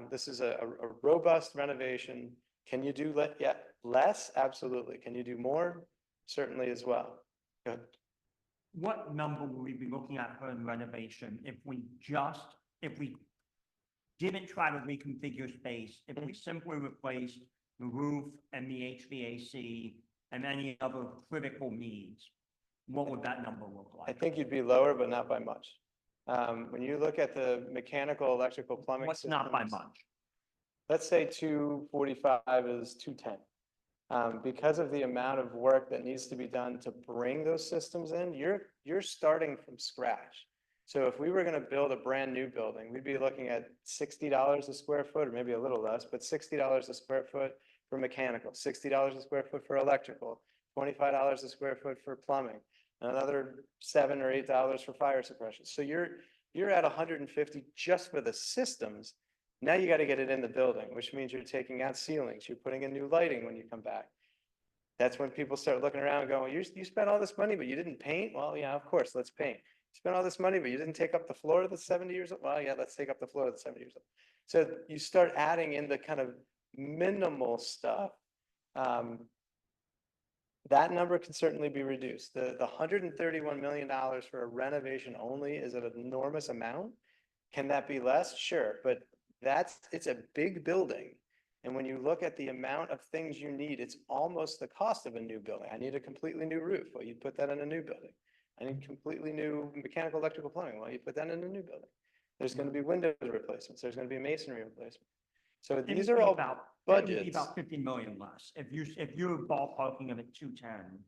This is a robust renovation. Can you do less? Absolutely. Can you do more? Certainly as well. Good.
What number would we be looking at for a renovation if we didn't try to reconfigure space, if we simply replaced the roof and the HVAC and any other critical needs? What would that number look
I
like?
think you'd be lower, but not by much. When you look at the mechanical, electrical, plumbing.
What's not by
systems,
much?
Let's say 245 is 210. Because of the amount of work that needs to be done to bring those systems in, you're starting from scratch. So if we were going to build a brand new building, we'd be looking at $60 a square foot, or maybe a little less, but $60 a square foot for mechanical, $60 a square foot for electrical, $25 a square foot for plumbing, another $7 or $8 for fire suppression. So you're at 150 just for the systems. Now you got to get it in the building, which means you're taking out ceilings, you're putting in new lighting when you come back. That's when people start looking around and going, you spent all this money, but you didn't paint? Well, yeah, of course, let's paint. You spent all this money, but you didn't take up the floor that's 70 years old? Well, yeah, let's take up the floor that's 70 years old. So you start adding in the kind of minimal stuff. That number can certainly be reduced. The $131 million for a renovation only is an enormous amount. Can that be less? Sure, but it's a big building. And when you look at the amount of things you need, it's almost the cost of a new building. I need a completely new roof. Well, you put that in a new building. I need completely new mechanical, electrical, plumbing. Well, you put that in a new building. There's going to be windows replacements. There's going to be masonry replacement. So these are all budgets.
About 50 million less. If you're ballparking it at 210,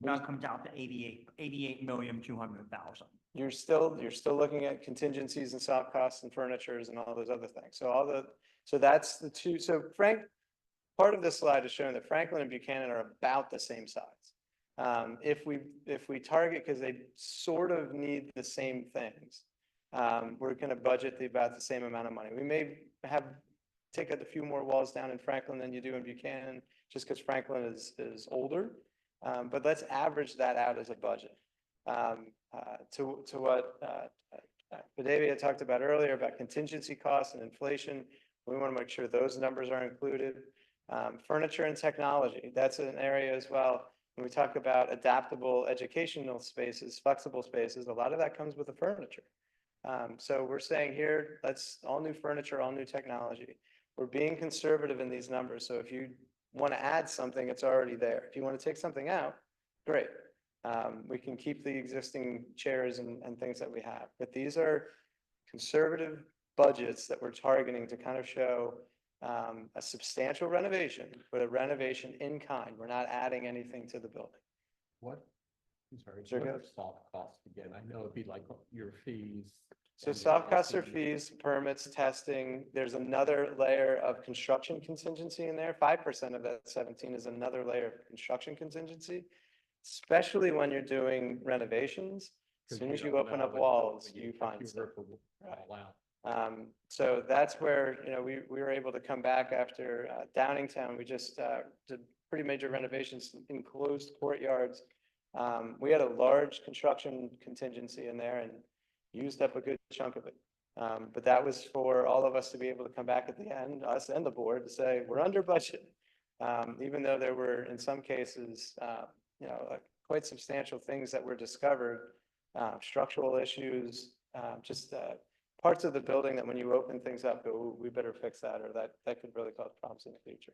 that comes out to 88,200,000.
You're still looking at contingencies and soft costs and furnitures and all those other things. So that's the two. So part of this slide is showing that Franklin and Buchanan are about the same size. If we target, because they sort of need the same things, we're going to budget about the same amount of money. We may take a few more walls down in Franklin than you do in Buchanan, just because Franklin is older. But let's average that out as a budget. To what Badavia talked about earlier about contingency costs and inflation, we want to make sure those numbers are included. Furniture and technology, that's an area as well. When we talk about adaptable educational spaces, flexible spaces, a lot of that comes with the furniture. So we're saying here, let's all new furniture, all new technology. We're being conservative in these numbers. So if you want to add something, it's already there. If you want to take something out, great. We can keep the existing chairs and things that we have. But these are conservative budgets that we're targeting to kind of show a substantial renovation, but a renovation in kind. We're not adding anything to the building.
What? I'm sorry,
Sure,
what
go.
are soft costs again? I know it'd be like your fees.
So
and your
soft costs are
subsidies.
fees, permits, testing. There's another layer of construction contingency in there. 5% of that 17 is another layer of construction contingency, especially when you're doing renovations. As
'Cause
soon as
don't
you open
know
up
what
walls,
building
you
if
find
you
stuff.
rip it all out.
So that's where, we were able to come back after Downingtown. We just did pretty major renovations, enclosed courtyards. We had a large construction contingency in there and used up a good chunk of it. But that was for all of us to be able to come back at the end, us and the board, to say, we're under budget. Even though there were, in some cases, quite substantial things that were discovered, structural issues, just parts of the building that when you open things up, go, "Ooh, we better fix that," or that could really cause problems in the future.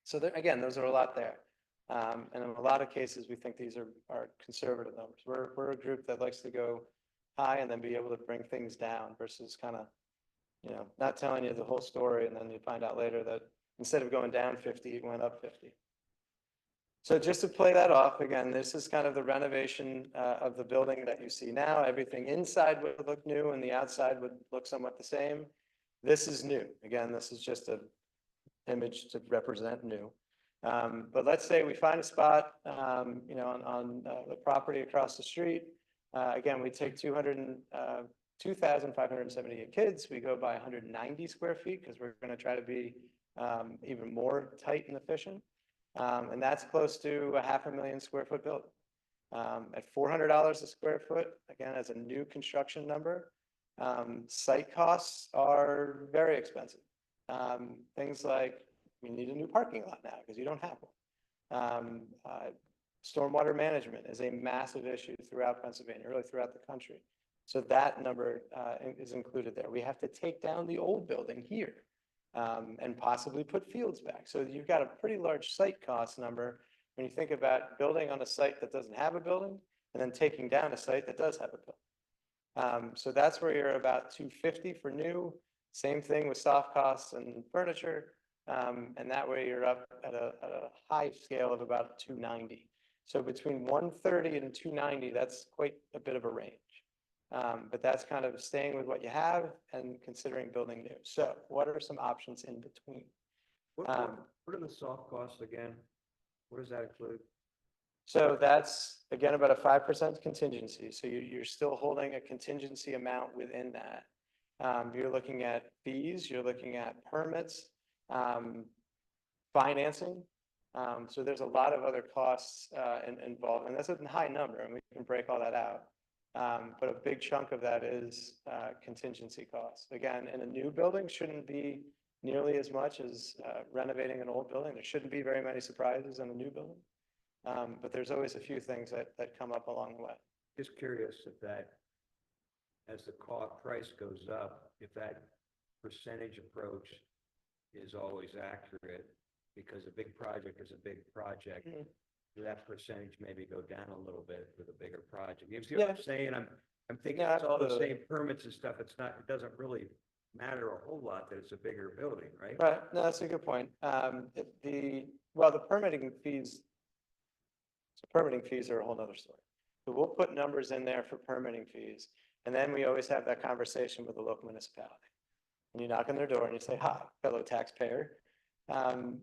So there, again, those are a lot there. And in a lot of cases, we think these are conservative numbers. We're a group that likes to go high and then be able to bring things down versus kind of, not telling you the whole story. And then you find out later that instead of going down 50, it went up 50. So just to play that off, again, this is kind of the renovation of the building that you see now. Everything inside would look new and the outside would look somewhat the same. This is new. Again, this is just an image to represent new. But let's say we find a spot, on the property across the street. Again, we take 2,578 kids. We go by 190 square feet because we're going to try to be even more tight and efficient. And that's close to a 500,000 square foot building. At $400 a square foot, again, as a new construction number, Site costs are very expensive. Things like, we need a new parking lot now because you don't have one. Stormwater management is a massive issue throughout Pennsylvania, really throughout the country. So that number is included there. We have to take down the old building here and possibly put fields back. So you've got a pretty large site cost number when you think about building on a site that doesn't have a building and then taking down a site that does have a building. So that's where you're about 250 for new. Same thing with soft costs and furniture. And that way you're up at a high scale of about 290. So between 130 and 290, that's quite a bit of a range. But that's kind of staying with what you have and considering building new. So what are some options in between?
What are the soft costs again? What does that include?
So that's, again, about a 5% contingency. So you're still holding a contingency amount within that. You're looking at fees, you're looking at permits, financing. So there's a lot of other costs involved, and that's a high number, and we can break all that out. But a big chunk of that is contingency costs. Again, in a new building shouldn't be nearly as much as renovating an old building. There shouldn't be very many surprises in a new building. But there's always a few things that come up along the way.
Just curious if that, as the price goes up, if that percentage approach is always accurate, because a big project is a big project. That percentage maybe go down a little bit for the bigger project. You see what I'm saying? I'm thinking it's all the same permits and stuff. It's not, it doesn't really matter a whole lot that it's a bigger building, right?
Right, no, that's a good point. The permitting fees are a whole nother story. So we'll put numbers in there for permitting fees. And then we always have that conversation with the local municipality. And you knock on their door and you say, hi, fellow taxpayer,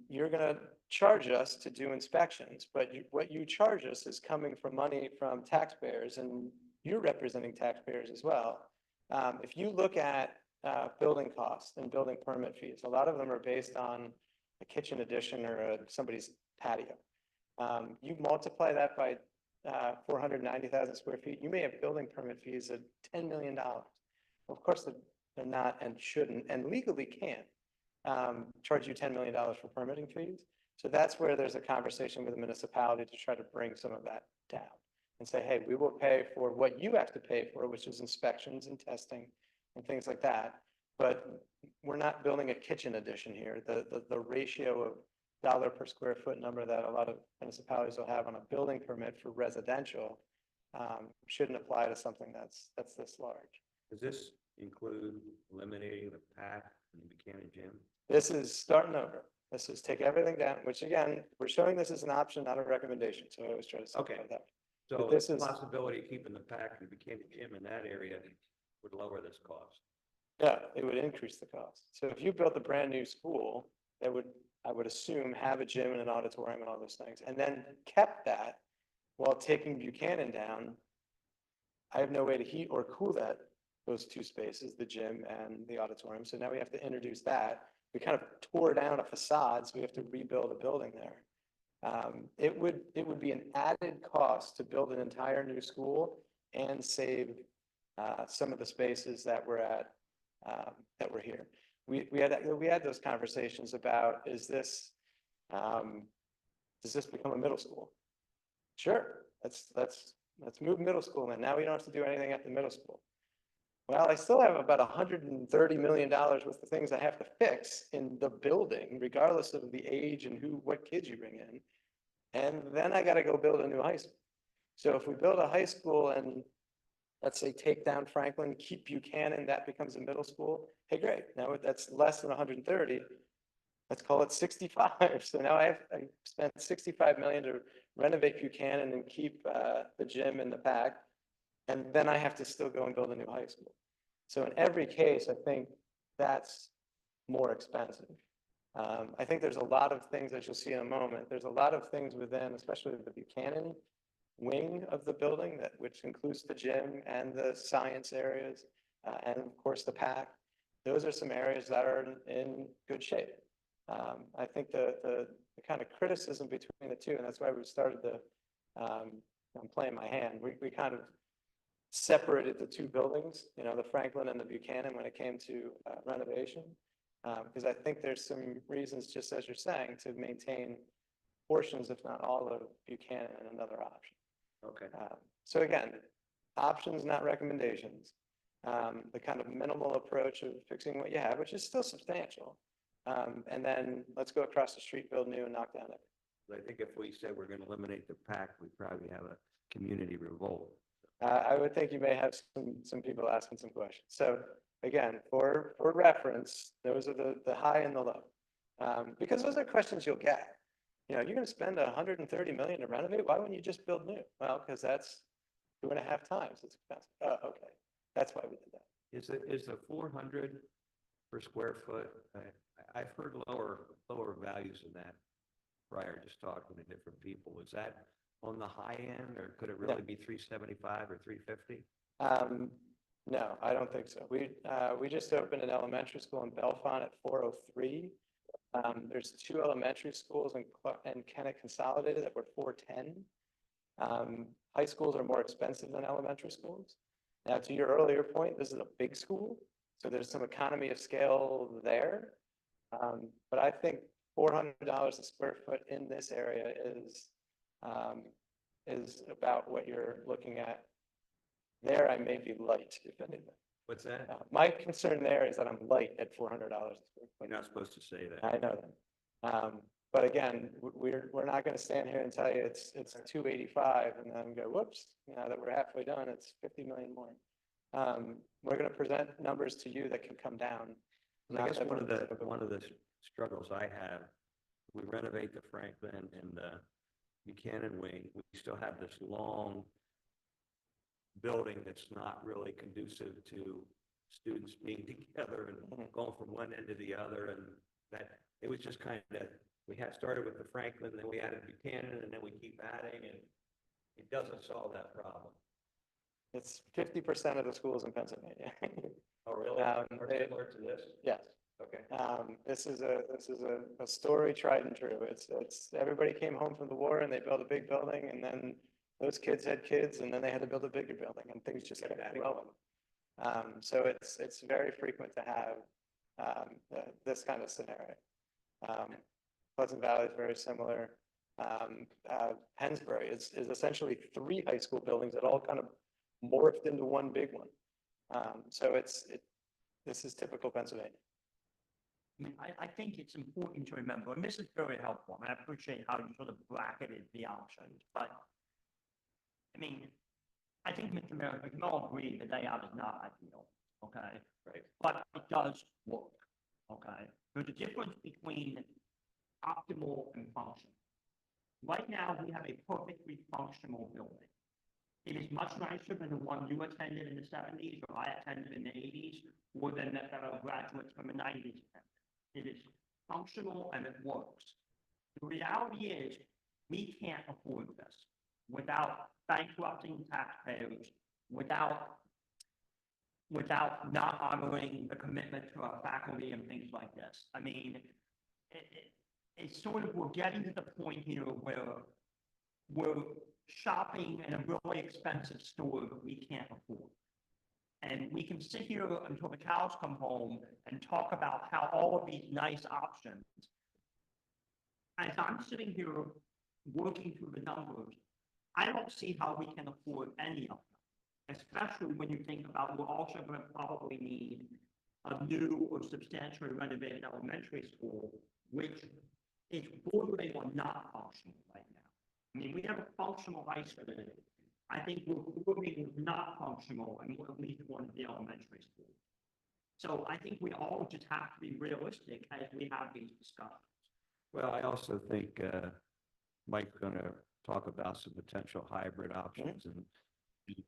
you're gonna charge us to do inspections, but what you charge us is coming from money from taxpayers, and you're representing taxpayers as well. If you look at building costs and building permit fees, a lot of them are based on a kitchen addition or somebody's patio. You multiply that by 490,000 square feet, you may have building permit fees of $10 million. Well, of course, they're not and shouldn't and legally can't charge you $10 million for permitting fees. So that's where there's a conversation with the municipality to try to bring some of that down and say, hey, we will pay for what you have to pay for, which is inspections and testing and things like that. But we're not building a kitchen addition here. The ratio of dollar per square foot number that a lot of municipalities will have on a building permit for residential shouldn't apply to something that's this large.
Does this include eliminating the pack in the Buchanan gym?
This is starting over. This is take everything down, which again, we're showing this as an option, not a recommendation. So I always try to say that.
So
this
the
is
possibility of keeping the pack in the Buchanan gym in that area would lower this cost.
Yeah, it would increase the cost. So if you built a brand new school, that would, I would assume, have a gym and an auditorium and all those things, and then kept that while taking Buchanan down, I have no way to heat or cool those two spaces, the gym and the auditorium. So now we have to introduce that. We kind of tore down a facade, so we have to rebuild a building there. It would be an added cost to build an entire new school and save some of the spaces that we're at, that we're here. We had those conversations about, does this become a middle school? Sure, let's move middle school in. Now we don't have to do anything at the middle school. Well, I still have about $130 million worth of things I have to fix in the building, regardless of the age and what kids you bring in. And then I got to go build a new high school. So if we build a high school and let's say take down Franklin, keep Buchanan, that becomes a middle school. Hey, great. Now that's less than 130. Let's call it 65. So now I spent $65 million to renovate Buchanan and keep the gym and the pack. And then I have to still go and build a new high school. So in every case, I think that's more expensive. I think there's a lot of things that you'll see in a moment. There's a lot of things within, especially the Buchanan wing of the building, which includes the gym and the science areas, and of course the pack. Those are some areas that are in good shape. I think the kind of criticism between the two, and that's why we started I'm playing my hand. We kind of separated the two buildings, you know, the Franklin and the Buchanan when it came to renovation. Because I think there's some reasons, just as you're saying, to maintain portions, if not all of Buchanan and another option.
Okay.
So again, options, not recommendations. The kind of minimal approach of fixing what you have, which is still substantial. And then let's go across the street, build new and knock down it.
I think if we said we're gonna eliminate the pack, we'd probably have a community revolt.
I would think you may have some people asking some questions. So again, for reference, those are the high and the low. Because those are questions you'll get. You know, you're gonna spend 130 million to renovate, why wouldn't you just build new? Well, because that's 2.5 times as expensive. Oh, okay, that's why we did that.
Is the 400 per square foot, I've heard lower values than that prior, just talking to different people. Is that on the high end, or could it really be 375 or 350?
No, I don't think so. We just opened an elementary school in Bellefonte at 403. There's 2 elementary schools in Kennet Consolidated that were 410. High schools are more expensive than elementary schools. Now, to your earlier point, this is a big school, so there's some economy of scale there. But I think $400 a square foot in this area is about what you're looking at. There, I may be light, if anything.
What's that?
My concern there is that I'm light at $400 a square foot.
You're not supposed to say that.
I know that. But again, we're not going to stand here and tell you it's 285 and then go, whoops, now that we're halfway done, it's 50 million more. We're going to present numbers to you that can come down.
I guess one of the struggles I have, we renovate the Franklin and the Buchanan wing, we still have this long building that's not really conducive to students being together and going from one end to the other. And that, it was just kind of, we had started with the Franklin, then we added Buchanan, and then we keep adding, and it doesn't solve that problem.
It's 50% of the schools in Pennsylvania.
Oh, really? Are similar to this?
Yes.
Okay.
This is a story tried and true. It's everybody came home from the war and they built a big building, and then those kids had kids, and then they had to build a bigger building, and things just kept growing. So it's very frequent to have this kind of scenario. Pleasant Valley is very similar. Pennsbury is essentially 3 high school buildings that all kind of morphed into one big one. So this is typical Pennsylvania.
I mean, I think it's important to remember, and this is very helpful, and I appreciate how you sort of bracketed the options, but I mean, I think Mr. Mayor, we can all agree the layout is not ideal, okay?
Right.
But it does work, okay? There's a difference between optimal and functional. Right now, we have a perfectly functional building. It is much nicer than the one you attended in the 70s, or I attended in the 80s, or than that our graduates from the 90s attended. It is functional and it works. The reality is, we can't afford this without bankrupting taxpayers, without not honoring the commitment to our faculty and things like this. I mean, it's sort of, we're getting to the point here where we're shopping in a really expensive store that we can't afford. And we can sit here until the cows come home and talk about how all of these nice options. As I'm sitting here working through the numbers, I don't see how we can afford any of them, especially when you think about we're also going to probably need a new or substantially renovated elementary school, which is bordering on not functional right now. I mean, we have a functional high school. I think we're bordering not functional in at least one of the elementary schools. So I think we all just have to be realistic as we have these discussions.
Well, I also think Mike's going to talk about some potential hybrid options and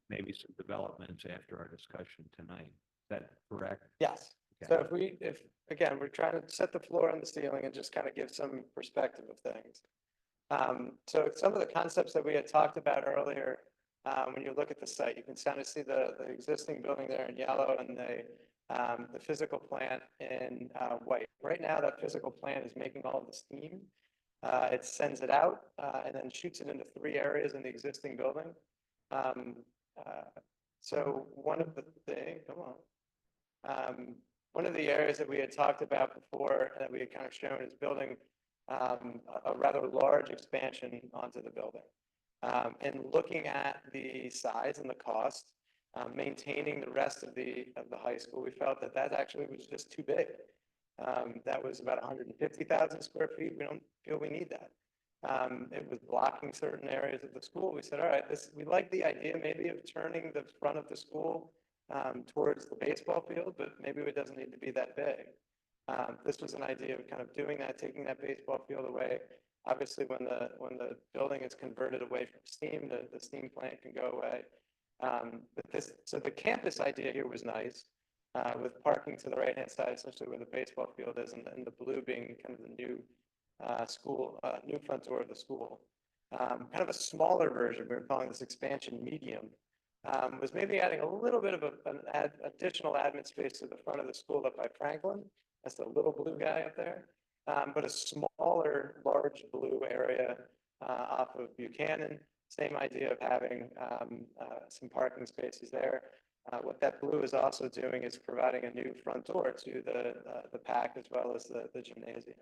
maybe some developments after our discussion tonight. Is that correct?
Yes.
Okay.
So if again, we're trying to set the floor and the ceiling and just kind of give some perspective of things. So some of the concepts that we had talked about earlier, when you look at the site, you can kind of see the existing building there in yellow and the physical plant in white. Right now, that physical plant is making all of the steam. It sends it out and then shoots it into 3 areas in the existing building. So one of the things, come on. One of the areas that we had talked about before that we had kind of shown is building a rather large expansion onto the building. And looking at the size and the cost, maintaining the rest of the high school, we felt that that actually was just too big. That was about 150,000 square feet. We don't feel we need that. It was blocking certain areas of the school. We said, all right, we like the idea maybe of turning the front of the school towards the baseball field, but maybe it doesn't need to be that big. This was an idea of kind of doing that, taking that baseball field away. Obviously, when the building is converted away from steam, the steam plant can go away. So the campus idea here was nice, with parking to the right-hand side, essentially where the baseball field is, and the blue being kind of the new new front door of the school. Kind of a smaller version, we were calling this expansion medium, was maybe adding a little bit of an additional admin space to the front of the school up by Franklin. That's the little blue guy up there. But a smaller, large blue area off of Buchanan. Same idea of having some parking spaces there. What that blue is also doing is providing a new front door to the PAC as well as the gymnasium.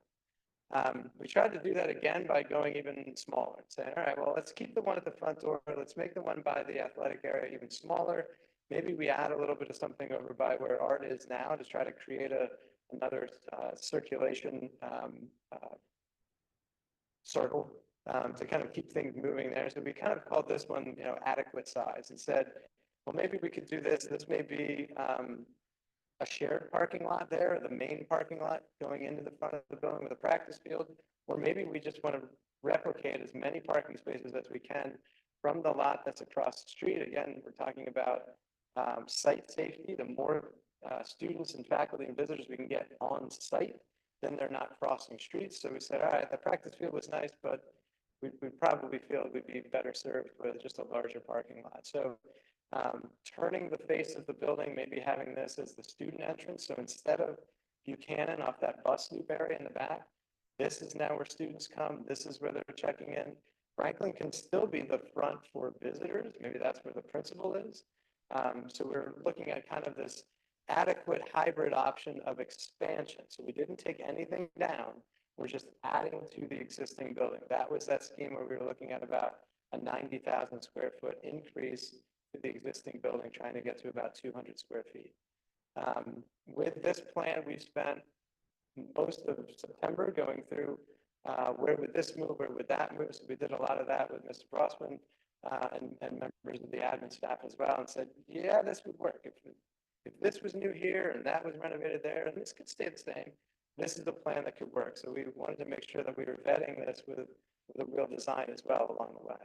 We tried to do that again by going even smaller, saying, all right, well, let's keep the one at the front door. Let's make the one by the athletic area even smaller. Maybe we add a little bit of something over by where art is now to try to create another circulation circle to kind of keep things moving there. So we kind of called this one, adequate size, and said, well, maybe we could do this. This may be a shared parking lot there, the main parking lot going into the front of the building with a practice field, or maybe we just want to replicate as many parking spaces as we can from the lot that's across the street. Again, we're talking about site safety. The more students and faculty and visitors we can get on site, then they're not crossing streets. So we said, all right, the practice field was nice, but we probably feel we'd be better served with just a larger parking lot. So turning the face of the building, maybe having this as the student entrance. So instead of Buchanan off that bus loop area in the back, this is now where students come. This is where they're checking in. Franklin can still be the front for visitors. Maybe that's where the principal is. So we're looking at kind of this adequate hybrid option of expansion. So we didn't take anything down. We're just adding to the existing building. That was that scheme where we were looking at about a 90,000 square foot increase to the existing building, trying to get to about 200 square feet. With this plan, we've spent most of September going through where would this move, where would that move? So we did a lot of that with Mr. Brossman and members of the admin staff as well, and said, yeah, this would work. If this was new here and that was renovated there, and this could stay the same, this is the plan that could work. So we wanted to make sure that we were vetting this with a real design as well along the way.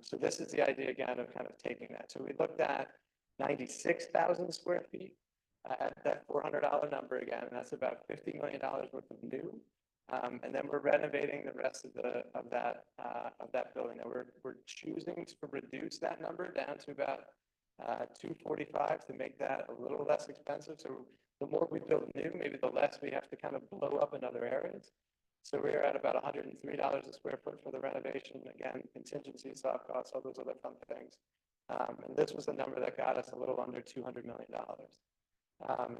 So this is the idea again of kind of taking that. So we looked at 96,000 square feet at that $400 number again, and that's about $50 million worth of new. And then we're renovating the rest of that building. Now we're choosing to reduce that number down to about 245 to make that a little less expensive. So the more we build new, maybe the less we have to kind of blow up in other areas. So we're at about $103 a square foot for the renovation. Again, contingency, soft costs, all those other fun things. And this was the number that got us a little under $200 million.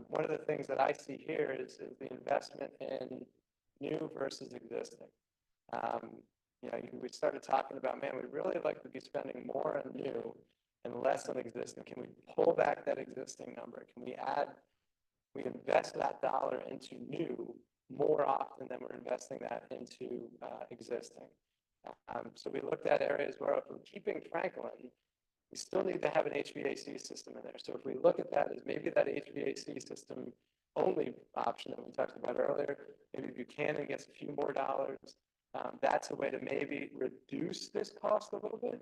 One of the things that I see here is the investment in new versus existing. We started talking about, man, we'd really like to be spending more on new and less on existing. Can we pull back that existing number? Can we invest that dollar into new more often than we're investing that into existing? So we looked at areas where if we're keeping Franklin, we still need to have an HVAC system in there. So if we look at that as maybe that HVAC system only option that we talked about earlier, maybe Buchanan gets a few more dollars. That's a way to maybe reduce this cost a little bit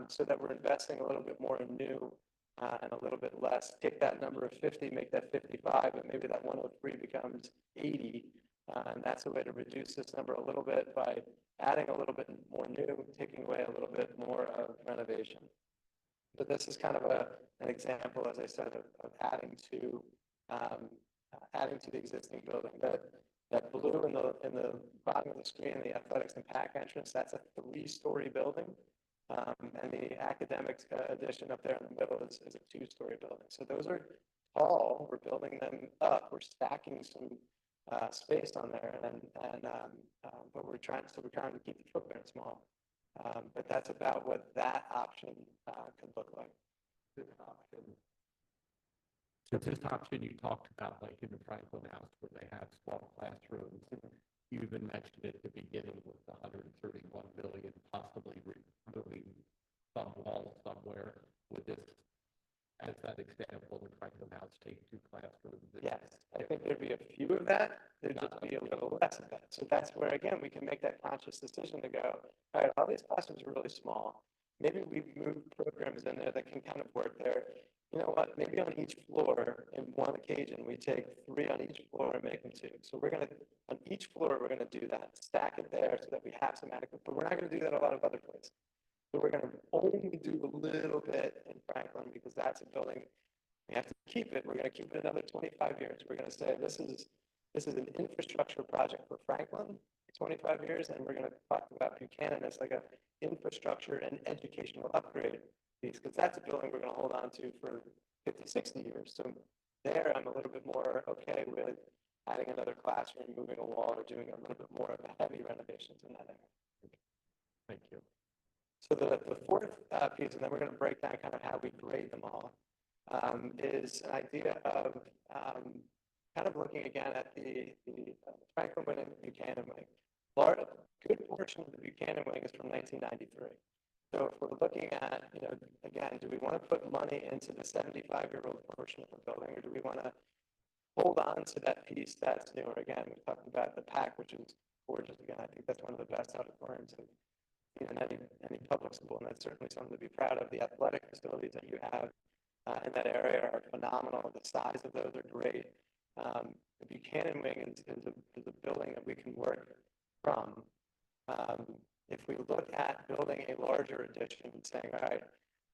so that we're investing a little bit more in new and a little bit less. Take that number of 50, make that 55, and maybe that 103 becomes 80. And that's a way to reduce this number a little bit by adding a little bit more new, taking away a little bit more of renovation. But this is kind of an example, as I said, of adding to the existing building. That blue in the bottom of the screen, the athletics and PAC entrance, that's a 3-story building. And the academic addition up there in the middle is a two-story building. So those are tall. We're building them up. We're stacking some space on there, but we're trying to keep the footprint small. But that's about what that option could look like.
This option. So this option you talked about, like in the Franklin House where they have small classrooms, you even mentioned at the beginning with the 131 million possibly removing some wall somewhere. Would this, as that example, the Franklin House take 2 classrooms?
Yes, I think there'd be a few of that. There'd just be a little less of that. So that's where, again, we can make that conscious decision to go, all right, all these classrooms are really small. Maybe we've moved programs in there that can kind of work there. You know what, maybe on each floor, in one occasion, we take 3 on each floor and make them 2. So we're gonna, on each floor, we're gonna do that, stack it there so that we have some adequate, but we're not gonna do that a lot of other places. So we're gonna only do a little bit in Franklin because that's a building, we have to keep it. We're gonna keep it another 25 years. We're gonna say this is an infrastructure project for Franklin for 25 years, and we're gonna talk about Buchanan as like a infrastructure and educational upgrade piece, because that's a building we're gonna hold on to for 50, 60 years. So there, I'm a little bit more okay with adding another classroom, moving a wall, or doing a little bit more of a heavy renovations in that area.
Thank you.
So the fourth piece, and then we're going to break down kind of how we grade them all, is an idea of kind of looking again at the Franklin wing and the Buchanan wing. A good portion of the Buchanan wing is from 1993. So if we're looking at, you know, again, do we want to put money into the 75-year-old portion of the building, or do we want to hold on to that piece that's newer? Again, we talked about the PAC, which is gorgeous. Again, I think that's one of the best auditoriums in any public school, and that's certainly something to be proud of. The athletic facilities that you have in that area are phenomenal. The size of those are great. The Buchanan wing is a building that we can work from. If we look at building a larger addition and saying, all right,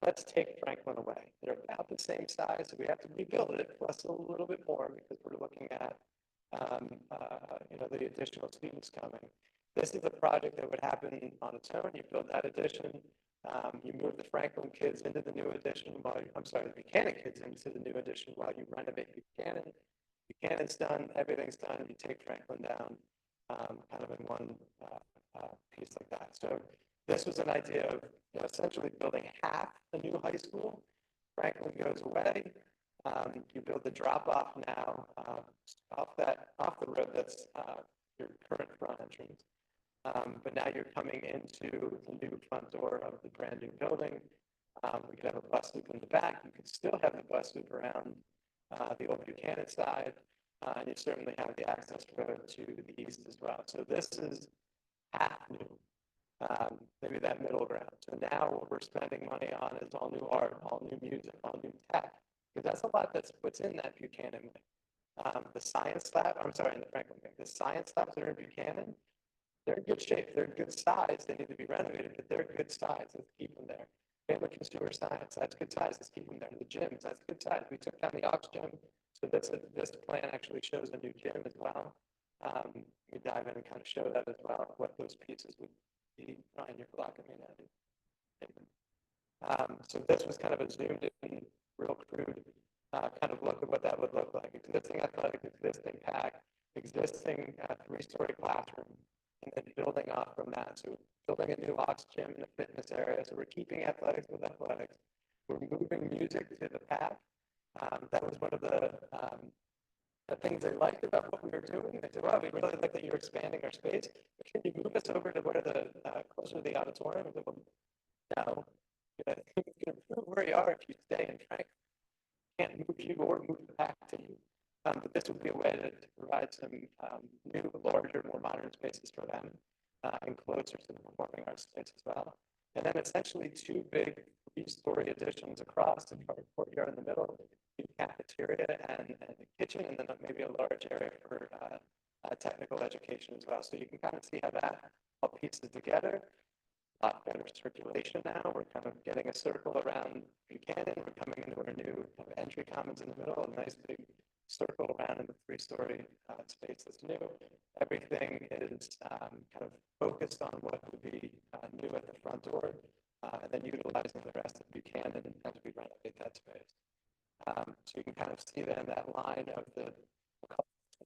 let's take Franklin away. They're about the same size, so we have to rebuild it plus a little bit more because we're looking at you know, the additional students coming. This is a project that would happen on its own. You build that addition, you move the Franklin kids into the new addition the Buchanan kids into the new addition while you renovate Buchanan. Buchanan's done, everything's done, you take Franklin down kind of in one piece like that. So this was an idea of, you know, essentially building half the new high school. Franklin goes away. You build the drop off now off the road that's your current front entrance. But now you're coming into the new front door of the brand new building. We could have a bus loop in the back. You could still have the bus loop around the old Buchanan side. And you certainly have the access road to the east as well. So this is half new, maybe that middle ground. So now what we're spending money on is all new art, all new music, all new tech, because that's a lot that's what's in that Buchanan wing. The science lab, I'm sorry, in the Franklin wing, the science labs that are in Buchanan, they're in good shape, they're good size, they need to be renovated, but they're good size, let's keep them there. Family consumer science, that's good size, let's keep them there. The gyms, that's good size, we took down the Ox gym, so this plan actually shows a new gym as well. We dive in and kind of show that as well, what those pieces would be. Ryan, you're blocking me now. So this was kind of a zoomed in, real crude kind of look at what that would look like. Existing athletics, existing PAC, existing 3-story classroom, and then building off from that. So building a new Ox gym in a fitness area. So we're keeping athletics with athletics. We're moving music to the PAC. That was one of the things they liked about what we were doing. They said, wow, we really like that you're expanding our space. But can you move us over to where the closer to the auditorium? I said, well, no. You can improve where you are if you stay in Frank. Can't move you or move the PAC to you. But this would be a way to provide some new, larger, more modern spaces for them and closer to the performing arts space as well. And then essentially 2 big 3-story additions across the courtyard in the middle, the cafeteria and the kitchen, and then maybe a large area for technical education as well. So you can kind of see how that all pieces together. A lot better circulation now. We're kind of getting a circle around Buchanan. We're coming into our new kind of entry commons in the middle, a nice big circle around in the 3-story space that's new. Everything is kind of focused on what would be new at the front door. and then utilizing the rest of Buchanan as we renovate that space. So you can kind of see then that line of the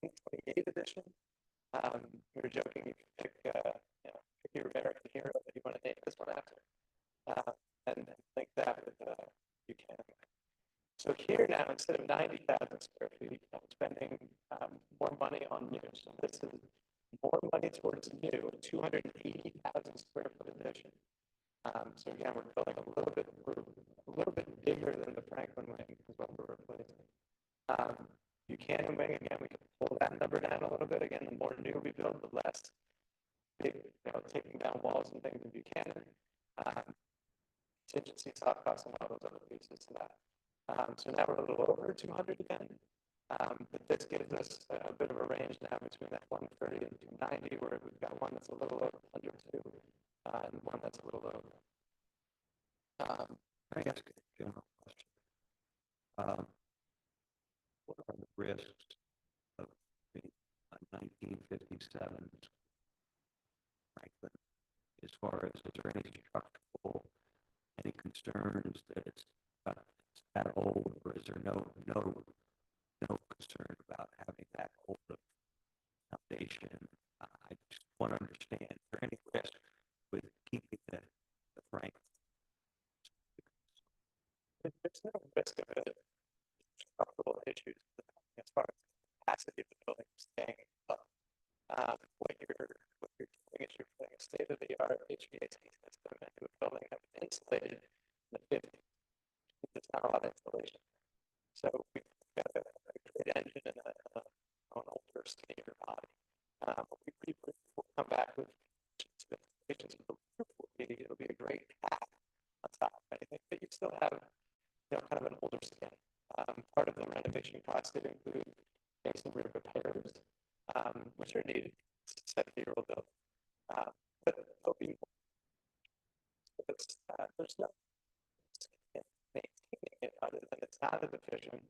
2028 edition. We were joking, you could pick, pick your American hero that you want to name this one after, and link that with Buchanan. So here now, instead of 90,000 square feet, I'm spending more money on new. So this is more money towards new, a 280,000 square foot addition. So again, we're building a little bit bigger than the Franklin wing is what we're replacing. Buchanan wing, again, we can pull that number down a little bit. Again, the more new we build, the less big, taking down walls and things in Buchanan. Contingency, soft costs, and all those other pieces to that. So now we're a little over 200 again. But this gives us a bit of a range now between that 130 and 290, where we've got one that's a little over under 2, and one that's a little over.
I ask a general question? What are the risks of the 1957 Franklin? As far as, is there any structural, any concerns that it's that old, or is there no concern about having that old of foundation? I just want to understand, is there any risk with keeping the Franklin?
There's no risk of it. Structural issues as far as capacity of the building staying up. What you're doing is you're putting a state-of-the-art HVAC system into a building that was insulated in the 50s. There's not a lot of insulation. So we've got a great engine and an older, skinnier body. We'll come back with specifications. It'll be a great cap on top of anything, but you still have, kind of an older skin. Part of the renovation cost did include masonry repairs, which are needed. It's a 70-year-old building. But there'll be more. There's no maintaining it other than it's not as efficient,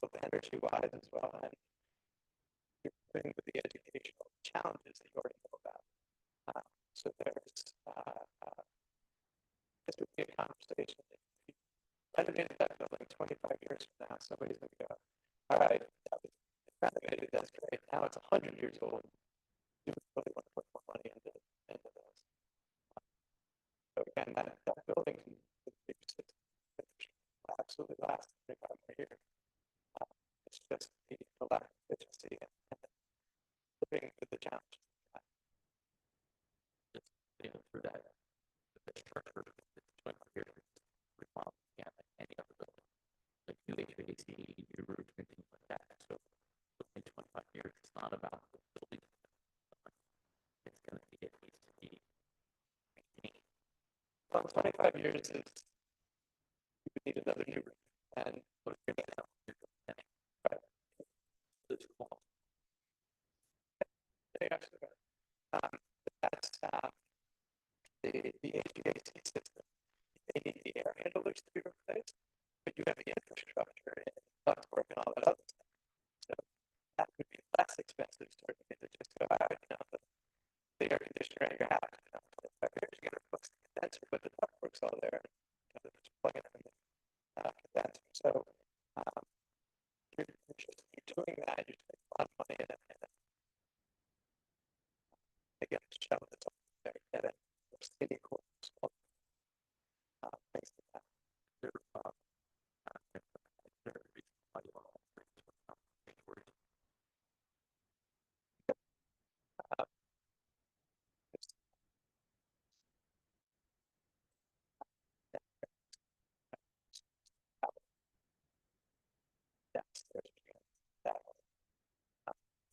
both energy-wise as well, and you're dealing with the educational challenges that you already know about. So this would be a conversation. If you renovated that building 25 years from now, somebody's going to go, all right, that was renovated, that's great. Now it's 100 years old. You really want to put more money into this. So again, that building can absolutely last 25 more years. It's just the lack of efficiency and living with the challenge.
Just through that, the structure of the 25 years remodel, like any other building, like new HVAC, new roof, and things like that. So in 25 years, it's not about the building. It's going to be, it needs to be maintained.
Well, 25 years is, you would need another new roof. And what you're going to right.
It's cool.
They actually are. That's the HVAC system. They need the air handlers to be replaced, but you have the infrastructure and ductwork and all that other stuff. So that would be less expensive certainly to just go out, the air conditioner at your house. 25 years, you got to replace the condenser, but the ductwork's all there. Just plug it in the condenser. So you're doing that, you're spending a lot of money in it. Again, show that's all there. Get it. Skinny corners. Things like that.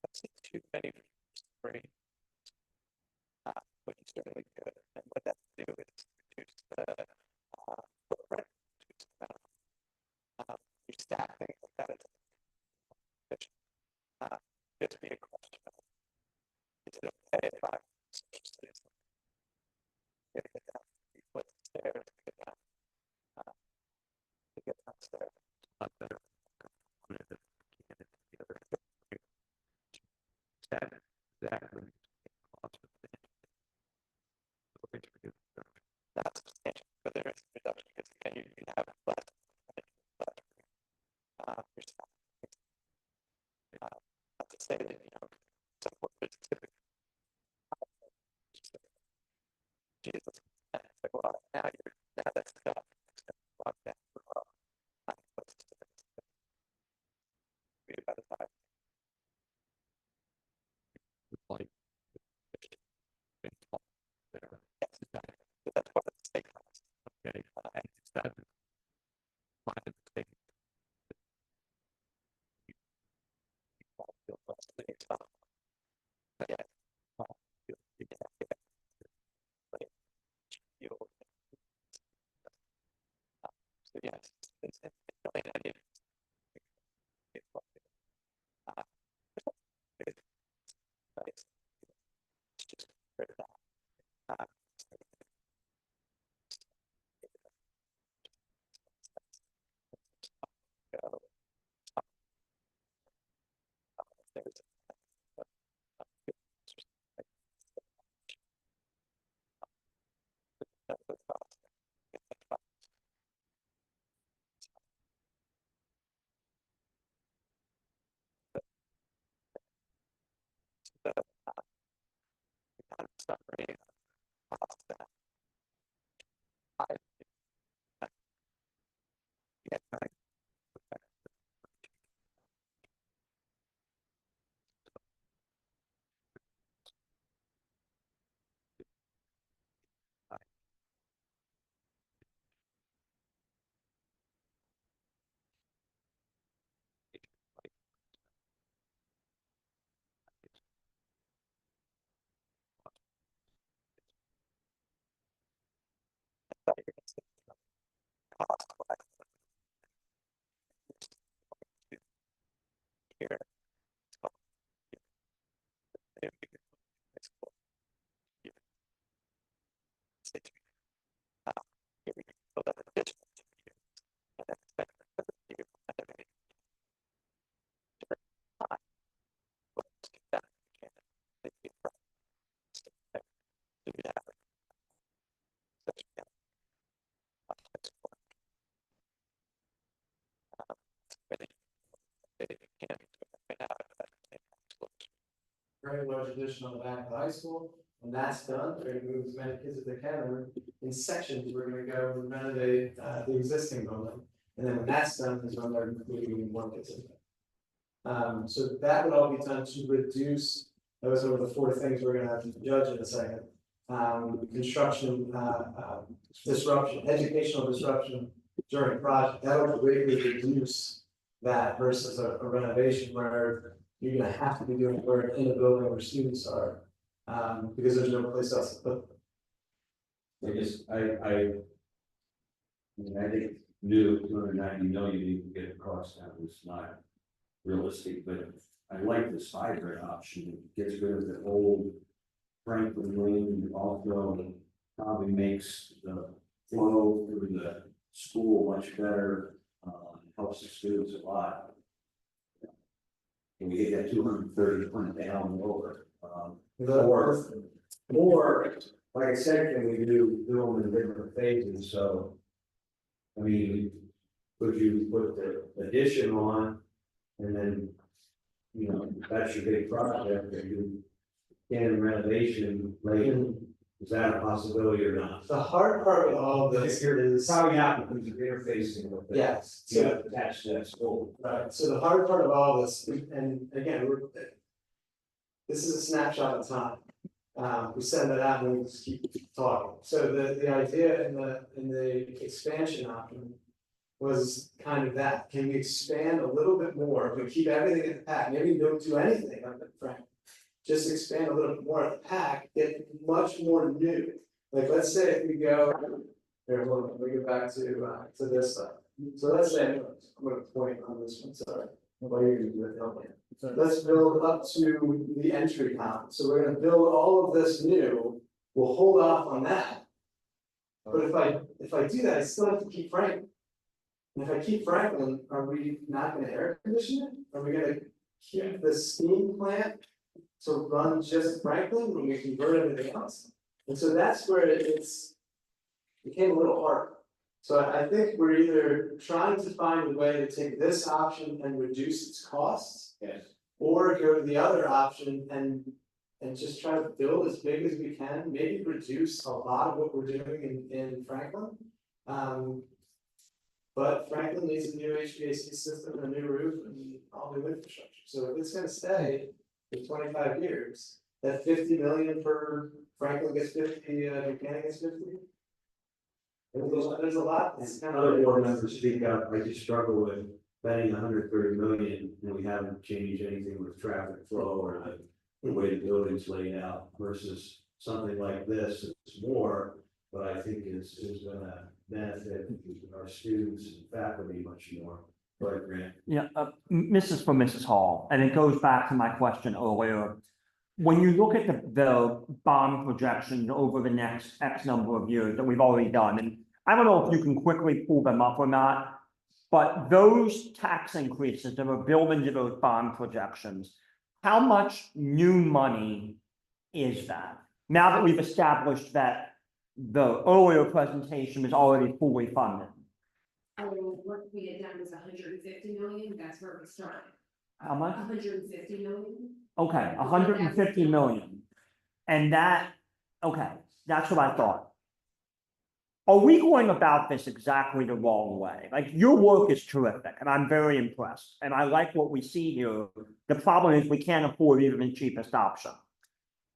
That's too many for free. But you certainly could. And what that do is reduce the footprint, reduce the amount. You stack things like that. It's just be a question of, is it okay if I get down, flip the stairs, get down, to get downstairs?
A lot better. Exactly.
That's substantial. say that, you know, some of it's typically. Jesus, it's like, well, now that's got locked down for a while. Be about a time.
Like.
Yes, exactly. So that's what the stake costs.
Okay. It's that.
Yeah. So yes, it's really an idea. It's just
very large addition on the back of the high school. When that's done, they're gonna move as many kids as they can. And we're in sections, we're gonna go and renovate the existing building. And then when that's done, is when they're moving more kids in. So that would all be done to reduce, those are the four things we're gonna have to judge in a second. Construction, disruption, educational disruption during project, that will greatly reduce that versus a renovation where you're gonna have to be doing work in a building where students are, because there's no place else to put them.
I think new 290 million, you can get across that was not realistic, but I like this hybrid option. It gets rid of the old Franklin Lane, also probably makes the flow through the school much better, helps the students a lot. And we get that 230 point down and over. Or, like I said, can we do them in different phases, so. I mean, could you put the addition on and then, you know, that's your big project, and you can renovation later. Is that a possibility or not?
The hard part with all of this is.
Probably not because you're interfacing with it.
Yes.
You have to attach to that school.
Right, so the hard part of all this, and again, this is a snapshot of time. We send it out and we just keep talking. So the idea in the expansion option was kind of that. Can we expand a little bit more? If we keep everything in the pack, maybe don't do anything on the front. Just expand a little bit more at the pack, get much more new. Like, let's say if we go, here, hold on, we go back to this stuff. So let's say, I'm gonna point on this one, sorry. While you're doing it, let's build up to the entry count. So we're gonna build all of this new. We'll hold off on that. But if I do that, I still have to keep Franklin. And if I keep Franklin, are we not gonna air condition it? Are we gonna keep the steam plant to run just Franklin when we convert everything else? And so that's where it became a little hard. So I think we're either trying to find a way to take this option and reduce its costs.
Yes.
or go to the other option and just try to build as big as we can, maybe reduce a lot of what we're doing in Franklin. But Franklin needs a new HVAC system, a new roof, and all new infrastructure. So if it's gonna stay for 25 years, that 50 million for Franklin gets 50, Buchanan gets 50. There's a lot. It's kind of.
Other board members speak up, I just struggle with betting 130 million, and we haven't changed anything with traffic flow or the way the building's laid out versus something like this, it's more, but I think is gonna benefit our students and faculty much more. Right, Grant?
Yeah, Mrs. for Mrs. Hall, and it goes back to my question earlier. When you look at the bond projections over the next X number of years that we've already done, and I don't know if you can quickly pull them up or not, but those tax increases that are built into those bond projections, how much new money is that? Now that we've established that the earlier presentation is already fully funded.
What we had done was 150 million, that's where we started.
How much?
150 million.
Okay, 150 million. And that, okay, that's what I thought. Are we going about this exactly the wrong way? Like, your work is terrific, and I'm very impressed, and I like what we see here. The problem is we can't afford even the cheapest option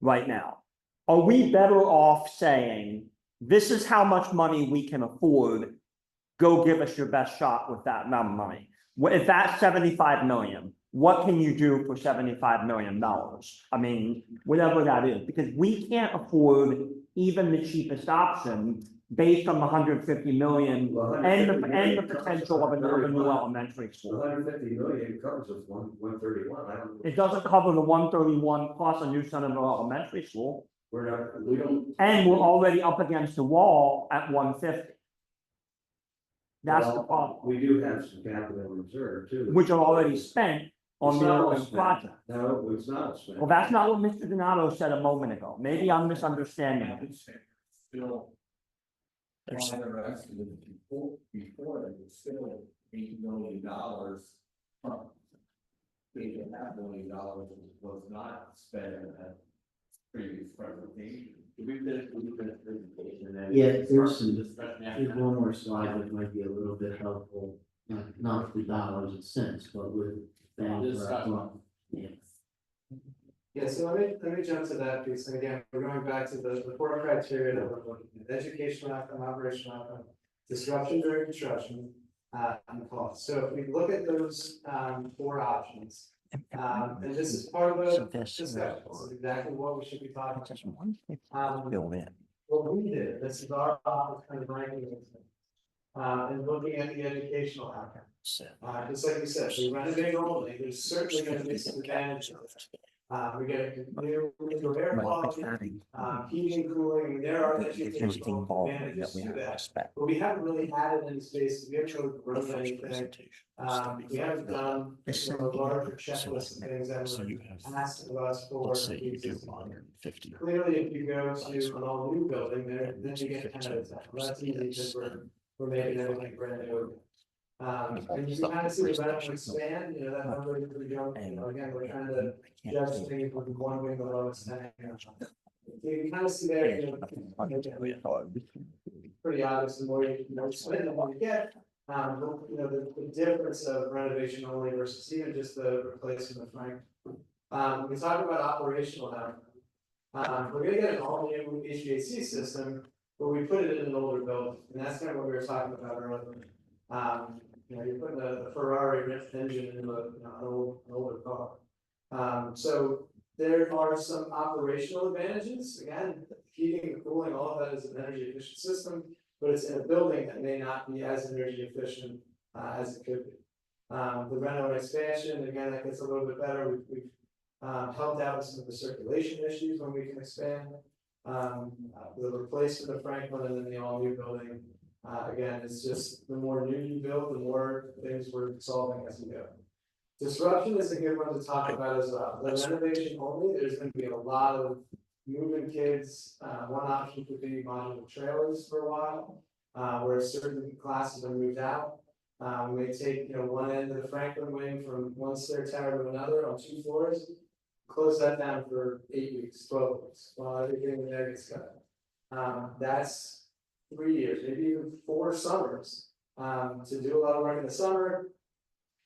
right now. Are we better off saying, this is how much money we can afford, go give us your best shot with that amount of money? If that's 75 million, what can you do for $75 million? I mean, whatever that is, because we can't afford even the cheapest option based on the 150 million and the potential of a new elementary school.
150 million covers us 131. I don't.
It doesn't cover the 131 plus a new Centerville Elementary School.
We don't.
And we're already up against the wall at 150. That's the
Well,
problem,
we do have some capital reserve too.
which are already spent on
It's
the
not all
urban
spent.
project.
No, it's not spent.
Well, that's not what Mr. Donato said a moment ago. Maybe I'm misunderstanding it.
Still. All the rest of it before it was still $8 million. $8.5 million was not spent in that previous presentation.
Yeah, there's one more slide that might be a little bit helpful, not the dollars and cents, but with. Yeah.
Yeah, so let me jump to that piece, and again, we're going back to the four criteria that we're looking at: educational outcome, operational outcome, disruption during construction, and cost. So if we look at those four options, and this is part of the discussion, this is exactly what we should be talking about. What we did, this is our office kind of ranking it, and looking at the educational outcome. Just like we said, we renovate only, there's certainly going to be some advantages. We get a new indoor air quality, heating, cooling, there are educational advantages to that. But we haven't really added any space, we haven't really grown anything. We haven't done a larger checklist of things that were asked of us for. Clearly, if you go to an all new building, then you get kind of, well, that's easy because we're making everything brand new. And you can kind of see the revenue expand, you know, that number is pretty young, you know, again, we're trying to judge things with one wing the lowest. You can kind of see there, you know, pretty obvious, the more you spend, the more you get. You know, the difference of renovation only versus even just the replacement of Frank. When we talk about operational outcome, we're gonna get an all new HVAC system, but we put it in an older building, and that's kind of what we were talking about earlier. You know, you're putting a Ferrari engine in an older car. So there are some operational advantages. Again, heating and cooling, all of that is an energy efficient system, but it's in a building that may not be as energy efficient as it could be. The reno and expansion, again, that gets a little bit better. We've helped out with some of the circulation issues when we can expand. The replacement of Franklin and then the all new building. Again, it's just the more new you build, the more things we're solving as we go. Disruption is a good one to talk about as well. The renovation only, there's going to be a lot of moving kids. One option could be modular trailers for a while, where certain classes are moved out. We may take, one end of the Franklin wing from one stair tower to another on 2 floors, close that down for 8 weeks, 12 weeks, while everything in there gets cut. That's 3 years, maybe even 4 summers, to do a lot of work in the summer,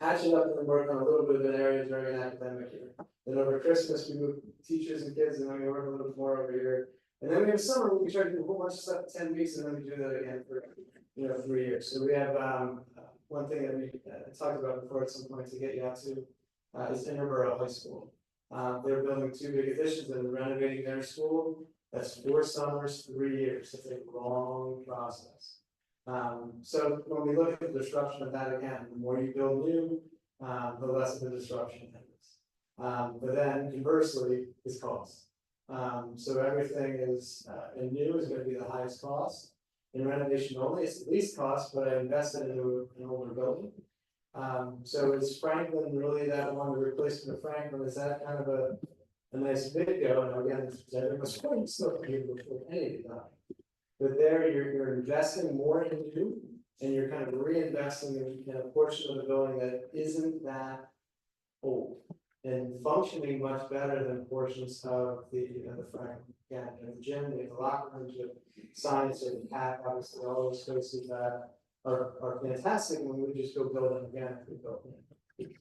hatch it up and then work on a little bit of an area during an academic year. Then over Christmas, we move teachers and kids, and then we work a little bit more over here. And then we have summer, we try to do a whole bunch of stuff in 10 weeks, and then we do that again for, 3 years. So we have, one thing that we talked about before at some point to get you out to, is Interborough High School. They're building 2 big additions and renovating their school. That's 4 summers, 3 years. It's a long process. So when we look at the disruption of that again, the more you build new, the less of the disruption there is. But then conversely is cost. So everything is, in new is gonna be the highest cost. In renovation only, it's the least cost, but I invested into an older building. So is Franklin really that one, the replacement of Franklin, is that kind of a nice video? And again, everyone's probably still before any of that. But there you're investing more in new, and you're kind of reinvesting in a portion of the building that isn't that old and functioning much better than portions of the Franklin. Again, the gym, the locker rooms, the science and CAP, obviously all those spaces that are fantastic, and we would just go build them again if we built them.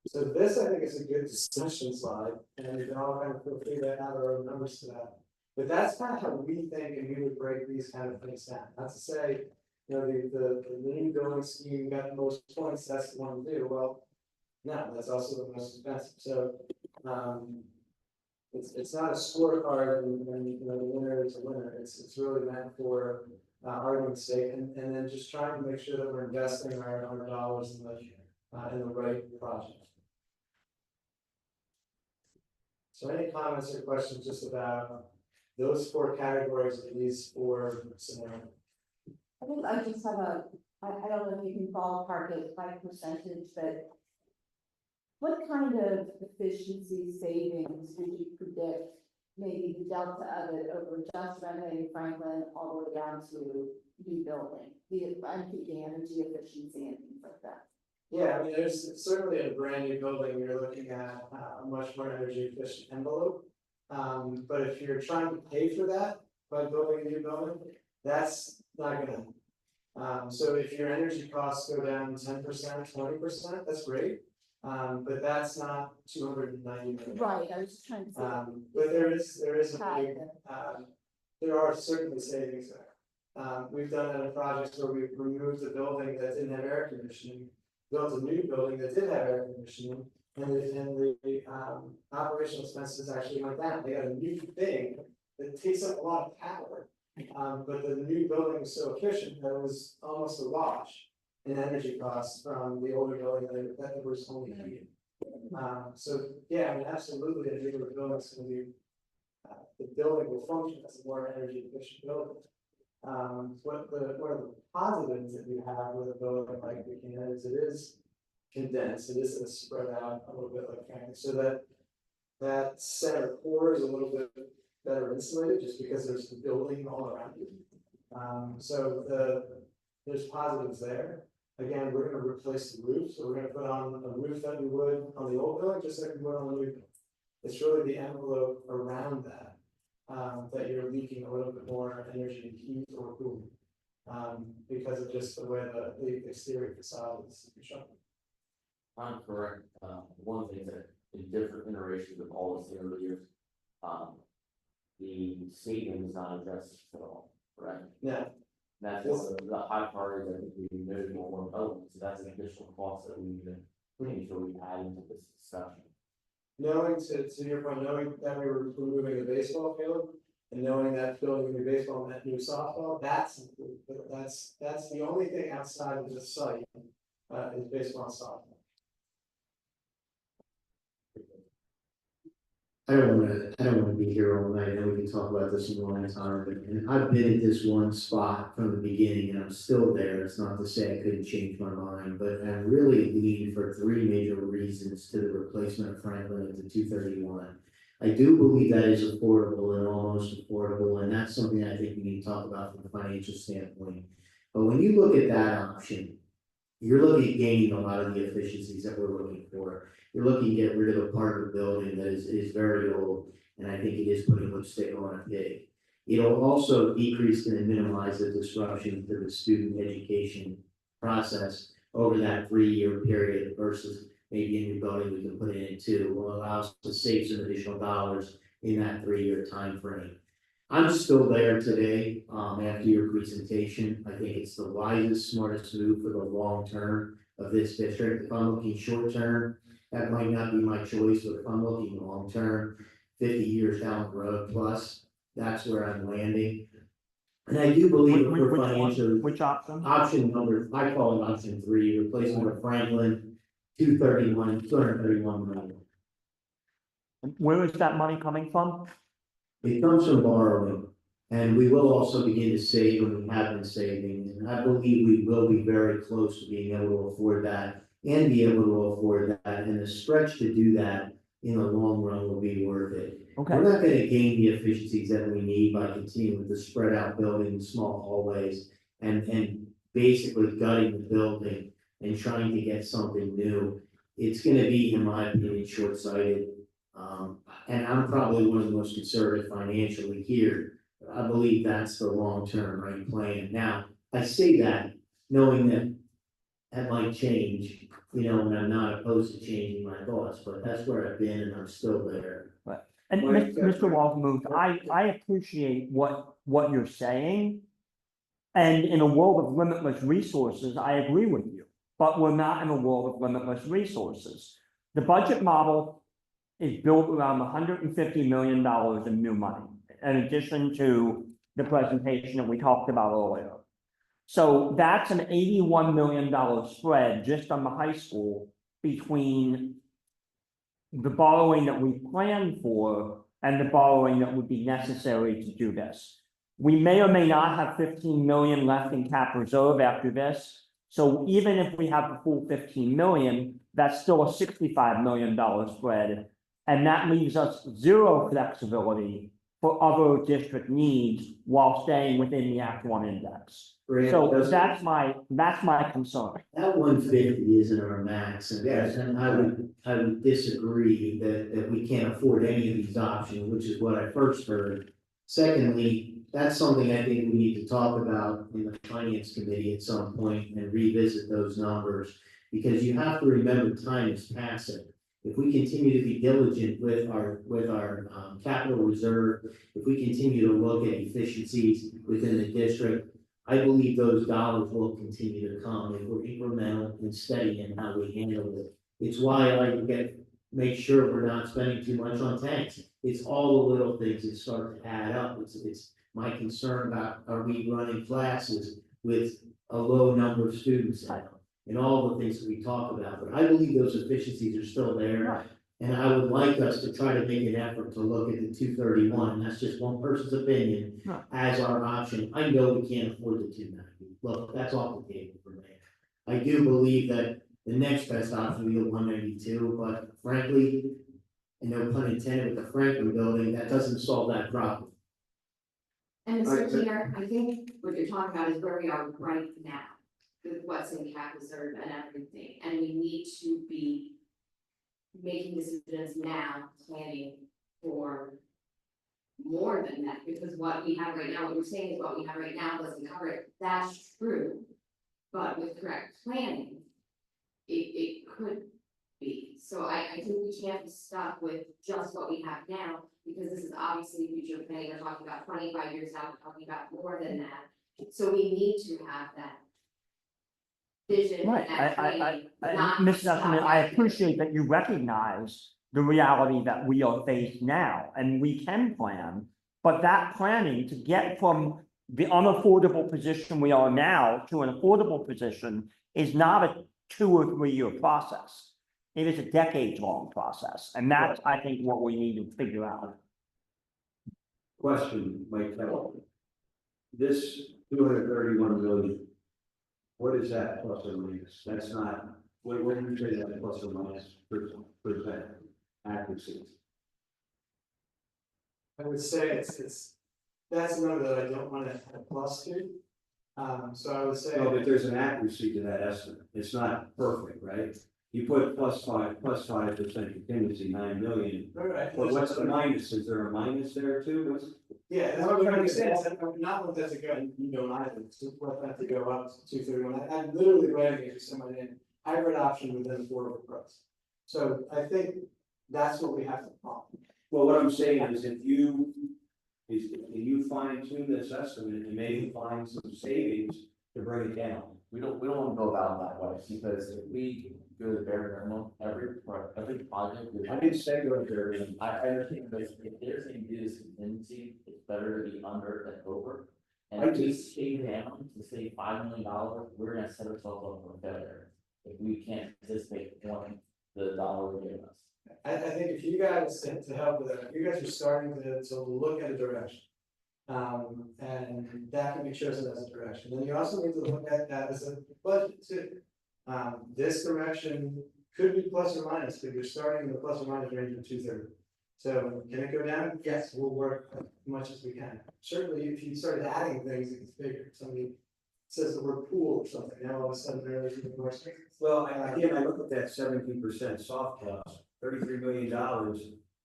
So this, I think, is a good discussion slide, and we can all kind of feel free to add our own numbers to that. But that's kind of how we think, and we would break these kind of things down. Not to say, the new building scheme got the most points, that's the one to do. Well, no, that's also the most expensive. So, it's not a scorecard and the winner is a winner. It's really meant for argument's sake, and then just trying to make sure that we're investing our dollars in the right project. So any comments or questions just about those 4 categories of these 4 scenarios?
I think I just have I don't know if you can ballpark it by percentage, but what kind of efficiency savings would you predict, maybe the delta of it over just renovating Franklin all the way down to rebuilding? I'm thinking energy efficiency and things like that.
Yeah, I mean, there's certainly in a brand new building, you're looking at a much more energy efficient envelope. But if you're trying to pay for that by building a new building, that's not gonna happen. So if your energy costs go down 10%, 20%, that's great. But that's not 290 million.
Right, I was just trying to say.
But there is a big, there are certainly savings there. We've done it in projects where we've removed a building that didn't have air conditioning, built a new building that did have air conditioning, and the operational expenses actually went down. They got a new thing that takes up a lot of power. But the new building was so efficient that it was almost a wash in energy costs from the older building that was only heated. So yeah, I mean, absolutely, a newer building is going to be, the building will function as a more energy efficient building. One of the positives that you have with a building like Buchanan is it is condensed, it isn't spread out a little bit like Franklin, so that center core is a little bit better insulated just because there's the building all around you. So there's positives there. Again, we're going to replace the roof, so we're going to put on a roof that we would on the old building, just like we would on the new building. It's really the envelope around that that you're leaking a little bit more energy, heat, or cooling, because of just the way the exterior facade is constructed.
I'm correct. One thing that in different iterations of all this over the years, the savings not addressed at all, right?
Yeah.
That's one of the high priorities I think we noted more about, so that's an additional cost that we need to make sure we add into this discussion.
Knowing to your point, knowing that we were removing the baseball field and knowing that building new baseball and that new softball, that's the only thing outside of the site is baseball and softball.
I don't wanna be here all night, I know we can talk about this in one time, but I've been at this one spot from the beginning and I'm still there. It's not to say I couldn't change my mind, but I really lean for 3 major reasons to the replacement of Franklin at the 231. I do believe that is affordable and almost affordable, and that's something I think we need to talk about from a financial standpoint. But when you look at that option, you're looking at gaining a lot of the efficiencies that we're looking for. You're looking to get rid of a part of the building that is very old, and I think it is putting lipstick on a pig. It'll also decrease and minimize the disruption to the student education process over that 3-year period versus maybe a new building we can put it into will allow us to save some additional dollars in that 3-year time frame. I'm still there today, after your presentation. I think it's the wisest, smartest move for the long term of this district. If I'm looking short term, that might not be my choice, but if I'm looking long term, 50 years down the road plus, that's where I'm landing. And I do believe if we're financially.
Which option?
Option number, I call it option 3, replacement of Franklin, 231 million.
Where is that money coming from?
It comes from borrowing, and we will also begin to save, and we have been saving, and I believe we will be very close to being able to afford that and be able to afford that, and the stretch to do that in the long run will be worth it.
Okay.
We're not gonna gain the efficiencies that we need by continuing to spread out buildings, small hallways, and basically gutting the building and trying to get something new. It's gonna be, in my opinion, short-sighted. And I'm probably one of the most conservative financially here. I believe that's the long-term right plan. Now, I say that knowing that that might change, you know, and I'm not opposed to changing my thoughts, but that's where I've been and I'm still there.
And
Right.
Mr. Waldemuth, I appreciate what you're saying. And in a world of limitless resources, I agree with you, but we're not in a world of limitless resources. The budget model is built around $150 million in new money, in addition to the presentation that we talked about earlier. So that's an $81 million spread just on the high school between the borrowing that we planned for and the borrowing that would be necessary to do this. We may or may not have 15 million left in cap reserve after this. So even if we have the full 15 million, that's still a $65 million spread. And that leaves us zero flexibility for other district needs while staying within the Act One index. So that's my concern.
That 150 isn't our max, and I would disagree that we can't afford any of these options, which is what I first heard. Secondly, that's something I think we need to talk about in the finance committee at some point and revisit those numbers. Because you have to remember time is passing. If we continue to be diligent with our capital reserve, if we continue to look at efficiencies within the district, I believe those dollars will continue to come if we're incremental and steady in how we handle it. It's why I make sure we're not spending too much on tanks. It's all the little things that start to add up. It's my concern about, are we running classes with a low number of students now? And all the things that we talk about, but I believe those efficiencies are still there. And I would like us to try to make an effort to look at the 231, and that's just one person's opinion, as our option. I know we can't afford the 290. Look, that's off the table for me. I do believe that the next best option would be the 192, but frankly, and no pun intended with the Franklin building, that doesn't solve that problem.
And Mr. Chair, I think what you're talking about is where we are right now with what's in cap reserve and everything, and we need to be making decisions now, planning for more than that, because what we have right now, what you're saying is what we have right now doesn't cover it. That's true, but with correct planning, it could be. So I think we can't be stuck with just what we have now, because this is obviously future planning. We're talking about 25 years out, we're talking about more than that. So we need to have that vision.
Right,
and that planning,
Mrs. Esselman, I appreciate that you recognize the reality that we are faced now, and we can plan, but that planning to get from the unaffordable position we are now to an affordable position is not a 2 or 3 year process. It is a decades-long process, and that's, I think, what we need to figure out.
Question, Mike Kellogg. This 231 million, what is that plus or minus? That's not, what do you say that plus or minus percent accuracy?
I would say it's, that's a number that I don't want to add a plus to.
So I would say.
No, but there's an accuracy to that estimate. It's not perfect, right? You put +5% contingency, 9 million.
Right.
But what's the minus? Is there a minus there too?
Yeah, that's what I'm trying to say, is that I'm not want that to go, and you don't either, to want that to go up to 231. I'm literally writing it to someone in hybrid option within affordable price. So I think that's what we have to follow.
Well, what I'm saying is if you fine tune this estimate and maybe find some savings to bring it down.
We don't want to go about that way, because if we go to the bare minimum, every project.
I didn't say go to bare minimum.
I understand, but if there's a use contingency, it's better to be under than over. And
I
if we
just-
stay down to say $5 million, we're gonna set ourselves up for failure. If we can't anticipate the dollar we're giving us.
I think if you guys, to help with that, if you guys are starting to look at a direction. And that can be chosen as a direction, then you also need to look at that as a budget too. This direction could be plus or minus, but you're starting in the plus or minus range of 230. So can it go down? Yes, we'll work as much as we can. Certainly, if you started adding things, it gets bigger. Somebody says the word pool or something, now all of a sudden there is even more space.
Well, again, I look at that 17% soft cost, $33 million.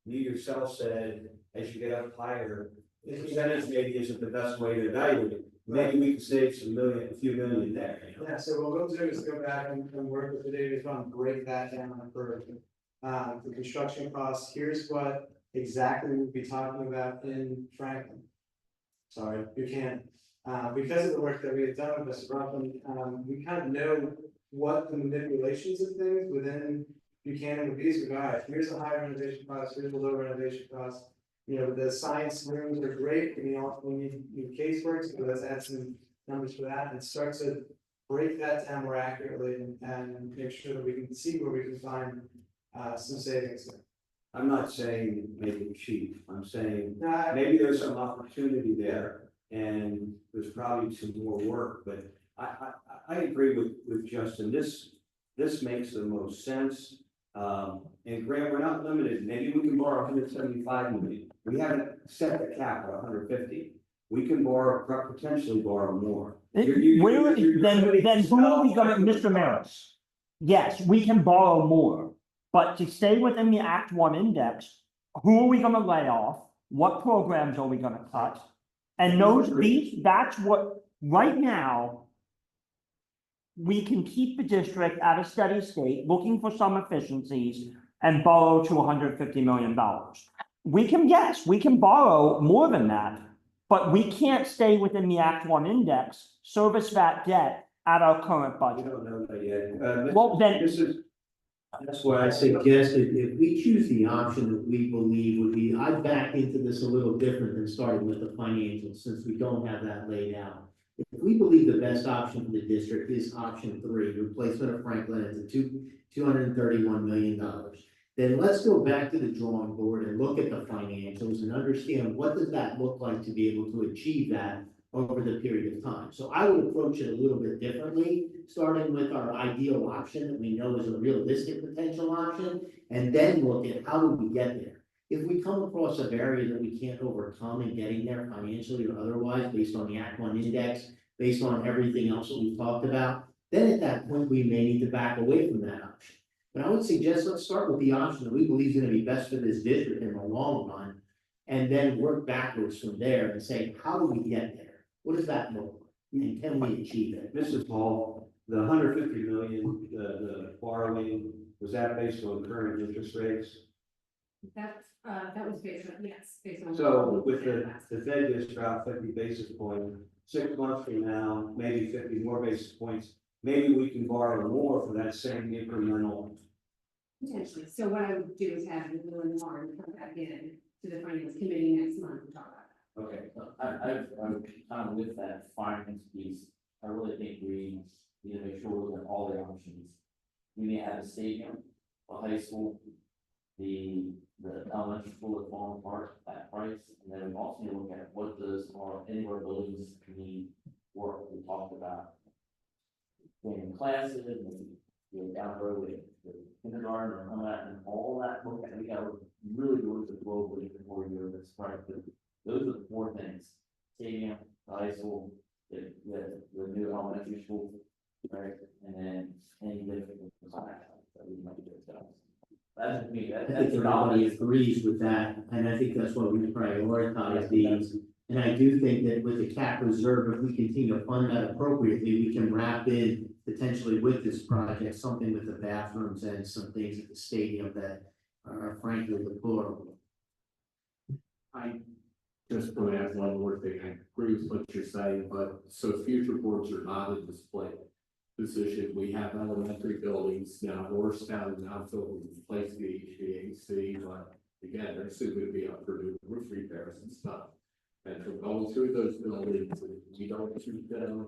You yourself said, as you get up higher, the percentage maybe isn't the best way to evaluate it. Maybe we can save a few million there. You know?
Yeah, so what we'll do is go back and work with the data fund, break that down for the construction costs. Here's what exactly we'll be talking about in Franklin. Sorry, Buchanan. Because of the work that we had done with Mr. Ruffin, we kind of know what the manipulations of things within Buchanan would be. So we go, all right, here's a high renovation cost, here's a low renovation cost. You know, the science rooms are great, we need casework, so let's add some numbers for that and start to break that down more accurately and make sure that we can see where we can find some savings.
I'm not saying make it cheap. I'm saying
No,
maybe there's some opportunity there and there's probably some more work, but I agree with Justin. This makes the most sense. And Grant, we're not limited. Maybe we can borrow 175 million. We haven't set the cap at 150. We can potentially borrow more.
Then who are we gonna, Mr. Maris? Yes, we can borrow more, but to stay within the Act One index, who are we gonna lay off? What programs are we gonna cut? And that's what, right now, we can keep the district at a steady state, looking for some efficiencies and borrow to $150 million. We can borrow more than that, but we can't stay within the Act One index, service that debt at our current
We
budget.
don't know that yet.
Well, then-
That's why I suggested if we choose the option that we believe would be, I back into this a little different than starting with the financials, since we don't have that laid out. If we believe the best option for the district is option 3, replacement of Franklin at the $231 million, then let's go back to the drawing board and look at the financials and understand what does that look like to be able to achieve that over the period of time. So I would approach it a little bit differently, starting with our ideal option that we know is a realistic potential option, and then look at how do we get there. If we come across a barrier that we can't overcome in getting there financially or otherwise, based on the Act One index, based on everything else that we've talked about, then at that point, we may need to back away from that option. But I would suggest let's start with the option that we believe is going to be best for this district in the long run, and then work backwards from there and say, how do we get there? What does that look like? And can we achieve it?
Mrs. Hall, the 150 million, the borrowing, was that based on current interest rates?
That was based on, yes, based on.
So with the Fed just dropped 50 basis points, 6 months from now, maybe 50 more basis points, maybe we can borrow more for that same incremental.
Potentially. So what I would do is have Will and Lauren come back in to the finance committee next month and talk about that.
Okay.
I'm kind of with that finance piece. I really think we need to make sure we look at all the options. We may have a stadium, a high school, the elementary school is falling apart at price, and then we also need to look at what those are indoor buildings need work. We talked about doing classes and down the road with kindergarten and all that, and all that. Look at, we got to really look at globally before we go to this, right? But those are the 4 things: stadium, the high school, the new elementary school, right? And then any different class that we might do ourselves. That's me,
I
that's
think everybody agrees with that, and I think that's what we prioritize these. And I do think that with the cap reserve, if we continue to fund that appropriately, we can wrap in potentially with this project, something with the bathrooms and some things at the stadium that are frankly deplorable.
I just want to add one more thing. I agree with what you're saying, but so future boards are not a display position. We have elementary buildings now, Norristown is now filled with place the HVAC, but again, they're soon going to be up for new roof repairs and stuff. And from going through those buildings, we don't keep them,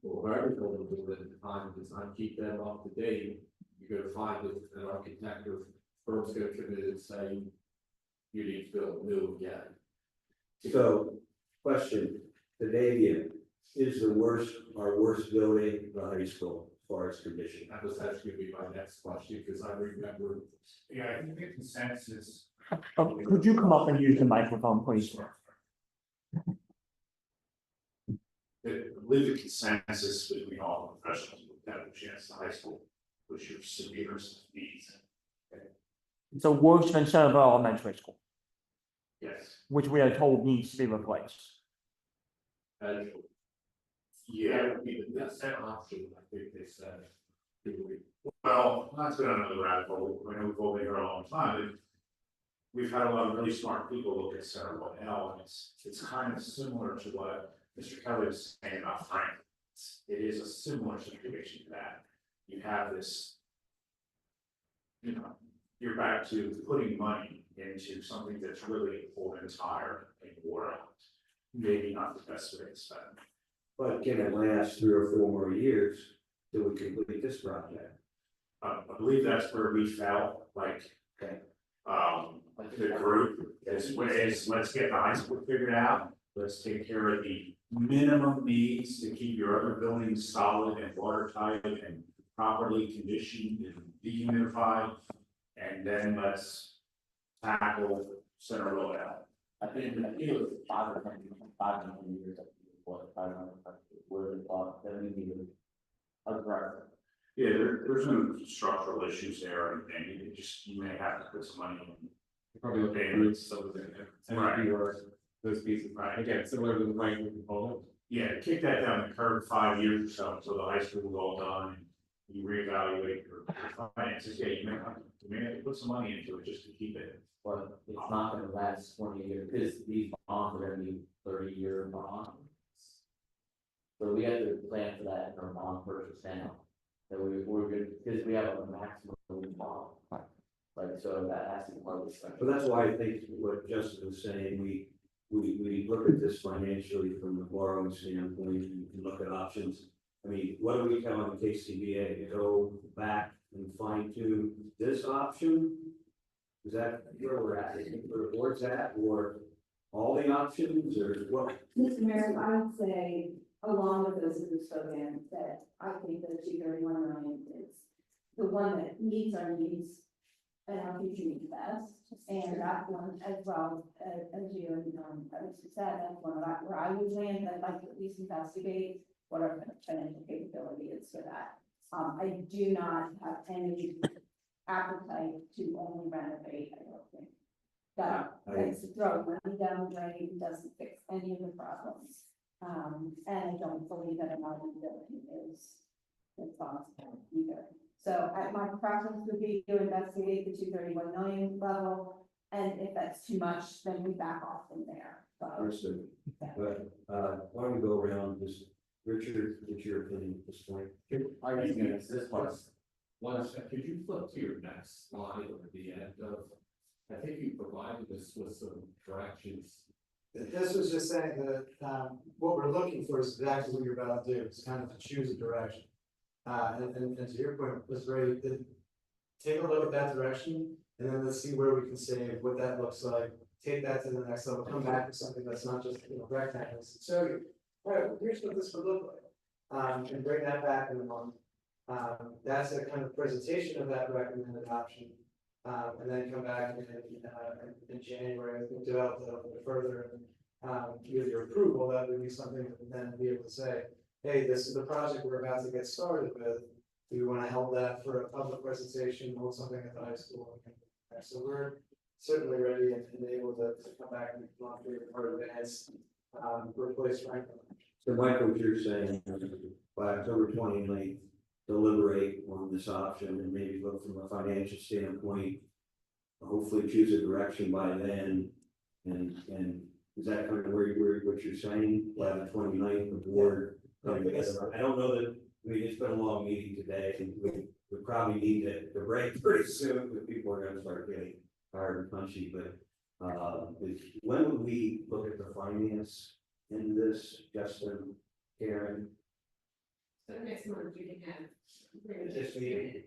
or whoever building at the time, does not keep them up to date. You're going to find that an architect or firm's going to come in and say, you need to build new again.
So, question, the Davian is our worst building, the high school, as far as condition.
That was actually gonna be my next question, because I remember. Yeah, I think the consensus.
Could you come up and use the microphone, please?
I believe the consensus between all professionals who have a chance to high school, which your severe needs.
It's a worse than Centerville Elementary School,
Yes.
which we are told needs to be replaced.
And
Yeah.
that would be the best option, I think they said.
Well, not to go down another rabbit hole, I know we've all been here a long time, but we've had a lot of really smart people look at Centerville L, and it's kind of similar to what Mr. Kelly was saying about Frank. It is a similar situation to that. You have this, you know, you're back to putting money into something that's really old and tired and worn out. Maybe not the best way to spend.
But can it last 3 or 4 more years till we complete this project?
I believe that's where we felt like, the group is let's get the high school figured out. Let's take care of the minimum needs to keep your other buildings solid and watertight and properly conditioned and dehumidified. And then let's tackle Centerville L.
I think it was 500 years, what, 500, where they thought that we needed a driver.
Yeah, there's no structural issues there or anything, you may have to put some money in.
Probably look at roots, some of the,
Right.
those pieces,
Right.
again, similar to the language component.
Yeah, kick that down the curb 5 years or so until the high school is all done, and you reevaluate your finances, yeah, you may have to put some money into it just to keep it.
But it's not gonna last 20 years, because these bonds are gonna be 30-year bonds. So we have to plan for that in our bond purchase now. That we're good, because we have a maximum bond. Like, so that has to be part of the structure.
So that's why I think what Justin was saying, we look at this financially from the borrowing standpoint and look at options. I mean, what are we telling the KCBA to go back and fine tune this option? Is that where we're at? Is that where the board's at, or all the options, or what?
Mr. Mayor, I would say, along with those who've spoken, that I think that 231 million is the one that meets our needs and our future needs best. And that one as well, as you said, that's one where I would land, I'd like to at least investigate what our financial capability is for that. I do not have any appetite to only renovate, I don't think. That's to throw money down the drain, doesn't fix any of the problems. And I don't believe that a modern building is responsible either. So my preference would be to investigate the 231 million level, and if that's too much, then we back off from there.
Understood. But, why don't we go around this, Richard, what's your opinion at this point?
I was gonna this one second, could you flip to your next slide at the end of, I think you provided us with some directions.
This was just saying that, what we're looking for is exactly what you're about to do, is kind of to choose a direction. And to your point, was great, take a look at that direction, and then let's see where we can save, what that looks like. Take that to the next level, come back with something that's not just, rectangles, so, all right, here's what this would look like. And bring that back in a month. That's a kind of presentation of that recommended option. And then come back in January, and develop it a little bit further. With your approval, that would be something that would then be able to say, hey, this is the project we're about to get started with. Do we want to hold that for a public presentation, hold something at the high school? So we're certainly ready and able to come back and launch for advance, replace Franklin.
So Michael, what you're saying, by October 29th, deliberate on this option and maybe look from a financial standpoint. Hopefully choose a direction by then, and is that kind of what you're saying, by the 29th, the board? I don't know that, it's been a long meeting today, and we probably need to break pretty soon, because people are gonna start getting tired and punchy, but when would we look at the finance in this, Justin, Karen?
So next month you can have.
This meeting.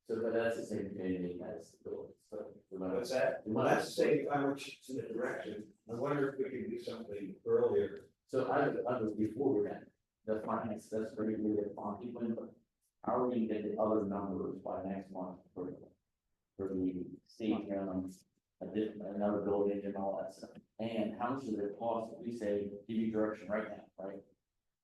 So, but that's the same community as the building, so.
What's that? Well, that's the same time which is in the direction. I wonder if we can do something earlier.
So I was before we got the finance, that's pretty good at Fonty, but how are we gonna get the other numbers by next month for the state, another building and all that stuff? And how much does it cost if we say, give you direction right now, right?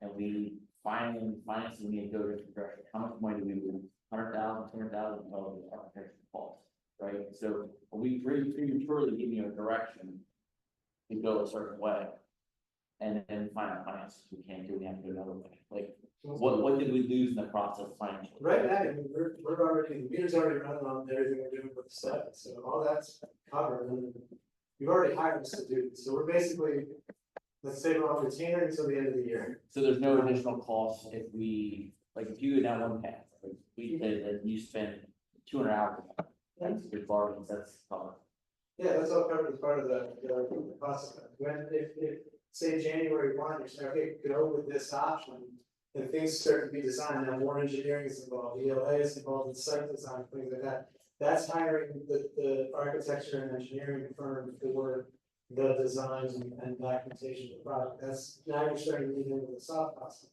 And we financing need to go different direction, how much money do we lose? 100,000, 200,000 of the architecture cost, right? So when we prematurely give you a direction to go a certain way, and then find out finances, we can't do, we have to do another way. Like, what did we lose in the process financially?
Right now, I mean, we're already, the meter's already running on everything we're doing with the set, so all that's covered, and you've already hired us to do, so we're basically, let's say we're on retainer until the end of the year.
So there's no additional cost if we, like, if you go down one path, like, we did, and you spend 200 hours, that's good bargains, that's covered.
Yeah, that's all covered as part of the cost. When, if, say January 1, you're saying, okay, go with this option, and things start to be designed, now more engineering is involved, ELA is involved in site design, things like that. That's hiring the architecture and engineering firm for the designs and documentation of the project. That's, now you're starting to move into the soft cost.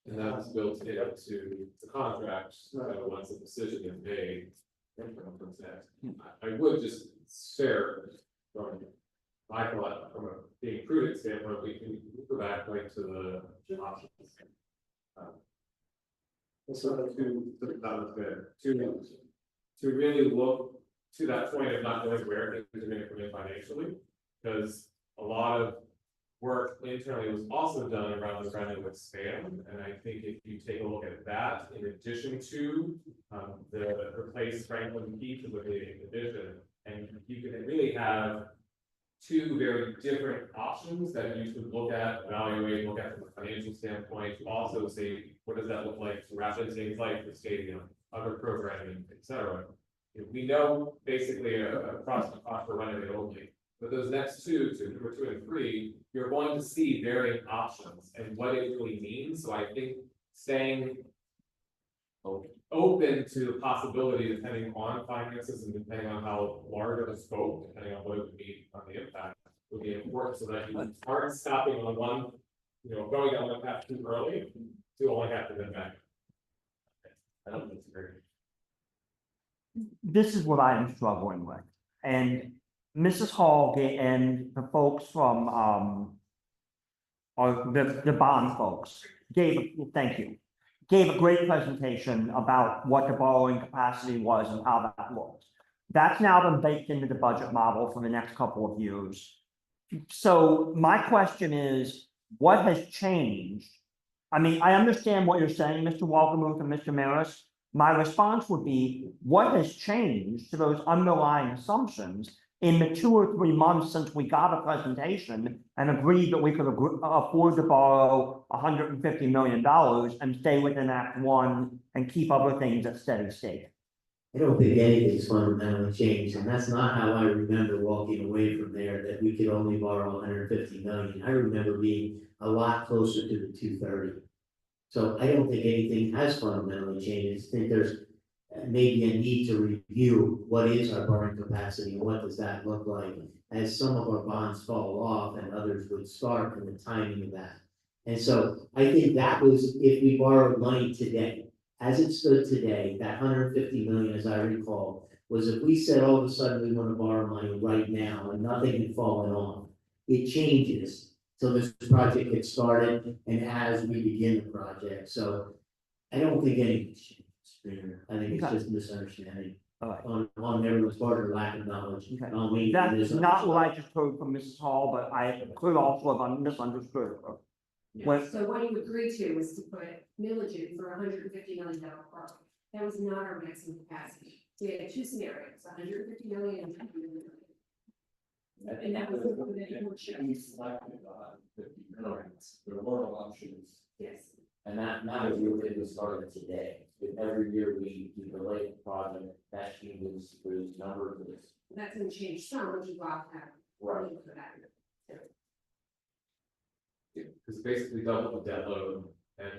And that's built in up to the contract, once a decision is made. I would just share from my thought, from a being prudent standpoint, we can go back like to the options. To really look to that point of not knowing where things are going to come in financially, because a lot of work internally was also done around the Brentwood span, and I think if you take a look at that, in addition to the replace Franklin piece with the addition, and you can really have two very different options that you should look at, evaluate, look at from a financial standpoint, also say, what does that look like to wrap in things like the stadium, other programming, et cetera. We know basically a approximate cost for running it only. But those next two, number 2 and 3, you're going to see varying options and what it really means. So I think staying open to the possibility, depending on finances and depending on how large of a scope, depending on what it would be on the impact, would be important so that you aren't stopping on one, going down one path too early to only have to then back. I don't disagree.
This is what I am struggling with, and Mrs. Hall and the folks from, or the bond folks gave a great presentation about what the borrowing capacity was and how that looked. That's now been baked into the budget model for the next couple of years. So my question is, what has changed? I mean, I understand what you're saying, Mr. Walkermuth and Mr. Maris. My response would be, what has changed to those underlying assumptions in the 2 or 3 months since we got a presentation and agreed that we could afford to borrow $150 million and stay within Act 1 and keep other things at steady state?
I don't think anything's fundamentally changed, and that's not how I remember walking away from there, that we could only borrow 150 million. I remember being a lot closer to the 230. So I don't think anything has fundamentally changed. I think there's maybe a need to review what is our borrowing capacity and what does that look like as some of our bonds fall off and others would start, and the timing of that. And so I think that was, if we borrowed money today, as it stood today, that 150 million, as I recall, was if we said all of a sudden we want to borrow money right now and nothing had fallen off, it changes till this project gets started and as we begin the project. So I don't think anything's changed. I think it's
Okay.
just misunderstanding
All right.
on everyone's part or lack of knowledge. I don't mean
That's
to
not what I just heard from Mrs. Hall, but I could also have misunderstood her. When,
So what you agreed to was to put millage in for $150 million project. That was not our maximum capacity. So we had two scenarios, $150 million and $200 million. And that was.
There were options.
Yes.
And that is really the start of today. With every year we delay the project, that changes the number of this.
That's gonna change some, which is off that.
Right.
For that.
Because basically double the debt load, and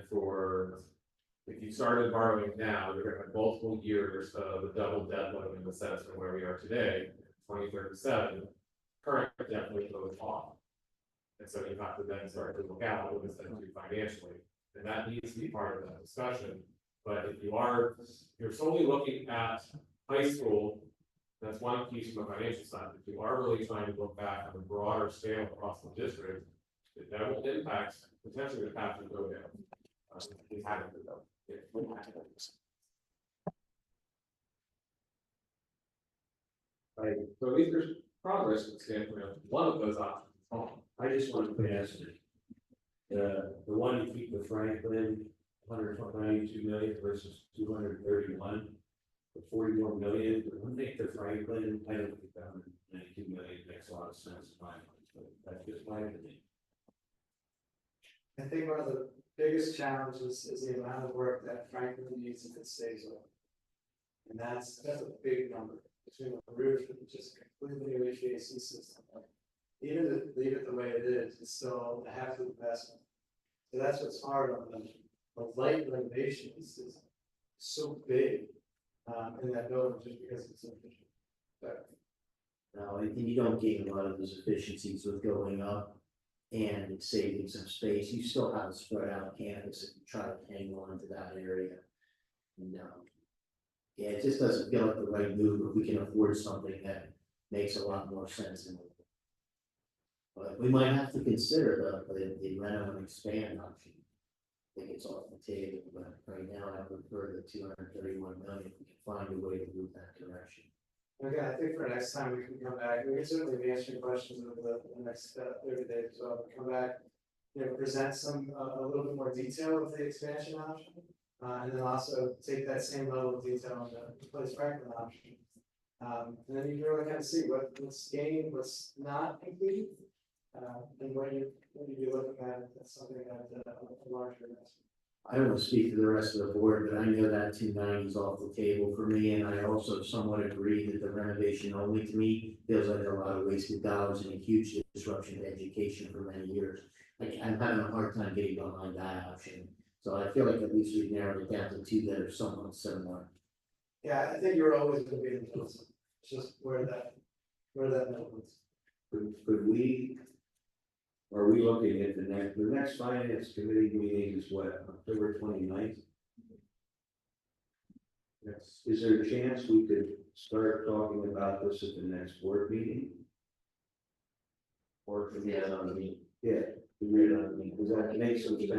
if you started borrowing now, you're gonna have multiple years of the double debt load in the sense from where we are today, 2037. Current debt load goes off. And so you have to then start to look out what it's going to do financially, and that needs to be part of that discussion. But if you're solely looking at high school, that's one piece from a financial side. If you are really trying to look back on a broader scale across the district, that will impact potentially the path to go down. We haven't go. Right, so at least there's progress from the standpoint of one of those options.
I just wanted to ask, the one you keep with Franklin, 192 million versus 231, the 41 million, I don't think the Franklin, I don't think that 192 million makes a lot of sense. In my mind, but that's just my opinion.
I think one of the biggest challenges is the amount of work that Franklin needs if it stays open. And that's a big number between the roof and just completely new HVAC system. Even to leave it the way it is, it's still a half of the investment. So that's what's hard on the light renovation is so big in that building just because it's so efficient.
No, and you don't gain a lot of those efficiencies with going up and saving some space. You still have a spread out campus if you try to hang on to that area. No. Yeah, it just doesn't feel like the right move if we can afford something that makes a lot more sense. But we might have to consider the rent and expand option. I think it's off the table, but right now I prefer the 231 million. If we can find a way to move that direction.
Okay, I think for next time we can come back, we can certainly be answering questions over the next 30 days, so come back, present a little bit more detail of the expansion option. And then also take that same level of detail on the place Franklin option. And then you can really kind of see what's gained, what's not included. And what you be looking at, that's something that a larger investment.
I don't want to speak for the rest of the board, but I know that 290 is off the table for me, and I also somewhat agree that the renovation only to me feels like a lot of wasted dollars and a huge disruption to education for many years. Like, I'm having a hard time getting behind that option. So I feel like at least we've narrowed it down to two that are somewhat similar.
Yeah, I think you're always going to be in the middle. It's just where that middle is.
Could we? Are we looking at the next finance committee meeting is what, October 29th? Yes. Is there a chance we could start talking about this at the next board meeting? Or could we have on the meeting? Yeah, could we have on the meeting? Does that make some sense?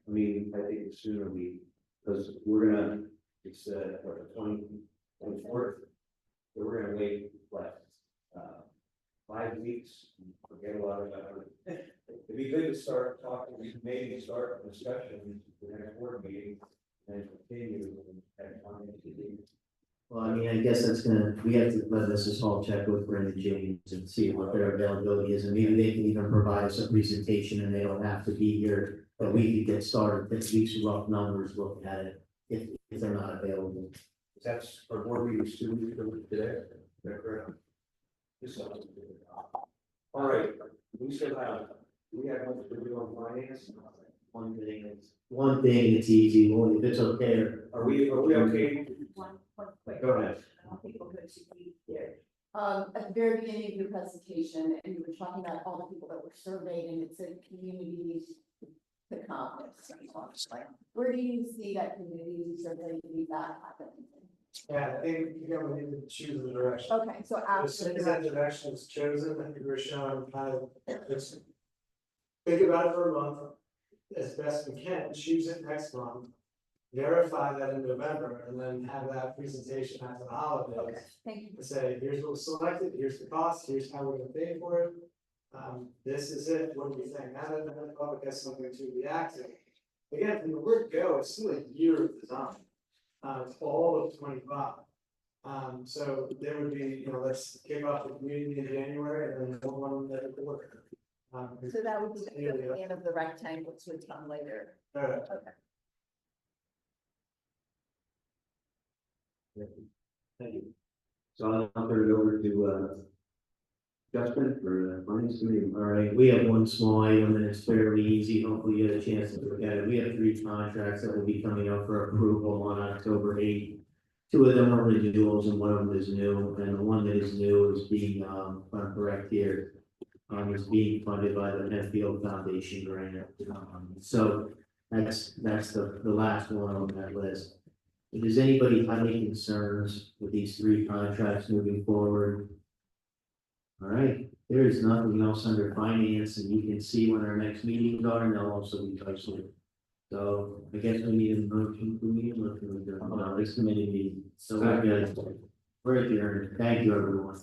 I mean, I think the sooner because we're gonna, it's what, the 24th, so we're gonna wait, what, 5 weeks, forget a lot of that. It'd be good to start talking, maybe start a discussion for the next board meeting and continue.
Well, I mean, I guess we have to let Mrs. Hall check with Brenda James and see what their availability is, and maybe they can even provide us a presentation and they don't have to be here. But we could get started, at least rough numbers, look at it, if they're not available.
That's our board meeting students today. Is that correct? All right, we still have, we have much to do on finance.
One thing, it's easy, well, if it's okay,
Are we okay?
One quick.
Go ahead.
I don't think we're going to be there. At the very beginning of your presentation, and you were talking about all the people that were surveyed, and it said communities to come. Like, where do you see that community survey feedback happening?
Yeah, I think, we need to choose the direction.
Okay, so
As soon as that direction is chosen, I think we're showing kind of, just think about it for a month as best we can, choose it next month. Verify that in November and then have that presentation after the holidays.
Thank you.
To say, here's what was selected, here's the cost, here's how we're gonna pay for it. This is it, what do we think? Now that the public has something to react to. Again, from the word go, it's still a year of design. It's all of 25. So there would be, let's kick off the community in January and then one that quarter.
So that would be the end of the rectangles would come later.
Okay.
Thank you. So I'll turn it over to Justin for finance committee.
All right, we have one small item and it's fairly easy. Hopefully you get a chance to look at it. We have 3 contracts that will be coming up for approval on October 8th. 2 of them are renewals and 1 of them is new. And the one that is new is being, if I'm correct here, is being funded by the Medfield Foundation grant. So that's the last one on that list. If there's anybody have any concerns with these 3 contracts moving forward? All right, there is nothing else under finance, and you can see when our next meetings are, and they'll also be posted. So I guess we need a motion, this committee meeting, so we're good. We're adjourned. Thank you, everyone.